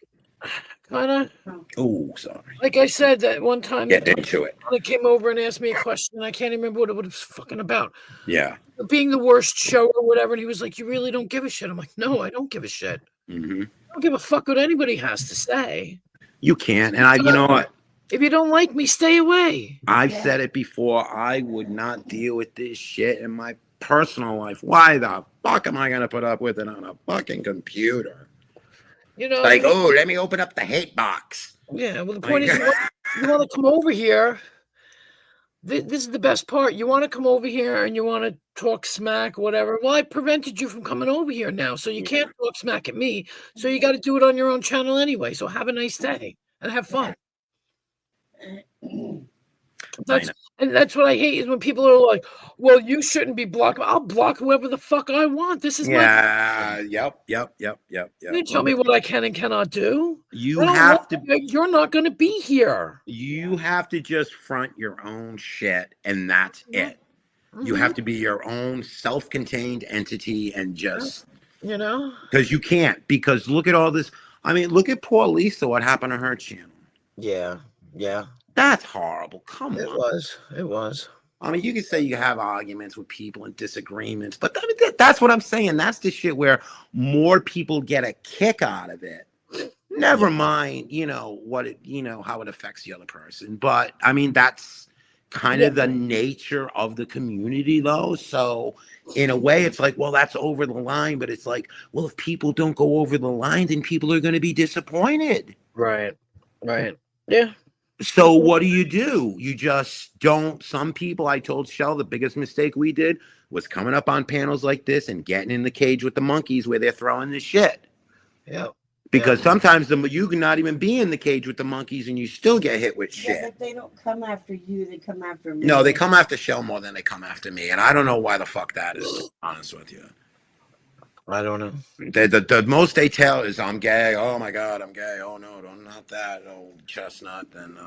kind of, Oh, sorry. like I said that one time, Get into it. they came over and asked me a question, and I can't even remember what it was fucking about. Yeah. Being the worst show or whatever, and he was like, "You really don't give a shit." I'm like, "No, I don't give a shit. Mm-hmm. I don't give a fuck what anybody has to say. You can't. And you know what? If you don't like me, stay away." I've said it before. I would not deal with this shit in my personal life. Why the fuck am I going to put up with it on a fucking computer? You know, Like, oh, let me open up the hate box. yeah. Well, the point is, you want to come over here. This is the best part. You want to come over here and you want to talk smack, whatever. Well, I prevented you from coming over here now, so you can't talk smack at me. So you got to do it on your own channel anyway. So have a nice day and have fun. That's what I hate is when people are like, "Well, you shouldn't be blocked." I'll block whoever the fuck I want. This is Yeah. Yep. You tell me what I can and cannot do. You have to. You're not going to be here. You have to just front your own shit, and that's it. You have to be your own self-contained entity, and just because you can't. Because look at all this. I mean, look at poor Lisa. What happened to her channel? Yeah. That's horrible. Come on. It was. I mean, you can say you have arguments with people and disagreements, but that's what I'm saying. That's the shit where more people get a kick out of it. Never mind, what it, how it affects the other person. But I mean, that's kind of the nature of the community, though. So in a way, it's like, well, that's over the line. But it's like, well, if people don't go over the line, then people are going to be disappointed. Right. Yeah. So what do? You just don't. Some people, I told Shell, the biggest mistake we did was coming up on panels like this and getting in the cage with the monkeys where they're throwing the shit. Yeah. Because sometimes you can not even be in the cage with the monkeys and you still get hit with shit. Yeah, but they don't come after you. They come after me. No, they come after Shell more than they come after me. And I don't know why the fuck that is, to be honest with you. I don't know. The most they tell is I'm gay. Oh my God, I'm gay. Oh no, not that. Oh, chestnut. And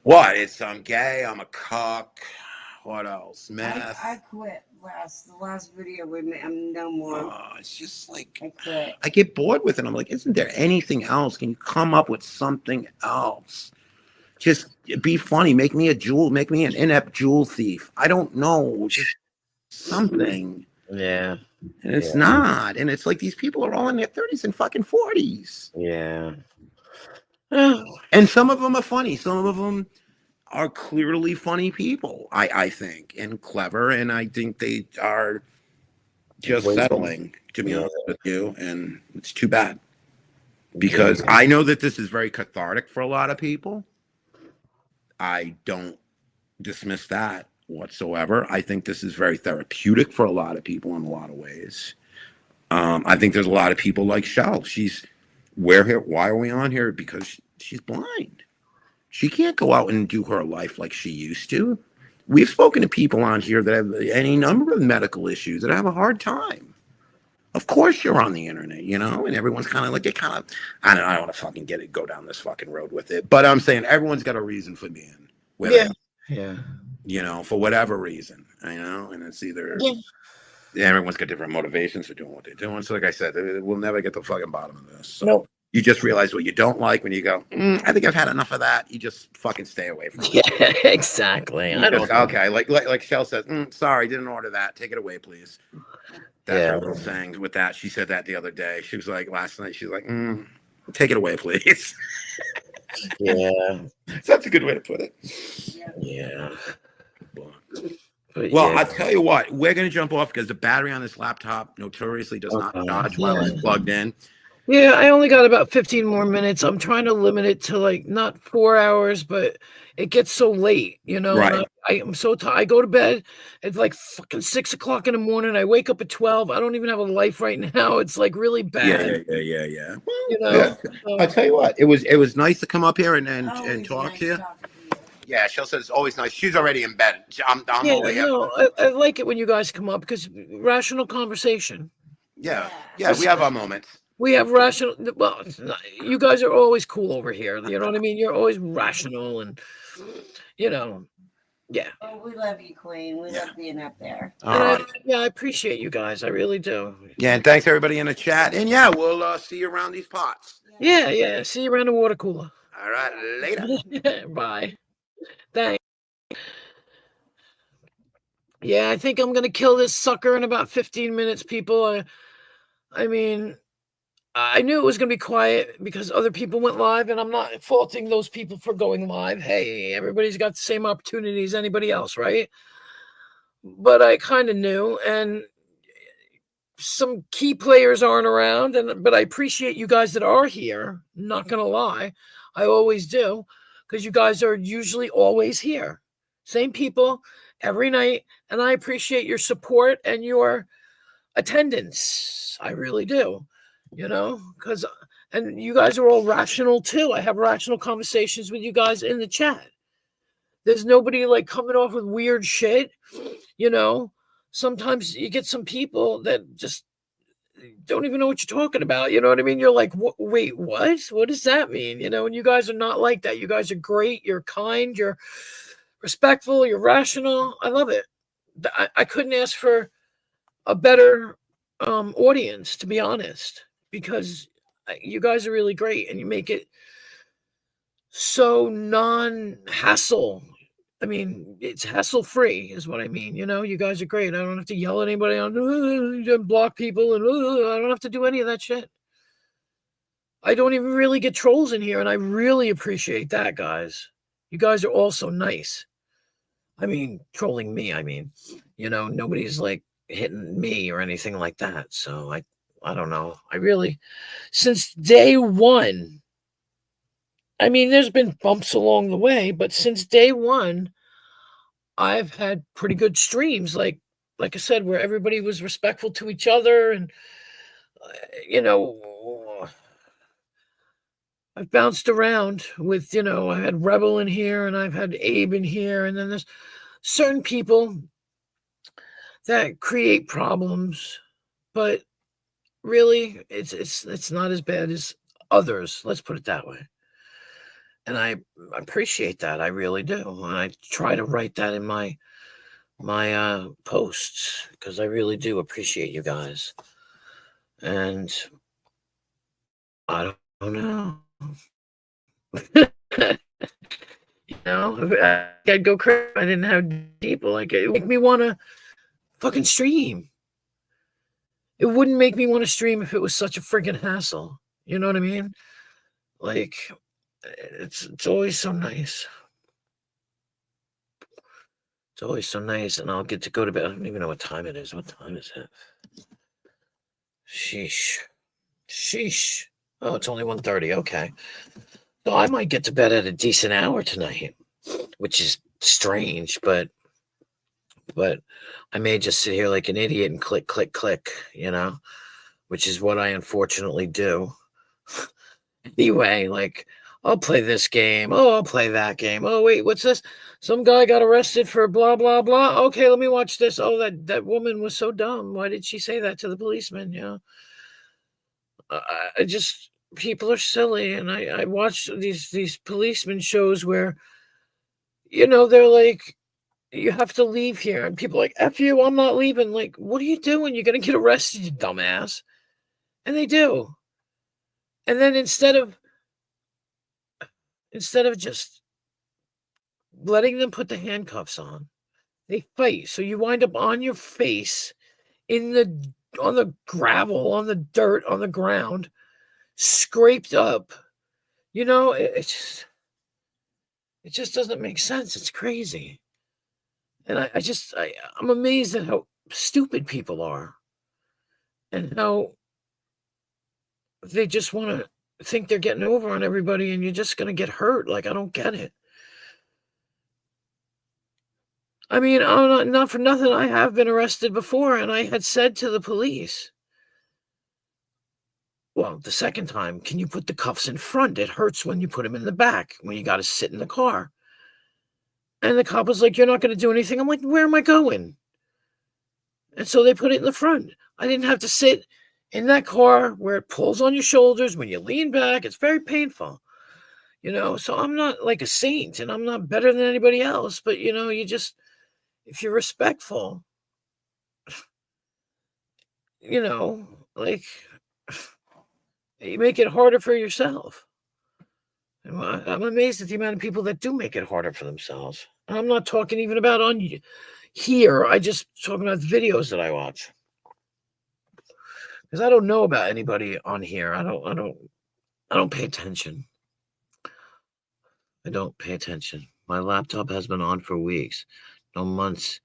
what? It's I'm gay. I'm a cuck. What else? Meth. I quit the last video with me. I'm no more. It's just like I quit. I get bored with it. I'm like, isn't there anything else? Can you come up with something else? Just be funny. Make me an inept jewel thief. I don't know. Just something. Yeah. And it's not. And it's like these people are all in their 30s and fucking 40s. Yeah. And some of them are funny. Some of them are clearly funny people, I think, and clever. And I think they are just settling, to be honest with you. And it's too bad. Because I know that this is very cathartic for a lot of people. I don't dismiss that whatsoever. I think this is very therapeutic for a lot of people in a lot of ways. I think there's a lot of people like Shell. We're here. Why are we on here? Because she's blind. She can't go out and do her life like she used to. We've spoken to people on here that have any number of medical issues that have a hard time. Of course you're on the internet, and everyone's kind of like, I don't want to fucking go down this fucking road with it. But I'm saying everyone's got a reason for being where they are. Yeah. For whatever reason, and it's either everyone's got different motivations for doing what they're doing. So like I said, we'll never get the fucking bottom of this. So Nope. You just realize what you don't like when you go, I think I've had enough of that. You just fucking stay away from it. Yeah, exactly. I don't. Okay, like Shell says, sorry, didn't order that. Take it away, please. That's Yeah. her little saying with that. She said that the other day. She was like, last night, she's like, take it away, please. Yeah, So that's a good way to put it. yeah. But Well, yeah. I'll tell you what, we're going to jump off because the battery on this laptop notoriously does not charge while it's plugged in. Yeah, I only got about 15 more minutes. I'm trying to limit it to like not 4 hours, but it gets so late, you know. Right. And I am so tired. I go to bed at like fucking 6 o'clock in the morning. I wake up at 12. I don't even have a life right now. It's like really bad. Yeah. Well, You know. yeah. So- I'll tell you what, it was nice to come up here and Always talk nice to you. talking to you. Yeah, Shell said it's always nice. She's already in bed. I'm yeah, only here. no, I like it when you guys come up because rational conversation. Yeah, we have our moments. We have rational. Well, you guys are always cool over here. You know what I mean? You're always rational, and you know, yeah. Oh, we love you, Queen. We love being up there. All And right. I appreciate you guys. I really do. Yeah, and thanks everybody in the chat. And yeah, we'll see you around these pots. Yeah. See you around the water cooler. All right, later. Bye. Thanks. Yeah, I think I'm gonna kill this sucker in about 15 minutes, people. I mean, I knew it was gonna be quiet because other people went live, and I'm not faulting those people for going live. Hey, everybody's got the same opportunity as anybody else, right? But I kind of knew, and some key players aren't around, but I appreciate you guys that are here. Not gonna lie, I always do, because you guys are usually always here. Same people every night, and I appreciate your support and your attendance. I really do, you know, and you guys are all rational too. I have rational conversations with you guys in the chat. There's nobody like coming off with weird shit, you know. Sometimes you get some people that just don't even know what you're talking about. You know what I mean? You're like, wait, what? What does that mean? You know, and you guys are not like that. You guys are great. You're kind. You're respectful. You're rational. I love it. I couldn't ask for a better audience, to be honest, because you guys are really great and you make it so non-hassle. I mean, it's hassle-free is what I mean. You know, you guys are great. I don't have to yell at anybody on block people, and I don't have to do any of that shit. I don't even really get trolls in here, and I really appreciate that, guys. You guys are all so nice. I mean, trolling me, I mean, you know, nobody's like hitting me or anything like that. So I don't know. I really, since day one, I mean, there's been bumps along the way, but since day one, I've had pretty good streams. Like I said, where everybody was respectful to each other, and you know, I've bounced around with, you know, I had Rebel in here, and I've had Abe in here, and then there's certain people that create problems, but really, it's not as bad as others. Let's put it that way. And I appreciate that. I really do. And I try to write that in my posts because I really do appreciate you guys. And I don't know. You know, I'd go crazy. I didn't have people like it. Would make me want to fucking stream. It wouldn't make me want to stream if it was such a freaking hassle. You know what I mean? Like, it's always so nice. It's always so nice, and I'll get to go to bed. I don't even know what time it is. What time is it? Sheesh. Oh, it's only 1:30. Okay. So I might get to bed at a decent hour tonight, which is strange, but I may just sit here like an idiot and click, you know, which is what I unfortunately do. Anyway, like, I'll play this game. Oh, I'll play that game. Oh, wait, what's this? Some guy got arrested for blah, blah, blah. Okay, let me watch this. Oh, that woman was so dumb. Why did she say that to the policeman? You know, I just, people are silly. And I watch these policeman shows where, you know, they're like, you have to leave here. And people are like, F you, I'm not leaving. Like, what are you doing? You're going to get arrested, you dumbass. And they do. And then instead of just letting them put the handcuffs on, they fight. So you wind up on your face on the gravel, on the dirt, on the ground, scraped up. It just doesn't make sense. It's crazy. And I'm amazed at how stupid people are and how they just want to think they're getting over on everybody and you're just going to get hurt. Like, I don't get it. I mean, not for nothing, I have been arrested before, and I had said to the police, well, the second time, can you put the cuffs in front? It hurts when you put them in the back, when you got to sit in the car. And the cop was like, you're not going to do anything. I'm like, where am I going? And so they put it in the front. I didn't have to sit in that car where it pulls on your shoulders. When you lean back, it's very painful. So I'm not like a saint, and I'm not better than anybody else. But, if you're respectful, like, you make it harder for yourself. I'm amazed at the amount of people that do make it harder for themselves. And I'm not talking even about on here. I just talking about videos that I watch. Because I don't know about anybody on here. I don't pay attention. I don't pay attention. My laptop has been on for weeks, no months.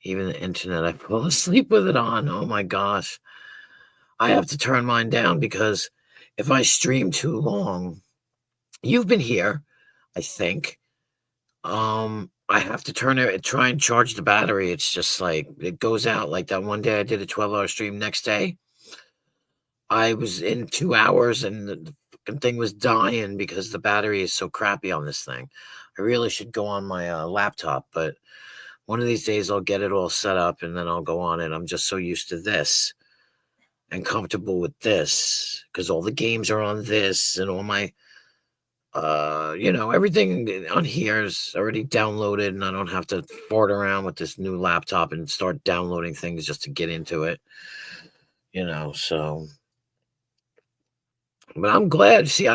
Even the internet, I fall asleep with it on. Oh my gosh. I have to turn mine down because if I stream too long, you've been here, I think. I have to try and charge the battery. It's just like, it goes out. Like that one day I did a 12-hour stream. Next day, I was in 2 hours and the fucking thing was dying because the battery is so crappy on this thing. I really should go on my laptop, but one of these days I'll get it all set up and then I'll go on it. I'm just so used to this and comfortable with this because all the games are on this and all my, everything on here is already downloaded and I don't have to fart around with this new laptop and start downloading things just to get into it, so. But I'm glad. See,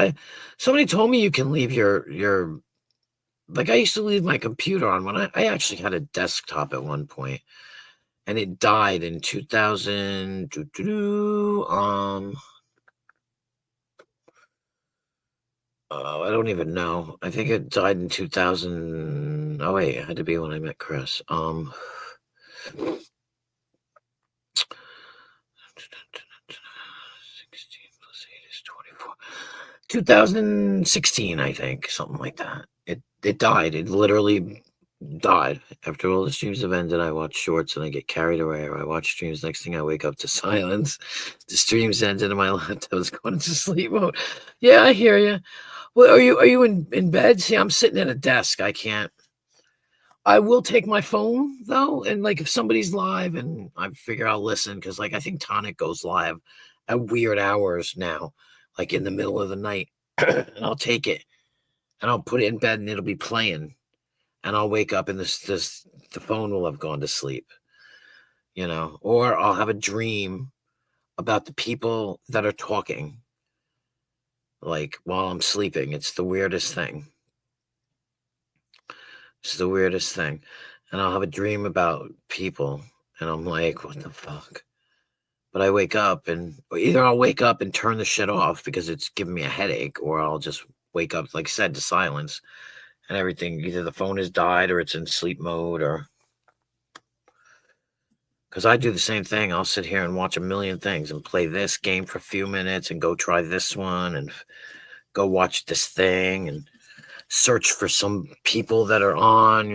somebody told me you can leave your like I used to leave my computer on when I actually had a desktop at one point and it died in 2000. I don't even know. I think it died in 2000. Oh wait, it had to be when I met Chris. 2016, I think, something like that. It died. It literally died. After all the streams have ended, I watch shorts and I get carried away, or I watch streams. Next thing I wake up to silence. The streams ended and my laptop was going into sleep mode. Yeah, I hear you. Well, are you in bed? See, I'm sitting at a desk. I can't. I will take my phone though, and like if somebody's live and I figure I'll listen because like I think Tonic goes live at weird hours now, like in the middle of the night, and I'll take it and I'll put it in bed and it'll be playing, and I'll wake up and the phone will have gone to sleep, or I'll have a dream about the people that are talking, like while I'm sleeping. It's the weirdest thing. It's the weirdest thing. And I'll have a dream about people and I'm like, what the fuck? But I wake up and either I'll wake up and turn the shit off because it's giving me a headache, or I'll just wake up, like I said, to silence and everything. Either the phone has died or it's in sleep mode, or because I do the same thing. I'll sit here and watch a million things and play this game for a few minutes and go try this one and go watch this thing and search for some people that are on,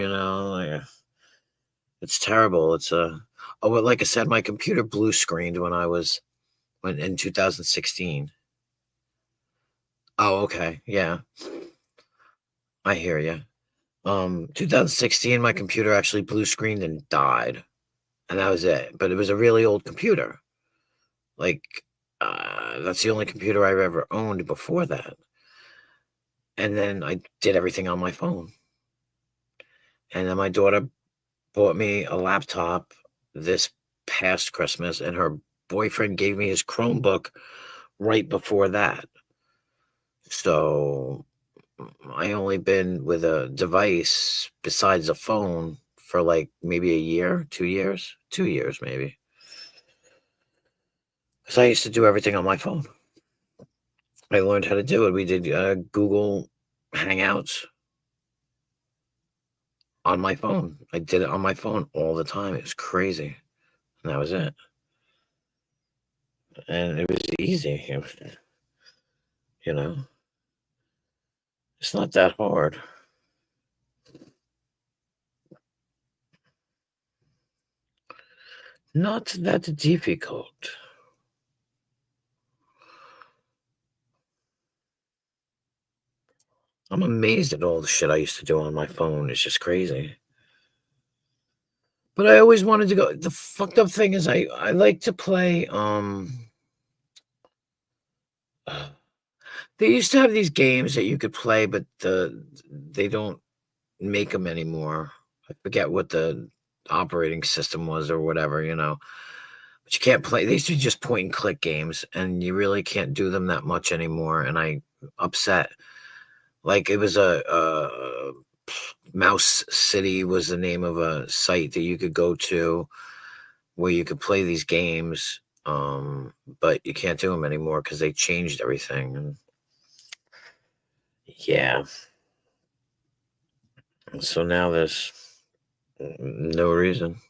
it's terrible. It's but like I said, my computer blue screened when in 2016. Oh, okay. Yeah. I hear you. 2016, my computer actually blue screened and died. And that was it. But it was a really old computer. Like, that's the only computer I've ever owned before that. And then I did everything on my phone. And then my daughter bought me a laptop this past Christmas, and her boyfriend gave me his Chromebook right before that. So I only been with a device besides a phone for like maybe a year, 2 years, 2 years maybe. Because I used to do everything on my phone. I learned how to do it. We did Google Hangouts on my phone. I did it on my phone all the time. It was crazy. And that was it. And it was easy. It was, you know, it's not that hard. Not that difficult. I'm amazed at all the shit I used to do on my phone. It's just crazy. But I always wanted to go. The fucked up thing is I like to play they used to have these games that you could play, but they don't make them anymore. I forget what the operating system was or whatever, But you can't play. They used to be just point and click games, and you really can't do them that much anymore. And I upset. Like it was a Mouse City was the name of a site that you could go to where you could play these games, but you can't do them anymore because they changed everything. And yeah. So now there's no reason.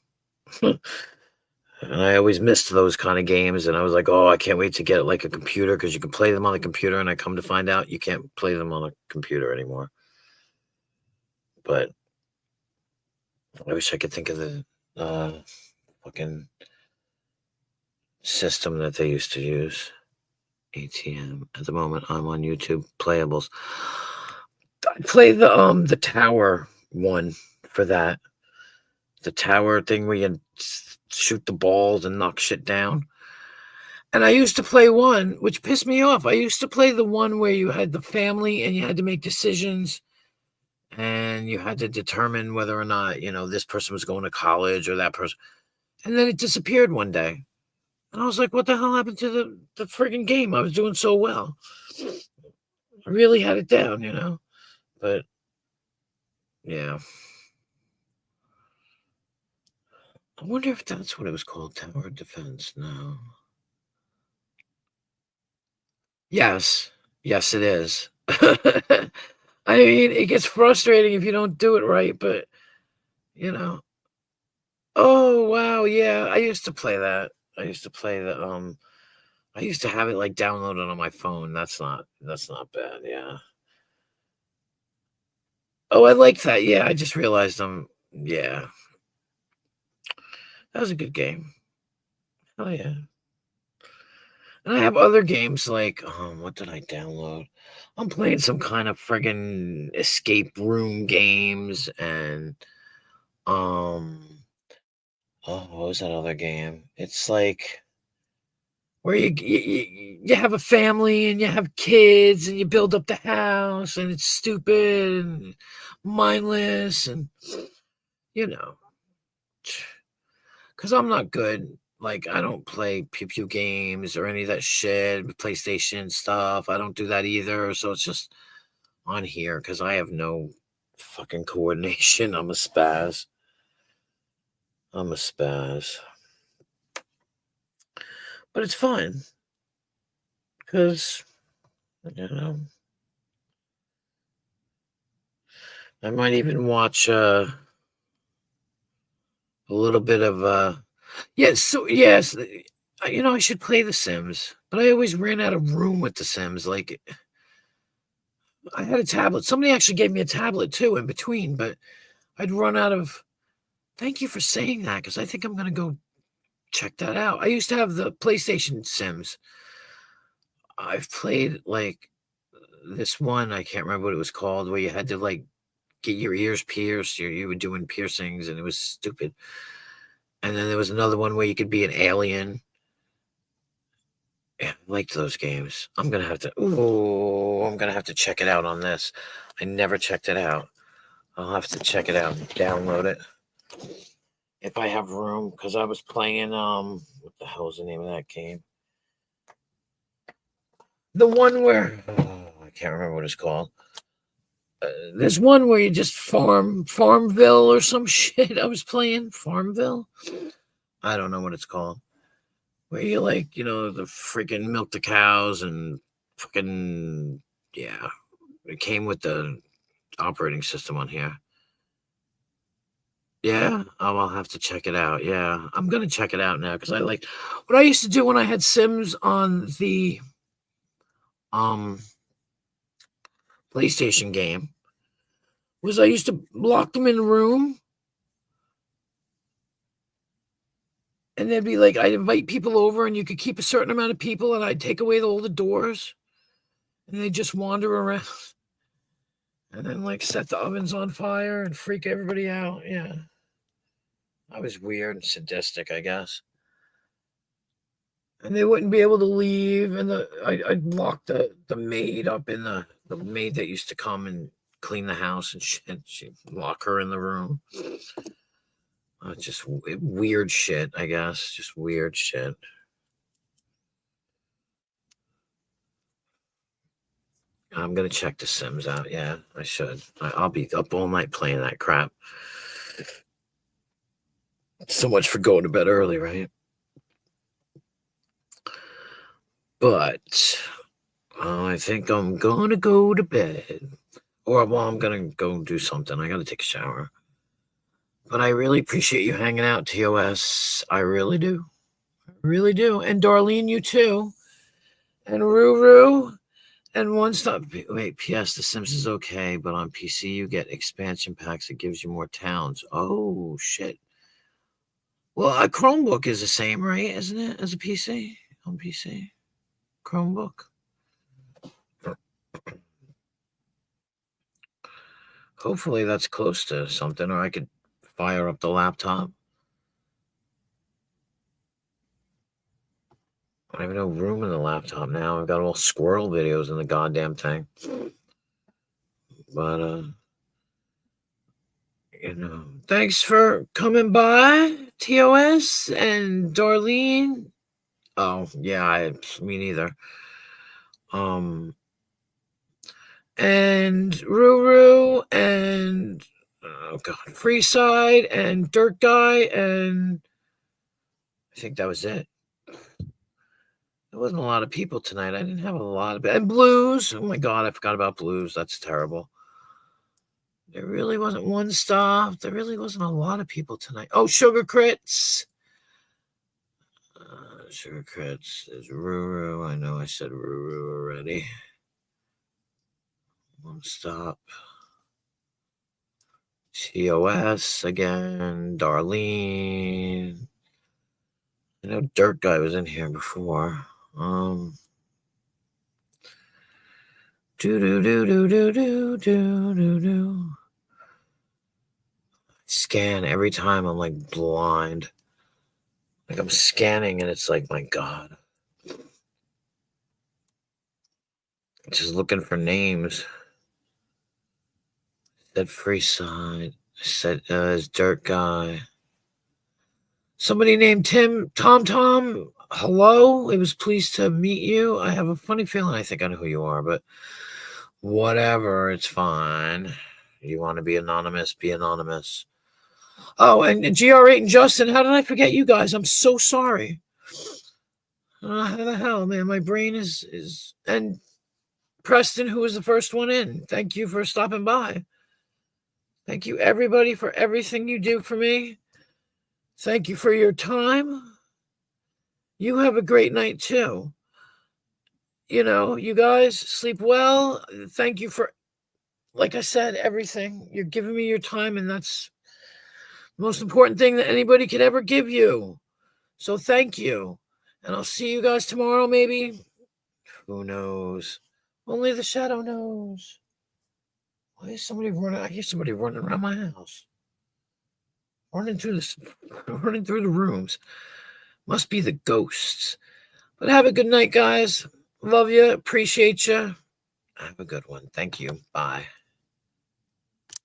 And I always missed those kind of games, and I was like, oh, I can't wait to get like a computer because you can play them on the computer, and I come to find out you can't play them on a computer anymore. But I wish I could think of the fucking system that they used to use. ATM. At the moment, I'm on YouTube Playables. I play the tower one for that. The tower thing where you shoot the balls and knock shit down. And I used to play one, which pissed me off. I used to play the one where you had the family and you had to make decisions and you had to determine whether or not, this person was going to college or that person. And then it disappeared one day. And I was like, what the hell happened to the friggin' game? I was doing so well. I really had it down, But, yeah. I wonder if that's what it was called, Tower Defense. No. Yes. Yes, it is. I mean, it gets frustrating if you don't do it right, but, Oh, wow, yeah. I used to play that. I used to play I used to have it, like, downloaded on my phone. That's not bad, yeah. Oh, I like that, yeah. I just realized yeah. That was a good game. Oh, yeah. And I have other games like, what did I download? I'm playing some kind of friggin' escape room games and, what was that other game? It's like where you have a family and you have kids and you build up the house and it's stupid and mindless and, because I'm not good. Like, I don't play pew games or any of that shit, PlayStation stuff. I don't do that either. So it's just on here because I have no fucking coordination. I'm a spaz. But it's fun because, I might even watch a little bit of yes. So yes, I should play The Sims, but I always ran out of room with The Sims. Like, I had a tablet. Somebody actually gave me a tablet too in between, but I'd run out of. Thank you for saying that because I think I'm gonna go check that out. I used to have the PlayStation Sims. I've played like this one. I can't remember what it was called, where you had to like get your ears pierced. You were doing piercings, and it was stupid. And then there was another one where you could be an alien. Yeah, I liked those games. I'm gonna have to check it out on this. I never checked it out. I'll have to check it out and download it if I have room, because I was playing what the hell is the name of that game? The one where I can't remember what it's called. There's one where you just Farmville or some shit. I was playing Farmville. I don't know what it's called. Where you like, the freaking milk the cows and fucking, yeah. It came with the operating system on here. Yeah. Oh, I'll have to check it out. Yeah. I'm going to check it out now because I like what I used to do when I had Sims on the PlayStation game was I used to lock them in a room. And they'd be like, I'd invite people over and you could keep a certain amount of people and I'd take away all the doors and they'd just wander around and then like set the ovens on fire and freak everybody out. Yeah. I was weird and sadistic, I guess. And they wouldn't be able to leave. And I'd lock the maid up in the maid that used to come and clean the house and shit. She'd lock her in the room. Just weird shit, I guess. Just weird shit. I'm going to check The Sims out. Yeah, I should. I'll be up all night playing that crap. So much for going to bed early, right? But I think I'm going to go to bed. Or, well, I'm going to go do something. I got to take a shower. But I really appreciate you hanging out, TOS. I really do. I really do. And Darlene, you too. And Ruru. And One Stop. Wait, P.S. The Sims is okay, but on PC you get expansion packs that gives you more towns. Oh, shit. Well, a Chromebook is the same, right? Isn't it? As a PC? On PC? Chromebook? Hopefully that's close to something, or I could fire up the laptop. I have no room in the laptop now. I've got all squirrel videos in the goddamn thing. But, thanks for coming by, TOS and Darlene. Oh, yeah, me neither. And Ruru and Freeside and Dirt Guy, and I think that was it. There wasn't a lot of people tonight. I didn't have a lot of and Blues. Oh my god, I forgot about Blues. That's terrible. There really wasn't One Stop. There really wasn't a lot of people tonight. Oh, Sugar Crits. Sugar Crits is Ruru. I know I said Ruru already. One Stop. TOS again. Darlene. I know Dirt Guy was in here before. Scan every time. I'm like blind. Like I'm scanning and it's like, my God. Just looking for names. Said Freeside. Said Dirt Guy. Somebody named Tom. Hello. It was pleased to meet you. I have a funny feeling I think I know who you are, but whatever. It's fine. You want to be anonymous? Be anonymous. Oh, and GR8 and Justin. How did I forget you guys? I'm so sorry. How the hell, man? My brain is and Preston, who was the first one in. Thank you for stopping by. Thank you, everybody, for everything you do for me. Thank you for your time. You have a great night, too. You guys sleep well. Thank you for, like I said, everything. You're giving me your time, and that's the most important thing that anybody could ever give you. So thank you. And I'll see you guys tomorrow, maybe. Who knows? Only the shadow knows. Why is somebody running? I hear somebody running around my house. Running through the rooms. Must be the ghosts. But have a good night, guys. Love you. Appreciate you. Have a good one. Thank you. Bye.